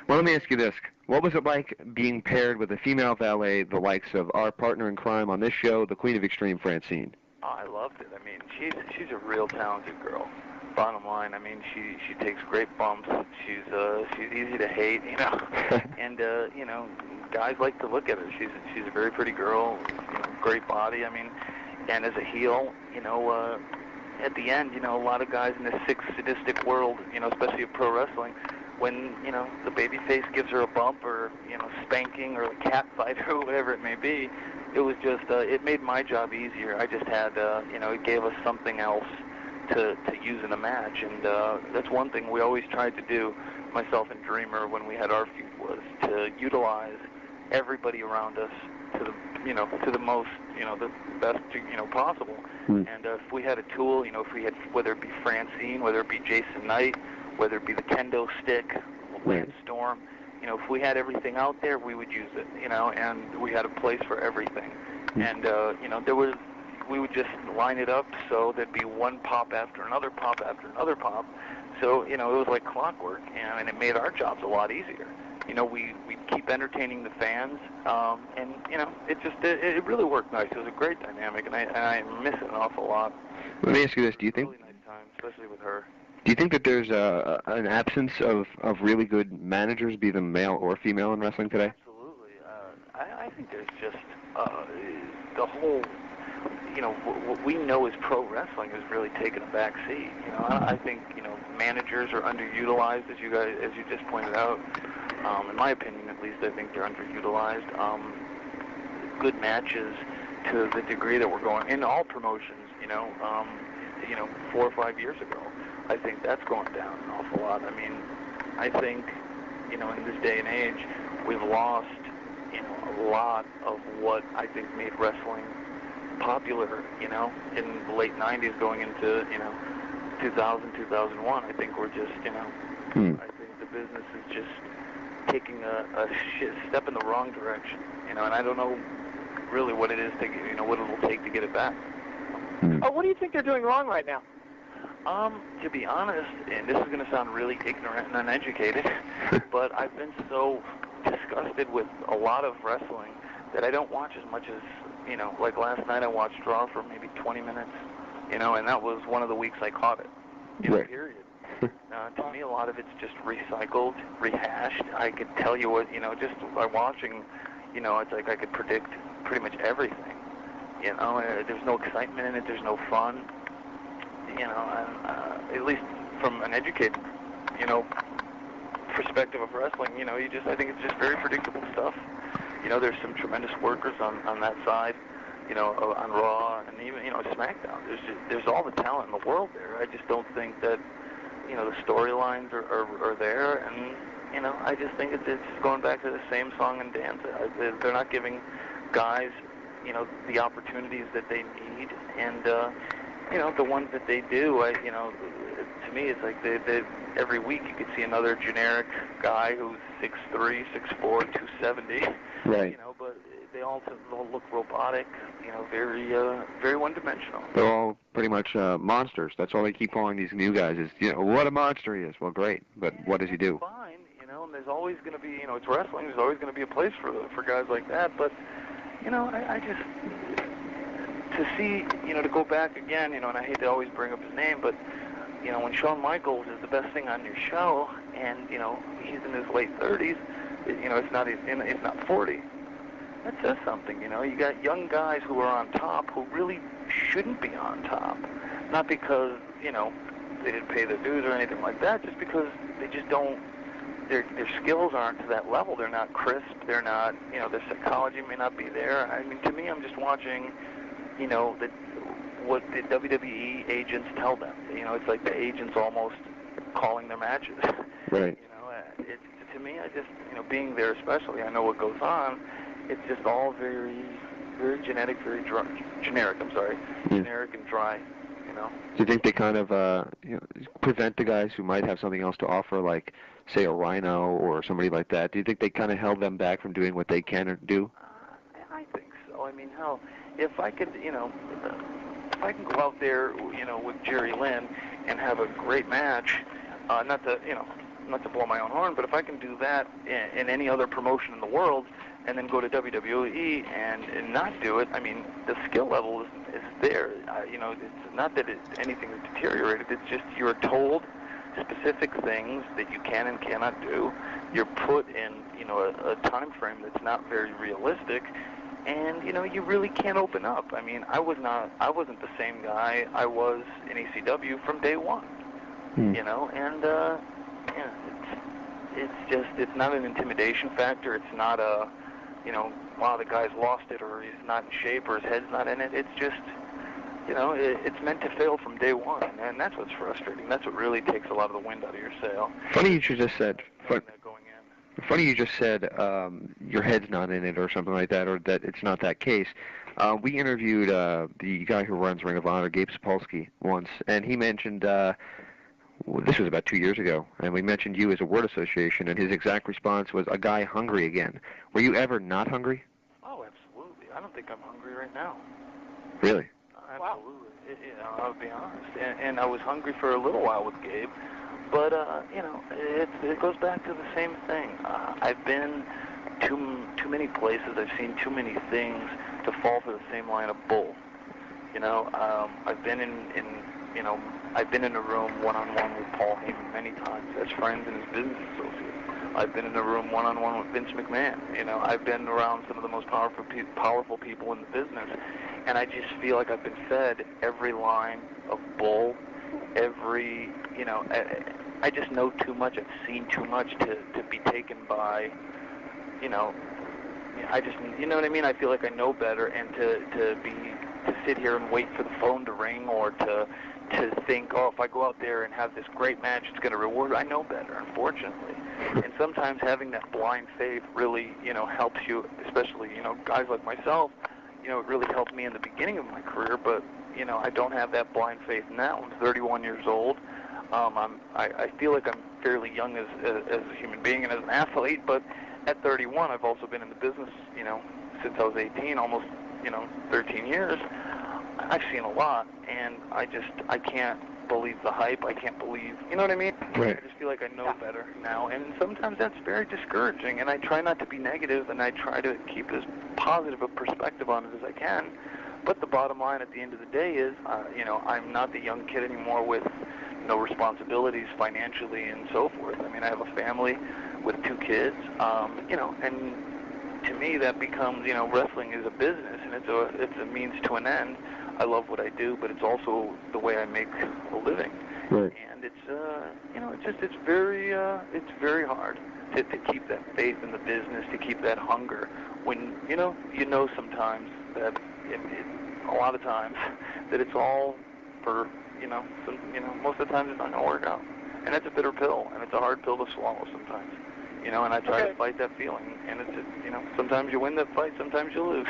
Well, let me ask you this. What was it like being paired with a female valet, the likes of our partner in crime on this show, the Queen of Extreme, Francine? Oh, I loved it. I mean, she's a real talented girl. Bottom line, I mean, she takes great bumps. She's easy to hate, and guys like to look at her. She's a very pretty girl, great body. I mean, and as a heel, at the end, a lot of guys in this sick, sadistic world, especially of pro wrestling, when the babyface gives her a bump or spanking or a cat fight or whatever it may be, it was just it made my job easier. I just had it gave us something else to use in a match, and that's one thing we always tried to do, myself and Dreamer, when we had our feud, was to utilize everybody around us to the most, the best, possible. And if we had a tool, if we had, whether it be Francine, whether it be Jason Knight, whether it be the kendo stick, Lance Storm, if we had everything out there, we would use it, and we had a place for everything. And, we would just line it up so there'd be one pop after another pop after another pop. So, it was like clockwork, and it made our jobs a lot easier. We keep entertaining the fans, and, it really worked nice. It was a great dynamic, and I miss it an awful lot. Let me ask you this. Do you think... Really nice time, especially with her. Do you think that there's an absence of really good managers, be them male or female, in wrestling today? Absolutely. I think there's just the whole... what we know as pro wrestling has really taken a back seat. I think, managers are underutilized, as you just pointed out. In my opinion, at least, I think they're underutilized. Good matches to the degree that we're going in all promotions, 4 or 5 years ago. I think that's going down an awful lot. I mean, I think, in this day and age, we've lost, a lot of what I think made wrestling popular, in the late 90s going into, 2000, 2001. I think we're just, I think the business is just taking a step in the wrong direction, and I don't know really what it is to, what it will take to get it back. What do you think they're doing wrong right now? To be honest, and this is going to sound really ignorant and uneducated, but I've been so disgusted with a lot of wrestling that I don't watch as much as, like last night I watched Raw for maybe 20 minutes, and that was one of the weeks I caught it, period. To me, a lot of it's just recycled, rehashed. I could tell you what, just by watching, it's like I could predict pretty much everything. There's no excitement in it, there's no fun. At least from an educated, perspective of wrestling, I think it's just very predictable stuff. There's some tremendous workers on that side, on Raw and even, SmackDown. There's all the talent in the world there. I just don't think that, the storylines are there, and, I just think it's going back to the same song and dance. They're not giving guys, the opportunities that they need, and, the ones that they do, to me, it's like they every week you could see another generic guy who's 6'3", 6'4", 270. Right. But they all look robotic, very one-dimensional. They're all pretty much monsters. That's all they keep calling these new guys is, what a monster he is. Well, great, but what does he do? Fine, and there's always going to be, it's wrestling. There's always going to be a place for guys like that. But, I just... to see, to go back again, and I hate to always bring up his name, but, when Shawn Michaels is the best thing on your show, and, he's in his late 30s, it's not 40. That says something, You got young guys who are on top who really shouldn't be on top. Not because, they didn't pay their dues or anything like that, just because they just don't, their skills aren't to that level. They're not crisp. They're not, their psychology may not be there. I mean, to me, I'm just watching, what the WWE agents tell them. You know, it's like the agents almost calling their matches. Right. You know, to me, I just, you know, being there especially, I know what goes on. It's just all very, very generic, generic and dry, you know. Do you think they kind of prevent the guys who might have something else to offer, like, say, a Rhino or somebody like that? Do you think they kind of held them back from doing what they can do? I think so. I mean, hell, if I could, you know, if I can go out there, you know, with Jerry Lynn and have a great match, not to blow my own horn, but if I can do that in any other promotion in the world, and then go to WWE and not do it, I mean, the skill level is there. You know, it's not that anything is deteriorated. It's just you're told specific things that you can and cannot do. You're put in, you know, a time frame that's not very realistic, and you know, you really can't open up. I mean, I wasn't the same guy I was in ECW from day one. You know, and yeah, it's not an intimidation factor. It's not a, you know, wow, the guy's lost it, or he's not in shape, or his head's not in it. It's just, you know, it's meant to fail from day one, and that's what's frustrating. That's what really takes a lot of the wind out of your sail. Funny you just said your head's not in it or something like that, or that it's not that case. We interviewed the guy who runs Ring of Honor, Gabe Sapolsky, once, and he mentioned, this was about 2 years ago, and we mentioned you as a word association, and his exact response was, a guy hungry again. Were you ever not hungry? Oh, absolutely. I don't think I'm hungry right now. Really? Absolutely. You know, I'll be honest. And I was hungry for a little while with Gabe, but, you know, it goes back to the same thing. I've been too many places. I've seen too many things to fall for the same line of bull. You know, I've been I've been in a room one-on-one with Paul Heyman many times as friends and as business associates. I've been in a room one-on-one with Vince McMahon. You know, I've been around some of the most powerful people in the business, and I just feel like I've been fed every line of bull, every, you know, I just know too much. I've seen too much to be taken by, you know, I just, you know what I mean? I feel like I know better, and to sit here and wait for the phone to ring, or to think, oh, if I go out there and have this great match, it's going to reward. I know better, unfortunately. And sometimes having that blind faith really, you know, helps you, especially, you know, guys like myself. You know, it really helped me in the beginning of my career, but, you know, I don't have that blind faith now. I'm 31 years old. I feel like I'm fairly young as a human being and as an athlete, but at 31, I've also been in the business, you know, since I was 18, almost, you know, 13 years. I've seen a lot, and I can't believe the hype. I can't believe, you know what I mean? Right. I just feel like I know better now, and sometimes that's very discouraging, and I try not to be negative, and I try to keep as positive a perspective on it as I can. But the bottom line at the end of the day is, you know, I'm not the young kid anymore with no responsibilities financially and so forth. I mean, I have a family with 2 kids, you know, and to me that becomes, you know, wrestling is a business, and it's a means to an end. I love what I do, but it's also the way I make a living. Right. And it's, you know, it's very hard to keep that faith in the business, to keep that hunger when, you know sometimes that a lot of times that it's all for, you know, most of the time it's not going to work out. And that's a bitter pill, and it's a hard pill to swallow sometimes. You know, and I try to fight that feeling, and it's, you know, sometimes you win that fight, sometimes you lose.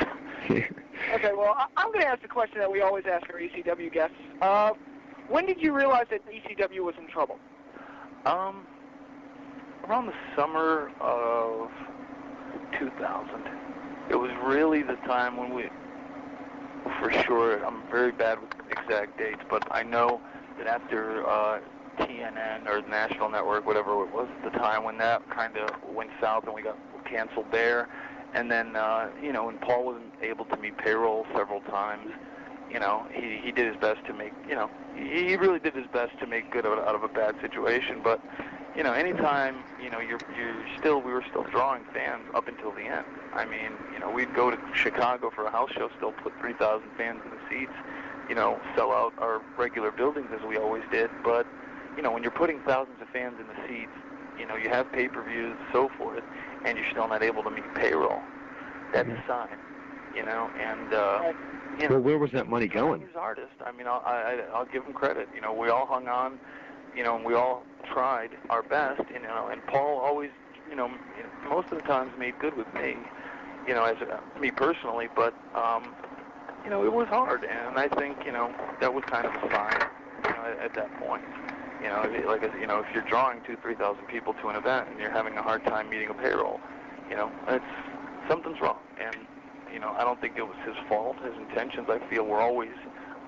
Okay, well, I'm going to ask the question that we always ask our ECW guests. When did you realize that ECW was in trouble? Around the summer of 2000. It was really the time when we, for sure, I'm very bad with exact dates, but I know that after TNN or the National Network, whatever it was at the time, when that kind of went south and we got canceled there, and then, you know, when Paul wasn't able to meet payroll several times, you know, he did his best to make, you know, he really did his best to make good out of a bad situation, but, you know, anytime, you know, we were still drawing fans up until the end. I mean, you know, we'd go to Chicago for a house show, still put 3,000 fans in the seats, you know, sell out our regular buildings as we always did, but, you know, when you're putting thousands of fans in the seats, you know, you have pay-per-views, so forth, and you're still not able to meet payroll, that's a sign. you know, and you Well, know, where was that money going? he's an artist. I mean, I'll give him credit. You know, we all hung on, you know, and we all tried our best, you know, and Paul always, you know, most of the times made good with me, you know, as me personally, but you know, it was hard, and I think, you know, that was kind of a sign, you know, at that point. You know, like, you know, if you're drawing 2,000-3,000 people to an event and you're having a hard time meeting a payroll, you know, something's wrong. And, you know, I don't think it was his fault. His intentions, I feel, were always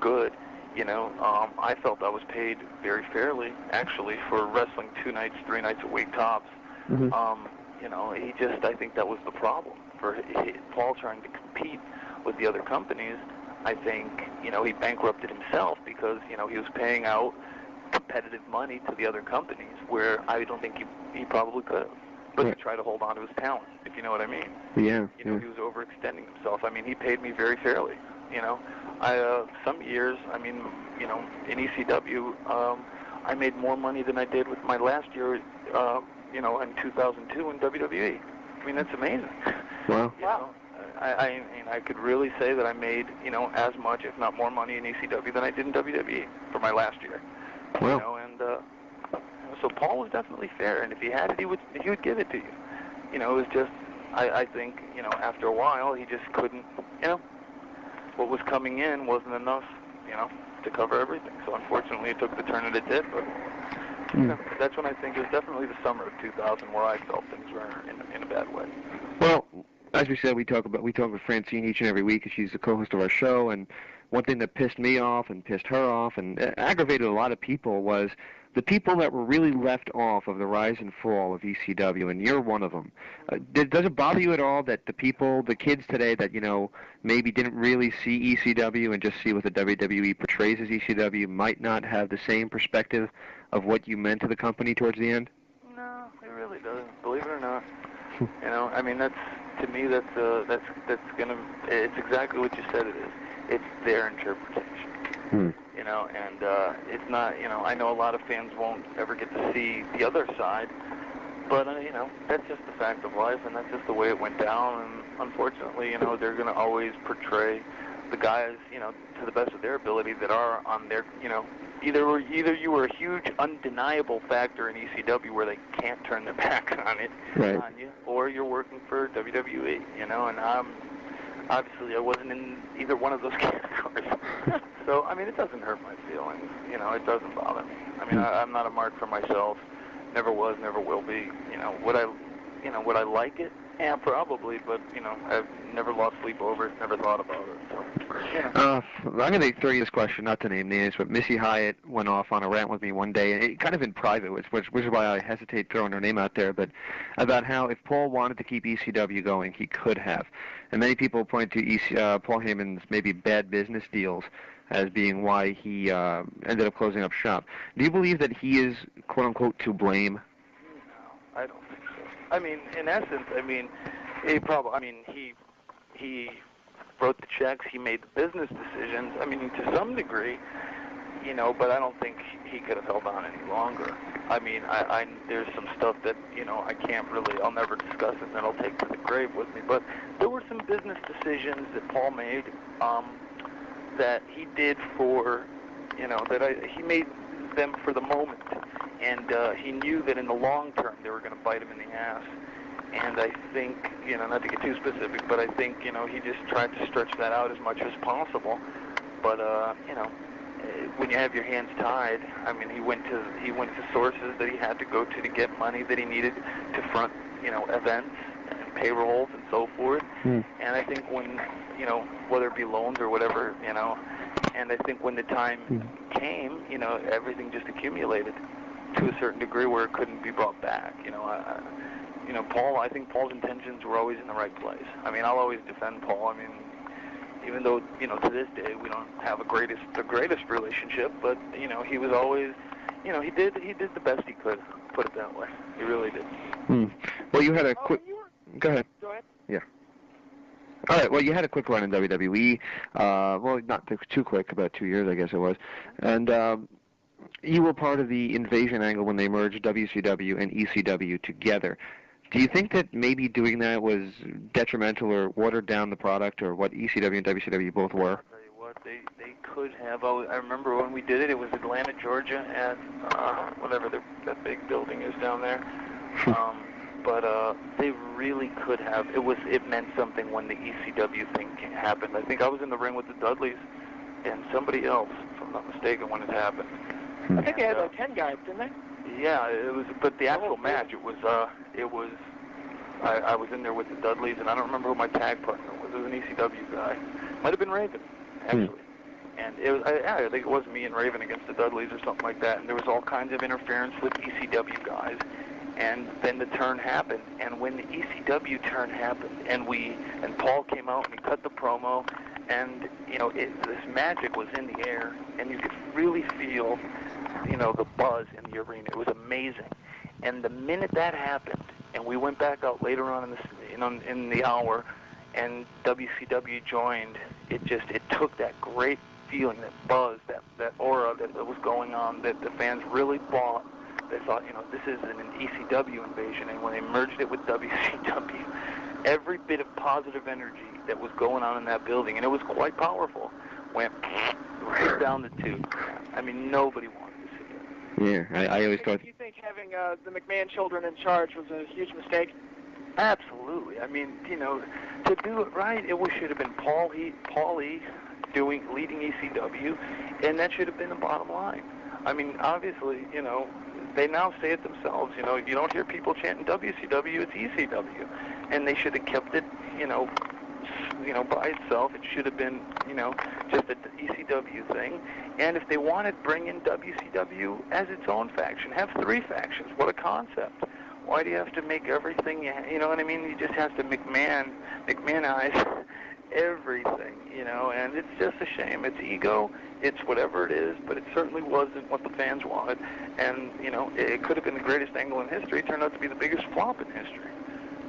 good. You know, I felt I was paid very fairly, actually, for wrestling 2 nights, 3 nights a week tops. Mm-hmm. You know, I think that was the problem. For Paul trying to compete with the other companies, I think, you know, he bankrupted himself because, you know, he was paying out competitive money to the other companies where I don't think he probably could have. But to try to hold on to his talent, if you know what I mean. Yeah. You know, he was overextending himself. I mean, he paid me very fairly. You know, some years, I mean, you know, in ECW, I made more money than I did with my last year, you know, in 2002 in WWE. I mean, that's amazing. Wow. You know, I mean, I could really say that I made, you know, as much, if not more money in ECW than I did in WWE for my last year. Wow. You know, and so Paul was definitely fair, and if he had it, he would give it to you. You know, it was just, I think, you know, after a while, he just couldn't, you know, what was coming in wasn't enough, you know, to cover everything. So unfortunately, it took the turn that it did, but you know, that's when I think it was definitely the summer of 2000 where I felt things were in a bad way. Well, as we said, we talk with Francine each and every week, and she's the co-host of our show. And one thing that pissed me off and pissed her off and aggravated a lot of people was the people that were really left off of the rise and fall of ECW, and you're one of them. Does it bother you at all that the kids today that, you know, maybe didn't really see ECW and just see what the WWE portrays as ECW might not have the same perspective of what you meant to the company towards the end? No, it really doesn't. Believe it or not. You know, I mean, to me, that's gonna. It's exactly what you said it is. It's their interpretation. You know, and it's not. You know, I know a lot of fans won't ever get to see the other side, but you know, that's just the fact of life, and that's just the way it went down. And unfortunately, you know, they're gonna always portray the guys, you know, to the best of their ability that are on their, you know, either you were a huge undeniable factor in ECW where they can't turn their backs on it, on you, or you're working for WWE, you know, and obviously I wasn't in either one of those categories. So, I mean, it doesn't hurt my feelings, you know, it doesn't bother me. I mean, I'm not a mark for myself, never was, never will be, you know, would I like it? Yeah, probably, but, you know, I've never lost sleep over it, never thought about it, so, yeah. I'm going to throw you this question, not to name names, but Missy Hyatt went off on a rant with me one day, and kind of in private, which is why I hesitate throwing her name out there, but about how if Paul wanted to keep ECW going, he could have. And many people point to Paul Heyman's maybe bad business deals as being why he ended up closing up shop. Do you believe that he is, quote-unquote, to blame? No, I don't think so. I mean, in essence, I mean, he wrote the checks, he made the business decisions, I mean, to some degree, you know, but I don't think he could have held on any longer. I mean, there's some stuff that, you know, I'll never discuss it, and then I'll take to the grave with me, but there were some business decisions that Paul made, that he did for, you know, he made them for the moment, and he knew that in the long term they were going to bite him in the ass. And I think, you know, not to get too specific, but I think, you know, he just tried to stretch that out as much as possible. But you know, when you have your hands tied, I mean, he went to sources that he had to go to get money that he needed to front, you know, events and payrolls and so forth. And I think when, you know, whether it be loans or whatever, you know, and I think when the time came, you know, everything just accumulated to a certain degree where it couldn't be brought back. You know, you know, I think Paul's intentions were always in the right place. I mean, I'll always defend Paul. I mean, even though, you know, to this day we don't have the greatest relationship, but, you know, he was always, you know, he did the best he could, put it that way. He really did. Well, you had a quick... Go ahead. Go ahead. Yeah. All right, well, you had a quick run in WWE. Well, not too quick, about 2 years, I guess it was. And you were part of the Invasion angle when they merged WCW and ECW together. Do you think that maybe doing that was detrimental or watered down the product, or what ECW and WCW both were? I'll tell you what, they could have. I remember when we did it, it was Atlanta, Georgia, at whatever that big building is down there. But they really could have. It meant something when the ECW thing happened. I think I was in the ring with the Dudleys and somebody else, if I'm not mistaken, when it happened. I think they had like 10 guys, didn't they? Yeah, it was. But the actual match, it was. I was in there with the Dudleys, and I don't remember who my tag partner was. It was an ECW guy. Might have been Raven, actually. And it was. I think it was me and Raven against the Dudleys or something like that. And there was all kinds of interference with ECW guys. And then the turn happened. And when the ECW turn happened, and Paul came out and he cut the promo, and this magic was in the air, and you could really feel, the buzz in the arena. It was amazing. And the minute that happened, and we went back out later on in the hour, and WCW joined, it took that great feeling, that buzz, that aura that was going on, that the fans really bought. They thought, this is an ECW invasion, and when they merged it with WCW, every bit of positive energy that was going on in that building, and it was quite powerful, went right down the tube. I mean, nobody wanted to see it. Yeah, I always thought... Do you think having the McMahon children in charge was a huge mistake? Absolutely. I mean, to do it right, it should have been Paul E. leading ECW, and that should have been the bottom line. I mean, obviously, they now say it themselves. You don't hear people chanting WCW, it's ECW. And they should have kept it, by itself. It should have been, just an ECW thing. And if they wanted, bring in WCW as its own faction. Have 3 factions. What a concept. Why do you have to make everything, you know what I mean? You just have to McMahonize everything, and it's just a shame. It's ego, it's whatever it is, but it certainly wasn't what the fans wanted. And, it could have been the greatest angle in history. It turned out to be the biggest flop in history.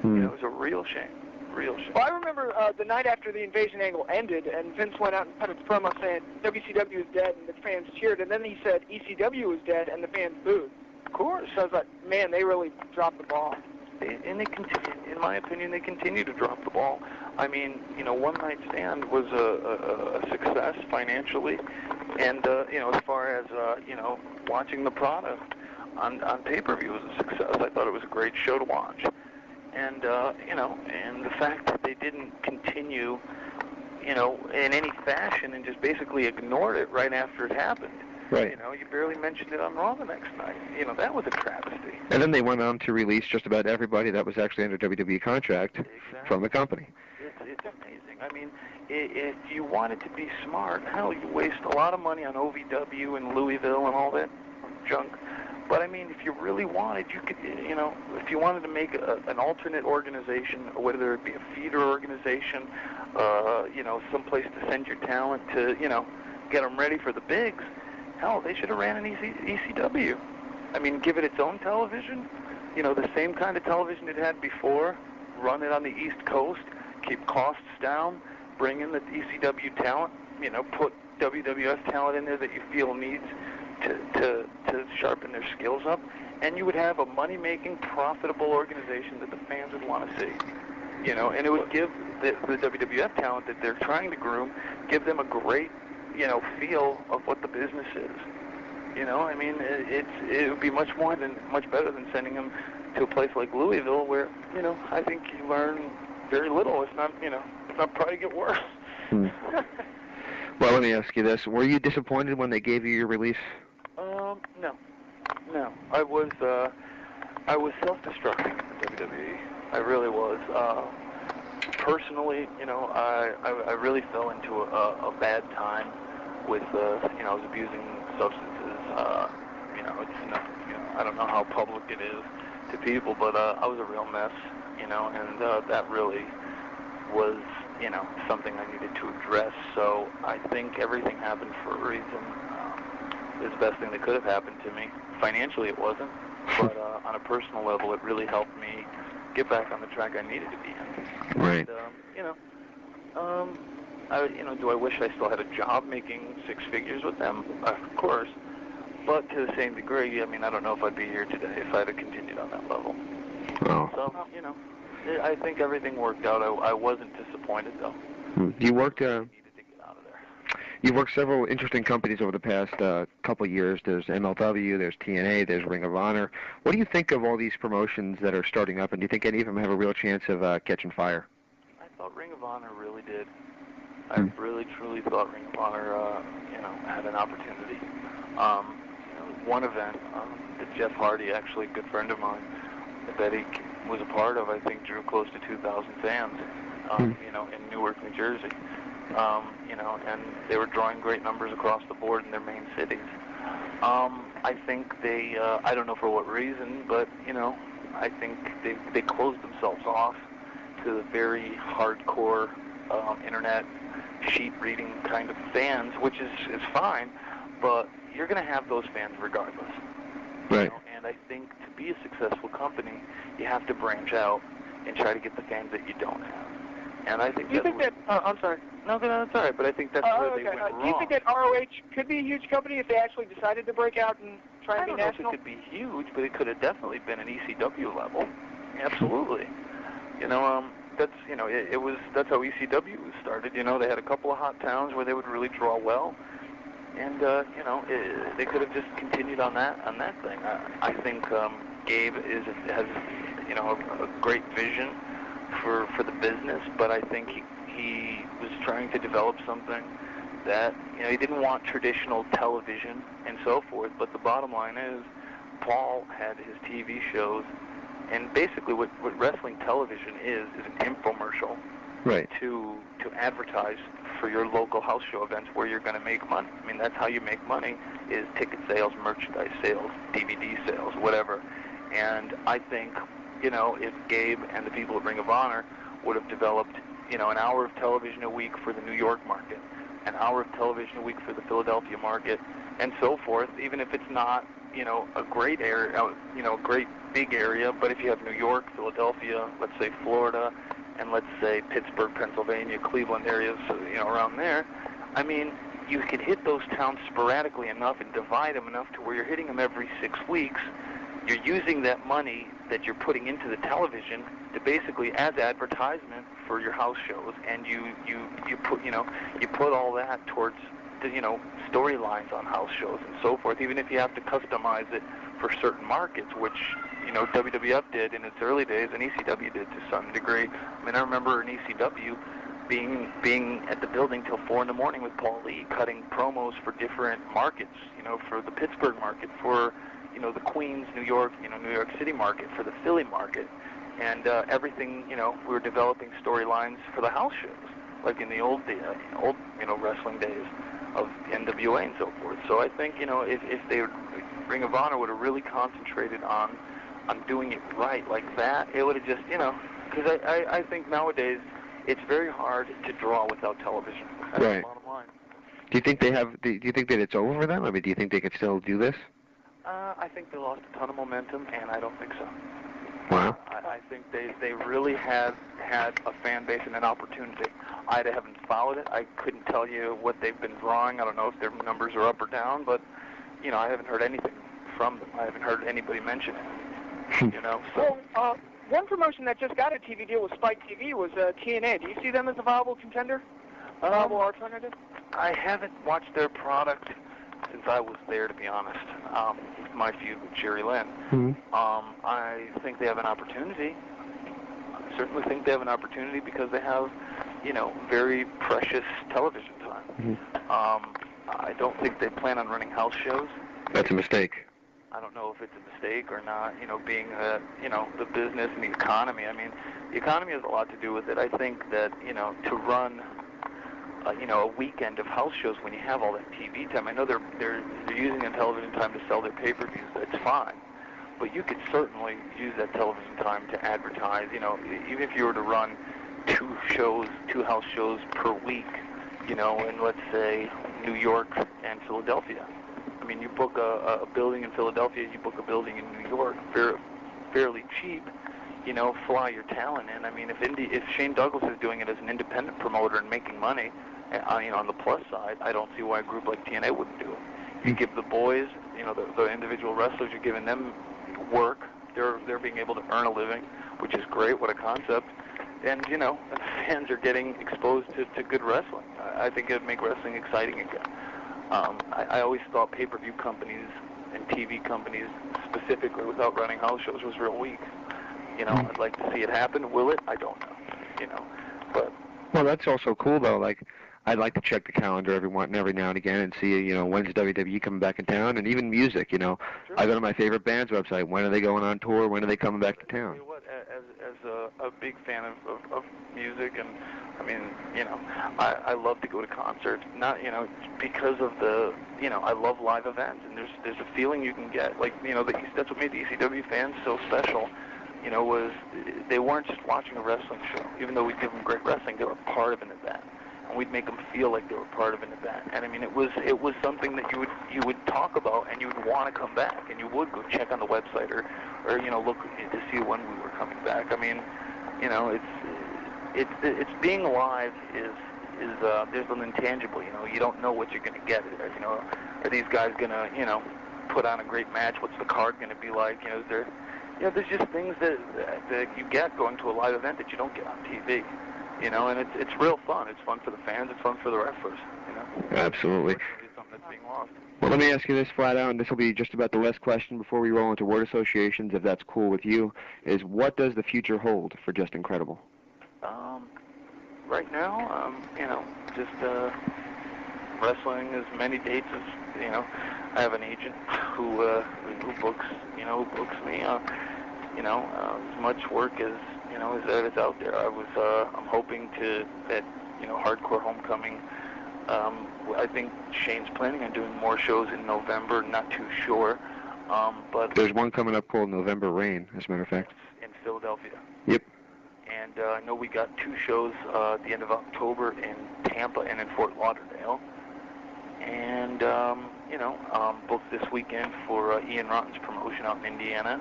It was a real shame. Real shame. Well, I remember the night after the invasion angle ended, and Vince went out and cut his promo saying WCW is dead, and the fans cheered, and then he said ECW is dead, and the fans booed. Of course. So I was like, man, they really dropped the ball. And they continue, in my opinion, they continue to drop the ball. I mean, One Night Stand was a success financially, and as far as watching the product on pay-per-view was a success. I thought it was a great show to watch, and and the fact that they didn't continue, in any fashion and just basically ignored it right after it happened. Right. You barely mentioned it on Raw the next night. That was a travesty. And then they went on to release just about everybody that was actually under WWE contract from the company. It's amazing. I mean, if you wanted to be smart, hell, you waste a lot of money on OVW and Louisville and all that junk. But I mean, if you really wanted, you could, if you wanted to make an alternate organization, whether it be a feeder organization, some place to send your talent to, get them ready for the bigs. Hell, they should have ran an ECW. I mean, give it its own television, the same kind of television it had before, run it on the East Coast, keep costs down, bring in the ECW talent, put WWF talent in there that you feel needs to sharpen their skills up, and you would have a money-making, profitable organization that the fans would want to see. And it would give the WWF talent that they're trying to groom, give them a great feel of what the business is. I mean, it would be much better than sending them to a place like Louisville, where I think you learn very little. It's not probably get worse. Well, let me ask you this: were you disappointed when they gave you your release? No. I was self-destructing in the WWE. I really was. Personally, I really fell into a bad time with, I was abusing substances. I don't know how public it is to people, but I was a real mess, and that really was, something I needed to address. So I think everything happened for a reason. It was the best thing that could have happened to me. Financially, it wasn't, but on a personal level, it really helped me get back on the track I needed to be in. Right. And, do I wish I still had a job making 6 figures with them? Of course. But to the same degree, I mean, I don't know if I'd be here today if I'd have continued on that level. Oh. So, you know, I think everything worked out. I wasn't disappointed, though. You worked. You've worked several interesting companies over the past couple of years. There's MLW, there's TNA, there's Ring of Honor. What do you think of all these promotions that are starting up, and do you think any of them have a real chance of catching fire? I thought Ring of Honor really did. I really, truly thought Ring of Honor, you know, had an opportunity. You know, one event that Jeff Hardy, actually a good friend of mine, that he was a part of, I think drew close to 2,000 fans, you know, in Newark, New Jersey. You know, and they were drawing great numbers across the board in their main cities. I think they, I don't know for what reason, but, you know, I think they closed themselves off to the very hardcore internet sheet reading kind of fans, which is fine, but you're going to have those fans regardless. Right. You know? And I think to be a successful company, you have to branch out and try to get the fans that you don't have. And I think do you think that, I'm sorry. No, that's all right, but I think that's where they went wrong. Do you think that ROH could be a huge company if they actually decided to break out and try and be national? I don't know if it could be huge, but it could have definitely been an ECW level. Absolutely. You know, that's, you know, that's how ECW was started. You know, they had a couple of hot towns where they would really draw well, and you know, they could have just continued on that thing. I think Gabe has you know, a great vision for the business, but I think he was trying to develop something that, you know, he didn't want traditional television and so forth, but the bottom line is Paul had his TV shows, and basically what wrestling television is an infomercial to advertise for your local house show events where you're going to make money. I mean, that's how you make money, is ticket sales, merchandise sales, DVD sales, whatever. And I think, you know, if Gabe and the people at Ring of Honor would have developed, you know, an hour of television a week for the New York market, an hour of television a week for the Philadelphia market, and so forth, even if it's not, you know, a great area, you know, a great big area, but if you have New York, Philadelphia, let's say Florida, and let's say Pittsburgh, Pennsylvania, Cleveland areas, you know, around there, I mean, you could hit those towns sporadically enough and divide them enough to where you're hitting them every 6 weeks. You're using that money that you're putting into the television to basically as advertisement for your house shows, and you put all that towards the, you know, storylines on house shows and so forth. Even if you have to customize it for certain markets, which, you know, WWF did in its early days, and ECW did to some degree. I mean, I remember in ECW being at the building till 4 in the morning with Paul Lee, cutting promos for different markets. You know, for the Pittsburgh market, for, you know, the Queens, New York City market, for the Philly market, and everything. You know, we were developing storylines for the house shows, like in the old you know, wrestling days of NWA and so forth. So I think, you know, if they Ring of Honor would have really concentrated on doing it right like that, it would have just, you know, because I think nowadays it's very hard to draw without television. That's the bottom line. Do you think they have? Do you think that it's over for them? I mean, do you think they could still do this? I think they lost a ton of momentum, and I don't think so. Wow. I think they really had a fan base and an opportunity. I haven't followed it. I couldn't tell you what they've been drawing. I don't know if their numbers are up or down, but, you know, I haven't heard anything from them. I haven't heard anybody mention it. You know, so. Well, one promotion that just got a TV deal with Spike TV was TNA. Do you see them as a viable contender? A viable alternative? I haven't watched their product since I was there, to be honest. My feud with Jerry Lynn. I think they have an opportunity. I certainly think they have an opportunity because they have, you know, very precious television time. I don't think they plan on running house shows. That's a mistake. I don't know if it's a mistake or not, you know, being, you know, the business and the economy. I mean, the economy has a lot to do with it. I think that, you know, to run, you know, a weekend of house shows when you have all that TV time, I know they're using the television time to sell their pay-per-views. That's fine. But you could certainly use that television time to advertise, you know, even if you were to run two house shows per week, you know, in, let's say, New York and Philadelphia. I mean, you book a building in Philadelphia, you book a building in New York, fairly cheap, you know, fly your talent in. I mean, if Shane Douglas is doing it as an independent promoter and making money, you know, on the plus side, I don't see why a group like TNA wouldn't do it. You give the boys, you know, the individual wrestlers, you're giving them work they're being able to earn a living, which is great. What a concept. And, you know, fans are getting exposed to good wrestling. I think it would make wrestling exciting again. I always thought pay-per-view companies and TV companies specifically without running house shows was real weak. You know, I'd like to see it happen. Will it? I don't know. You know, but... Well, that's also cool, though. Like, I'd like to check the calendar every now and again and see, you know, when's WWE coming back in town, and even music, you know. Sure. I go to my favorite band's website. When are they going on tour? When are they coming back to town? I'll tell you what, as a big fan of music, and I mean, you know, I love to go to concerts. Not, you know, because of the, you know, I love live events, and there's a feeling you can get. Like, you know, that's what made the ECW fans so special. You know, was they weren't just watching a wrestling show. Even though we'd give them great wrestling, they were part of an event, and we'd make them feel like they were part of an event. And I mean, it was something that you would talk about, and you would want to come back, and you would go check on the website or you know, look to see when we were coming back. I mean, you know, it's being live is there's an intangible. You know, you don't know what you're gonna get. You know, are these guys gonna, you know, put on a great match? What's the card gonna be like? You know, is there, you know, there's just things that you get going to a live event that you don't get on TV. You know, and it's real fun. It's fun for the fans. It's fun for the wrestlers. You know. Absolutely. It's something that's being lost. Well, let me ask you this flat out, and this will be just about the last question before we roll into word associations, if that's cool with you, is what does the future hold for Just Incredible? Right now, you know, just wrestling as many dates as, you know, I have an agent who books me. You know, as much work as, you know, as out there. I'm hoping that, you know, Hardcore Homecoming. I think Shane's planning on doing more shows in November. Not too sure, but there's one coming up called November Rain, as a matter of fact. In Philadelphia. Yep. And I know we got 2 shows at the end of October in Tampa and in Fort Lauderdale. And you know, booked this weekend for Ian Rotten's promotion out in Indiana.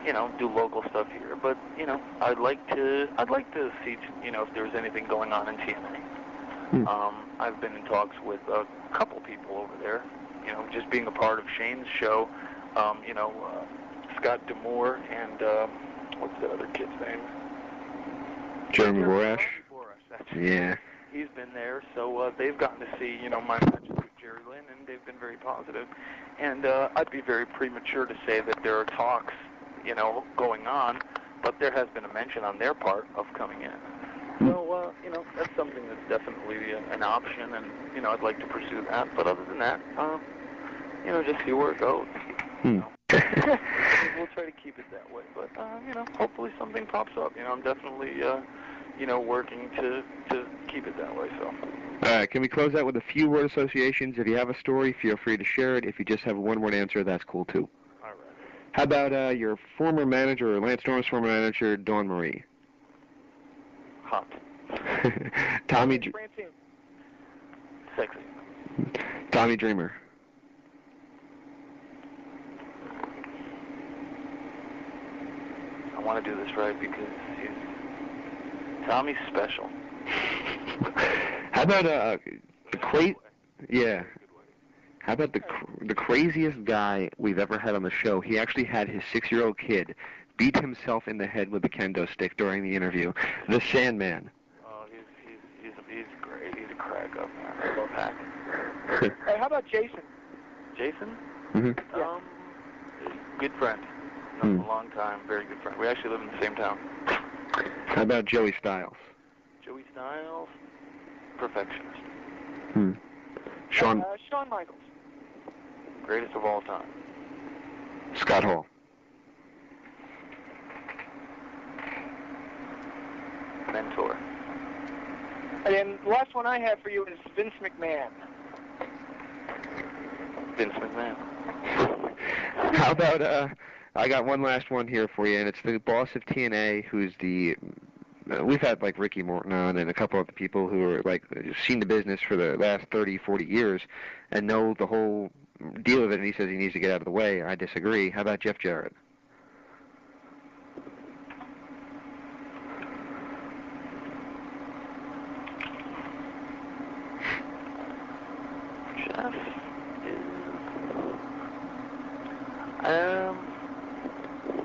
You know, do local stuff here, but you know, I'd like to see, you know, if there's anything going on in TNA. I've been in talks with a couple people over there, you know, just being a part of Shane's show. You know, Scott D'Amour and what's the other kid's name? Jeremy Borash. Yeah. He's been there, so they've gotten to see, you know, my matches with Jerry Lynn, and they've been very positive. And I'd be very premature to say that there are talks, you know, going on, but there has been a mention on their part of coming in. So, you know, that's something that's definitely an option, and, you know, I'd like to pursue that. But other than that, you know, just see where it goes. You know. We'll try to keep it that way. But, you know, hopefully something pops up. You know, I'm definitely, you know, working to keep it that way, so. All right, can we close out with a few word associations? If you have a story, feel free to share it. If you just have a one-word answer, that's cool, too. All right. How about your former manager, or Lance Storm's former manager, Dawn Marie? Hot. Tommy... Francine. Sexy. Tommy Dreamer. I want to do this right because Tommy's special. How about Yeah. How about the craziest guy we've ever had on the show? He actually had his 6-year-old kid beat himself in the head with a kendo stick during the interview. The Sandman. Oh, he's great. He's a crack up, man. I love Hack. Hey, how about Jason? Jason? Mm-hmm. Good friend. Known him a long time. Very good friend. We actually live in the same town. How about Joey Styles? Joey Styles, perfectionist. Shawn Michaels. Greatest of all time. Scott Hall. Mentor. And the last one I have for you is Vince McMahon. Vince McMahon. How about, I got one last one here for you, and it's the boss of TNA, who's the, we've had, like, Ricky Morton on and a couple other people who are, like, seen the business for the last 30, 40 years and know the whole deal of it, and he says he needs to get out of the way. I disagree. How about Jeff Jarrett? Jeff is,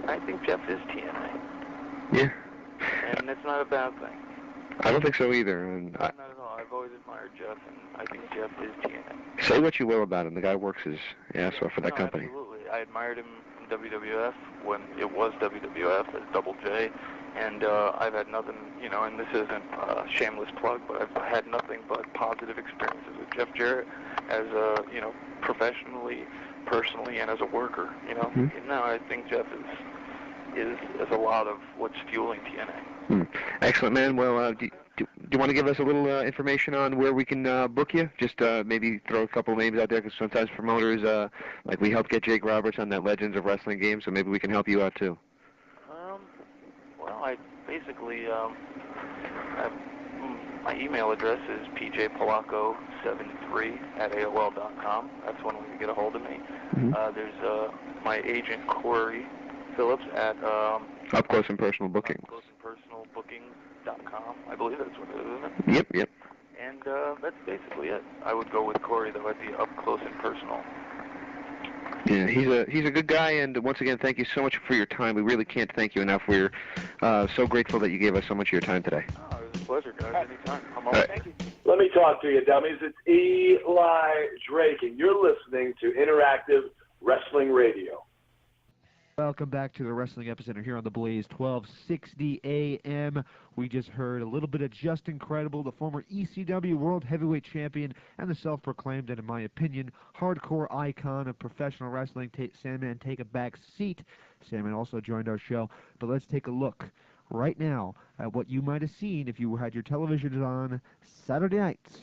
I think Jeff is TNA. Yeah. And it's not a bad thing. I don't think so either. And Not at all. I've always admired Jeff, and I think Jeff is TNA. say what you will about him. The guy works his ass off for that No, company. Absolutely. I admired him in WWF when it was WWF as Double J, and I've had nothing, and this isn't a shameless plug, but I've had nothing but positive experiences with Jeff Jarrett as professionally, personally, and as a worker. No, I think Jeff is a lot of what's fueling TNA. Excellent, man. Well, do you want to give us a little information on where we can book you? Just maybe throw a couple names out there, because sometimes promoters, like we helped get Jake Roberts on that Legends of Wrestling game, so maybe we can help you out too. Well, I basically, my email address is pjpolaco73@AOL.com. That's one way to get a hold of me. There's my agent, Corey Phillips, at Up Close and Personal Booking. UpCloseandPersonalBooking.com. I believe that's what it is, isn't it? Yep. And that's basically it. I would go with Corey, though, at the Up Close and Personal. Yeah, he's a good guy, and once again, thank you so much for your time. We really can't thank you enough. We're so grateful that you gave us so much of your time today. Oh, it was a pleasure, guys. Anytime. I'm always thank you. Let me talk to you, dummies. It's Eli Drake, and you're listening to Interactive Wrestling Radio. Welcome back to the Wrestling Epicenter here on the Blaze, 1260 AM. We just heard a little bit of Just Incredible, the former ECW World Heavyweight Champion and the self-proclaimed, and in my opinion, hardcore icon of professional wrestling. Sandman, take a back seat. Sandman also joined our show. But let's take a look right now at what you might have seen if you had your televisions on Saturday nights.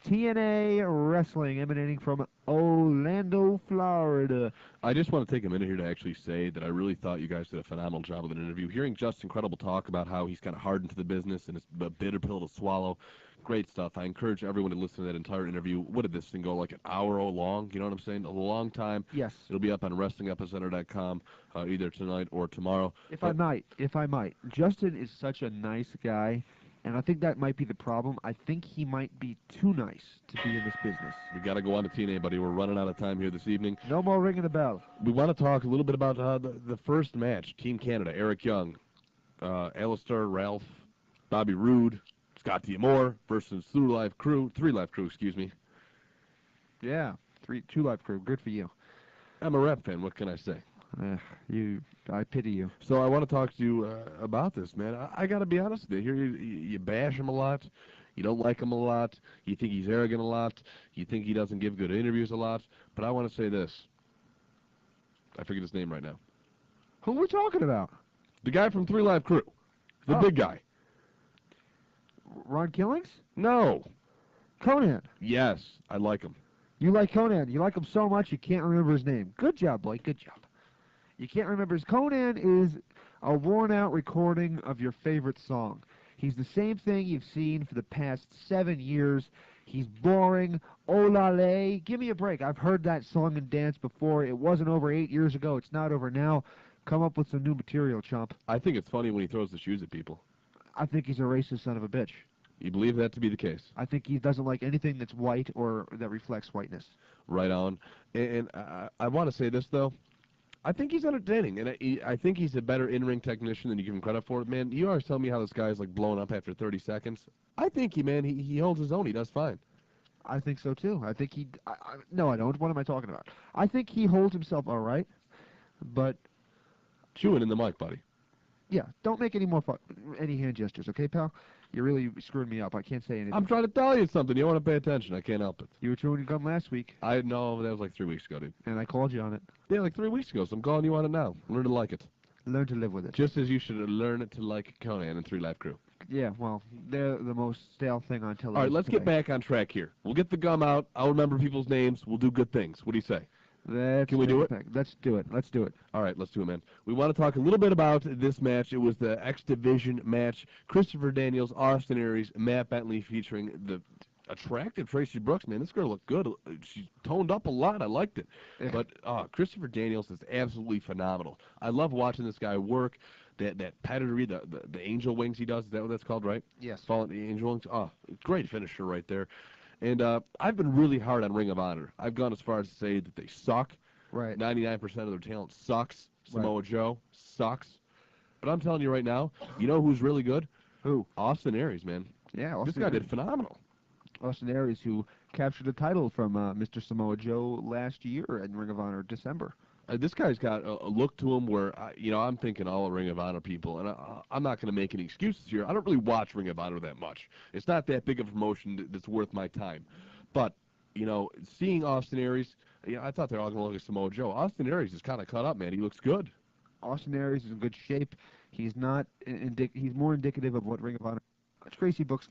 TNA Wrestling emanating from Orlando, Florida. I just want to take a minute here to actually say that I really thought you guys did a phenomenal job with an interview. Hearing Just Incredible talk about how he's kind of hardened to the business and it's a bitter pill to swallow, great stuff. I encourage everyone to listen to that entire interview. What did this thing go, like an hour long? You know what I'm saying? A long time. Yes. It'll be up on WrestlingEpicenter.com either tonight or tomorrow. If I might, Justin is such a nice guy. And I think that might be the problem. I think he might be too nice to be in this business. We got to go on to TNA, buddy. We're running out of time here this evening. No more ringing the bell. We want to talk a little bit about the first match. Team Canada, Eric Young, Alistair, Ralph, Bobby Roode, Scott D'Amore versus Three Live Crew, excuse me. Yeah, Two Live Crew. Good for you. I'm a rep fan. What can I say? I pity you. So I want to talk to you about this, man. I got to be honest with you. Here you bash him a lot. You don't like him a lot. You think he's arrogant a lot. You think he doesn't give good interviews a lot. But I want to say this. I forget his name right now. Who are we talking about? The guy from Three Live Crew. The big guy. Ron Killings? No. Conan. Yes, I like him. You like Conan. You like him so much you can't remember his name. Good job, Blake. Good job. You can't remember his... Conan is a worn-out recording of your favorite song. He's the same thing you've seen for the past 7 years. He's boring. Oh la la. Give me a break. I've heard that song and dance before. It wasn't over 8 years ago. It's not over now. Come up with some new material, chump. I think it's funny when he throws the shoes at people. I think he's a racist son of a bitch. You believe that to be the case? I think he doesn't like anything that's white or that reflects whiteness. Right on. And I want to say this, though. I think he's entertaining, and I think he's a better in-ring technician than you give him credit for. Man, you always tell me how this guy's like blowing up after 30 seconds. I think he holds his own. He does fine. I think so too. I think no, I don't. What am I talking about? I think he holds himself all right, but chewing in the mic, buddy. Yeah, don't make any more any hand gestures, okay, pal? You're really screwing me up. I can't say anything. I'm trying to tell you something. You want to pay attention. I can't help it. You were chewing your gum last week. I know. That was like 3 weeks ago, dude. And I called you on it. Yeah, like 3 weeks ago, so I'm calling you on it now. Learn to like it. Learn to live with it. Just as you should learn to like Conan and Three Live Crew. Yeah, well, they're the most stale thing on television. All right, let's get back on track here. We'll get the gum out. I'll remember people's names. We'll do good things. What do you say? Can we do it? Let's do it. Let's do it. All right, let's do it, man. We want to talk a little bit about this match. It was the X Division match. Christopher Daniels, Austin Aries, Matt Bentley featuring the attractive Tracy Brooks. Man, this girl looked good. She toned up a lot. I liked it. Yeah. But Christopher Daniels is absolutely phenomenal. I love watching this guy work. That pedigree, the angel wings he does. Is that what that's called, right? Yes. Falling the angel wings. Oh, great finisher right there. And I've been really hard on Ring of Honor. I've gone as far as to say that they suck. Right. 99% of their talent sucks. Samoa Joe sucks. But I'm telling you right now, you know who's really good? Who? Austin Aries, man. Yeah, This guy did phenomenal. Austin Aries, who captured the title from Mr. Samoa Joe last year in Ring of Honor, December. This guy's got a look to him where, I'm thinking all Ring of Honor people, and I'm not going to make any excuses here. I don't really watch Ring of Honor that much. It's not that big of a promotion that's worth my time. But, seeing Austin Aries, I thought they were all going to look at Samoa Joe. Austin Aries is kind of cut up, man. He looks good. Austin Aries is in good shape. He's not he's more indicative of what Ring of Honor. Gracie Books.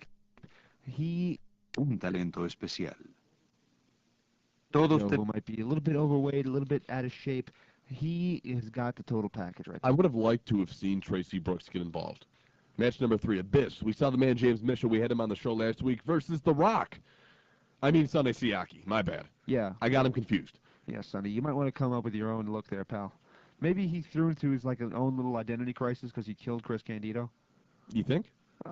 He un talento especial. Todos who might be a little bit overweight, a little bit out of shape. He has got the total package right there. I would have liked to have seen Tracy Brooks get involved. Match number 3, Abyss. We saw the man James Mitchell. We had him on the show last week versus The Rock. I mean Sonny Siaki. My bad. Yeah. I got him confused. Yeah, Sonny, you might want to come up with your own look there, pal. Maybe he threw into his like an own little identity crisis because he killed Chris Candido. You think?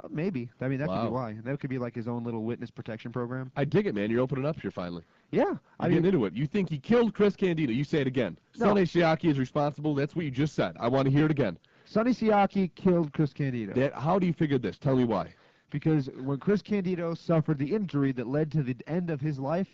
Maybe. I mean, that could be why. That could be like his own little witness protection program. I dig it, man. You're opening up here finally. Yeah. I'm getting into it. You think he killed Chris Candido. You say it again. No. Sonny Siaki is responsible. That's what you just said. I want to hear it again. Sonny Siaki killed Chris Candido. How do you figure this? Tell me why. Because when Chris Candido suffered the injury that led to the end of his life,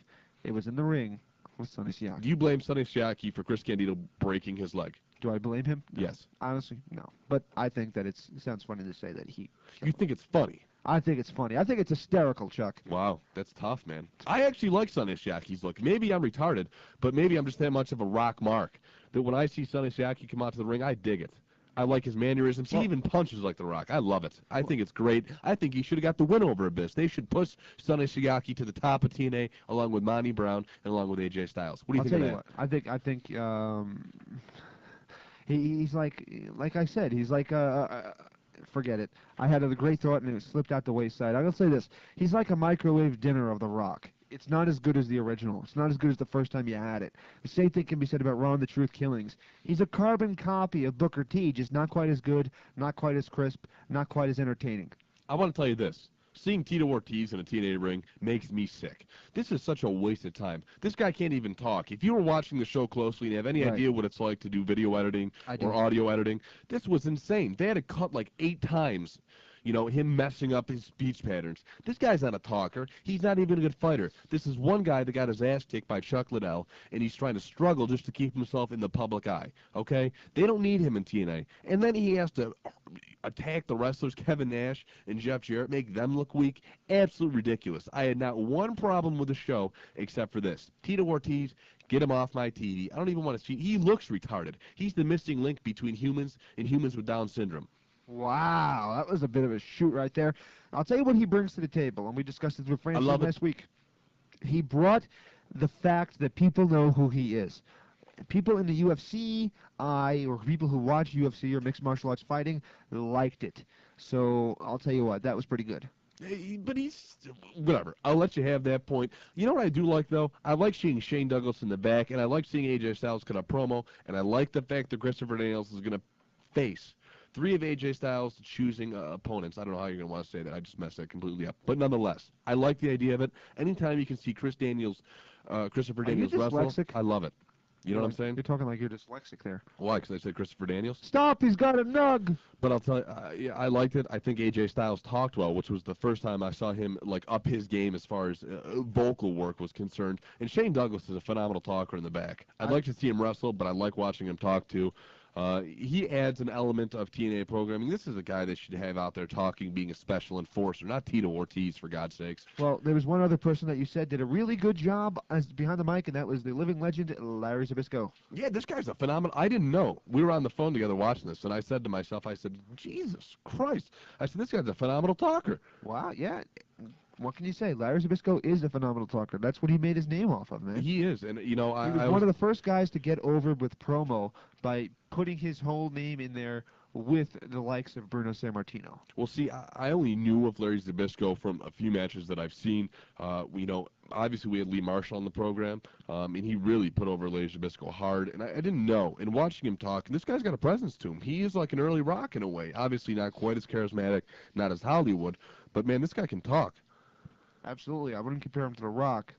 it was in the ring with Sonny Siaki. Do you blame Sonny Siaki for Chris Candido breaking his leg? Do I blame him? Yes. Honestly, no. But I think that it sounds funny to say that he... You think it's funny? I think it's funny. I think it's hysterical, Chuck. Wow, that's tough, man. I actually like Sonny Siaki's look. Maybe I'm retarded, but maybe I'm just that much of a rock mark that when I see Sonny Siaki come out to the ring, I dig it. I like his mannerisms. He even punches like The Rock. I love it. I think it's great. I think he should have got the win over Abyss. They should push Sonny Siaki to the top of TNA along with Monty Brown and along with AJ Styles. What do you think of that? What, I think he's like I said, he's like forget it. I had a great thought and it slipped out the wayside. I'm going to say this. He's like a microwave dinner of The Rock. It's not as good as the original. It's not as good as the first time you had it. The same thing can be said about Ron the Truth Killings. He's a carbon copy of Booker T, just not quite as good, not quite as crisp, not quite as entertaining. I want to tell you this. Seeing Tito Ortiz in a TNA ring makes me sick. This is such a waste of time. This guy can't even talk. If you were watching the show closely and have any idea what it's like to do video editing or audio editing, this was insane. They had to cut like 8 times, him messing up his speech patterns. This guy's not a talker. He's not even a good fighter. This is one guy that got his ass kicked by Chuck Liddell, and he's trying to struggle just to keep himself in the public eye, okay? They don't need him in TNA. And then he has to attack the wrestlers, Kevin Nash and Jeff Jarrett, make them look weak. Absolutely ridiculous. I had not one problem with the show except for this. Tito Ortiz, get him off my TV. I don't even want to see. He looks retarded. He's the missing link between humans and humans with Down syndrome. Wow, that was a bit of a shoot right there. I'll tell you what he brings to the table, and we discussed this with Francine last week. He brought the fact that people know who he is. People in the UFC, or people who watch UFC or mixed martial arts fighting, liked it. So I'll tell you what, that was pretty good. But he's, whatever. I'll let you have that point. You know what I do like, though? I like seeing Shane Douglas in the back, and I like seeing AJ Styles cut a promo, and I like the fact that Christopher Daniels is going to face 3 of AJ Styles choosing opponents. I don't know how you're going to want to say that. I just messed that completely up. But nonetheless, I like the idea of it. Anytime you can see Christopher Daniels wrestle, I love it. You know what I'm saying? You're talking like you're dyslexic there. Why? Because I said Christopher Daniels? Stop! He's got a nug! But I'll tell you, yeah, I liked it. I think AJ Styles talked well, which was the first time I saw him up his game as far as vocal work was concerned. And Shane Douglas is a phenomenal talker in the back. I'd like to see him wrestle, but I like watching him talk too. He adds an element of TNA programming. This is a guy that should have out there talking, being a special enforcer, not Tito Ortiz, for God's sakes. Well, there was one other person that you said did a really good job as behind the mic, and that was the living legend, Larry Zbyszko. Yeah, this guy's a phenomenal. I didn't know. We were on the phone together watching this, and I said to myself, I said, Jesus Christ. I said, this guy's a phenomenal talker. Wow, yeah. What can you say? Larry Zbyszko is a phenomenal talker. That's what he made his name off of, man. He is, and he was one of the first guys to get over with promo by putting his whole name in there with the likes of Bruno Sammartino. Well, see, I only knew of Larry Zbyszko from a few matches that I've seen. Obviously we had Lee Marshall on the program, and he really put over Larry Zbyszko hard, and I didn't know. And watching him talk, and this guy's got a presence to him. He is like an early Rock in a way. Obviously not quite as charismatic, not as Hollywood, but, man, this guy can talk. Absolutely. I wouldn't compare him to The Rock,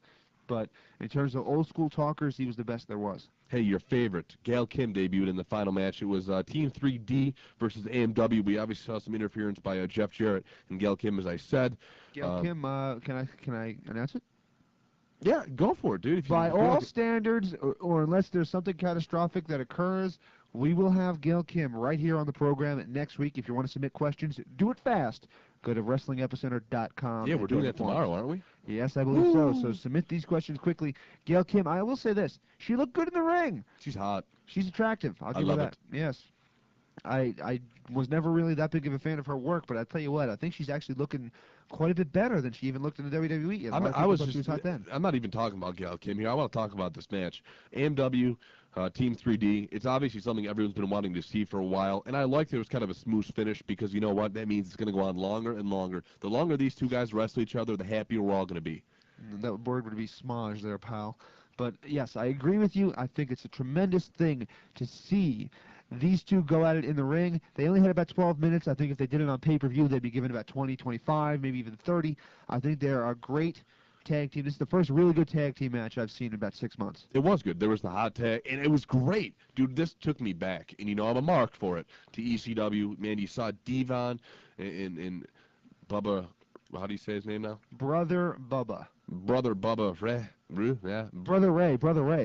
but in terms of old-school talkers, he was the best there was. Hey, your favorite, Gail Kim, debuted in the final match. It was Team 3D versus AMW. We obviously saw some interference by Jeff Jarrett and Gail Kim, as I said. Gail Kim, can I announce it? Yeah, go for it, dude. If you By feel all like it. standards, or unless there's something catastrophic that occurs, we will have Gail Kim right here on the program next week. If you want to submit questions, do it fast. Go to WrestlingEpicenter.com. Yeah, we're doing that tomorrow, aren't we? Yes, I believe so. So submit these questions quickly. Gail Kim, I will say this. She looked good in the ring. She's hot. She's attractive. I'll give her love that. Yes. I was never really that big of a fan of her work, but I tell you what, I think she's actually looking quite a bit better than she even looked in the WWE. I'm not even talking about Gail Kim here. I want to talk about this match. AMW, Team 3D. It's obviously something everyone's been wanting to see for a while, and I like that it was kind of a smooth finish because you know what? That means it's going to go on longer and longer. The longer these two guys wrestle each other, the happier we're all going to be. That word would be smudge there, pal. But yes, I agree with you. I think it's a tremendous thing to see these two go at it in the ring. They only had about 12 minutes. I think if they did it on pay-per-view, they'd be given about 20, 25, maybe even 30. I think they're a great tag team. This is the first really good tag team match I've seen in about 6 months. It was good. There was the hot tag, and it was great. Dude, this took me back, and you know I'm a mark for it, to ECW. Man, you saw Devon and Bubba, how do you say his name now? Brother Bubba. Brother Bubba Ray. Yeah. Brother Ray,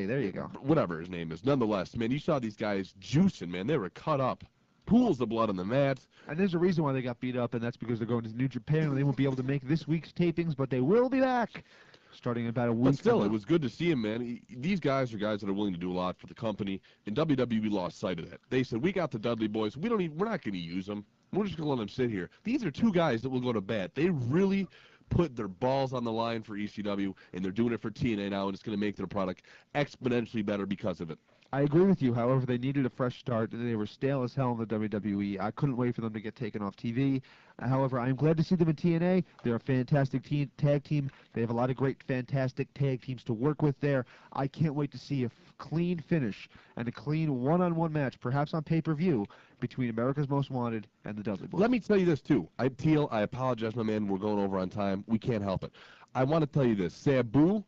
there you go. Whatever his name is. Nonetheless, man, you saw these guys juicing, man. They were cut up. Pools of blood on the mat. And there's a reason why they got beat up, and that's because they're going to New Japan, and they won't be able to make this week's tapings, but they will be back starting in about a week. But still, it was good to see him, man. These guys are guys that are willing to do a lot for the company, and WWE lost sight of that. They said, we got the Dudley Boys. We're not going to use them. We're just going to let them sit here. These are two guys that will go to bat. They really put their balls on the line for ECW, and they're doing it for TNA now, and it's going to make their product exponentially better because of it. I agree with you. However, they needed a fresh start. They were stale as hell in the WWE. I couldn't wait for them to get taken off TV. However, I'm glad to see them in TNA. They're a fantastic tag team. They have a lot of great, fantastic tag teams to work with there. I can't wait to see a clean finish and a clean one-on-one match, perhaps on pay-per-view, between America's Most Wanted and the Dudley Boys. Let me tell you this, too. Teal, I apologize, my man. We're going over on time. We can't help it. I want to tell you this. Sabu.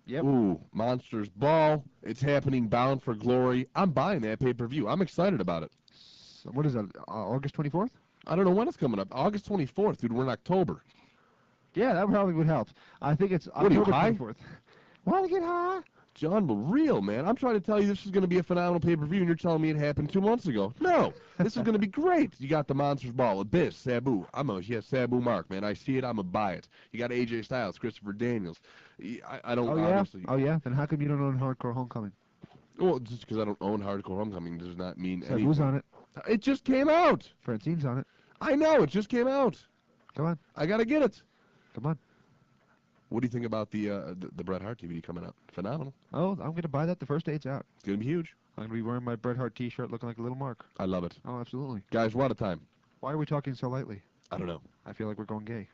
Yep. Ooh, Monsters Ball. It's happening, Bound for Glory. I'm buying that pay-per-view. I'm excited about it. So what is that, August 24th? I don't know when it's coming up. August 24th, dude. We're in October. Yeah, that probably would help. I think it's What are you, October high? 24th. Want to get high? John, real, man. I'm trying to tell you this is going to be a phenomenal pay-per-view, and you're telling me it happened 2 months ago. No, this is going to be great. You got the Monsters Ball, Abyss, Sabu. I'm a Sabu mark, man. I see it, I'm going to buy it. You got AJ Styles, Christopher Daniels. I don't obviously. Oh, yeah? Then how come you don't own Hardcore Homecoming? Well, just because I don't own Hardcore Homecoming does not mean anything. Who's on it? It just came out. Francine's on it. I know, it just came out. Come on. I got to get it. Come on. What do you think about the Bret Hart DVD coming out? Phenomenal. Oh, I'm going to buy that the first day it's out. It's going to be huge. I'm going to be wearing my Bret Hart t-shirt looking like a little Mark. I love it. Oh, absolutely. Guys, we're out of time. Why are we talking so lightly? I don't know. I feel like we're going gay.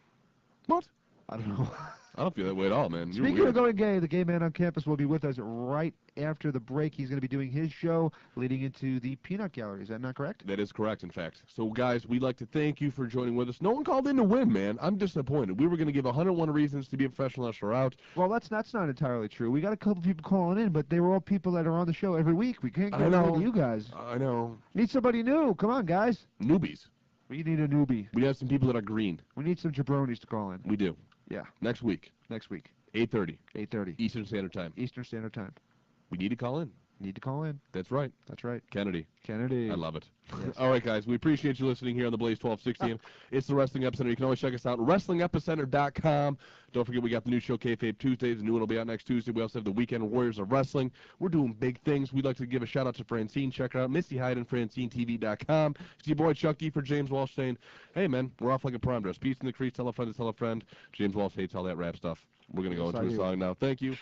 What? I don't know. I don't feel that way at all, man. You're Speaking weird. of going gay, the gay man on campus will be with us right after the break. He's going to be doing his show leading into the Peanut Gallery. Is that not correct? That is correct, in fact. So, guys, we'd like to thank you for joining with us. No one called in to win, man. I'm disappointed. We were going to give 101 reasons to be a professional wrestler out. Well, that's not entirely true. We got a couple people calling in, but they were all people that are on the show every week. We can't get rid of you guys. I know. Need somebody new. Come on, guys. Newbies. We need a newbie. We have some people that are green. We need some jabronis to call in. We do. Yeah. Next week. Next week. 8:30. 8:30. Eastern Standard Time. Eastern Standard Time. We need to call in. Need to call in. That's right. That's right. Kennedy. Kennedy. I love it. Yes. All right, guys. We appreciate you listening here on the Blaze 1260. It's the Wrestling Epicenter. You can always check us out at WrestlingEpicenter.com. Don't forget we got the new show, Kayfabe Tuesdays. The new one will be out next Tuesday. We also have the Weekend Warriors of Wrestling. We're doing big things. We'd like to give a shout-out to Francine. Check her out, Missy Hyde and FrancineTV.com. It's your boy, Chuck D, for James Walsh saying, hey, man, we're off like a prom dress. Peace in the crease. Tell a friend to tell a friend. James Walsh hates all that rap stuff. We're going to go into a song now. Thank you.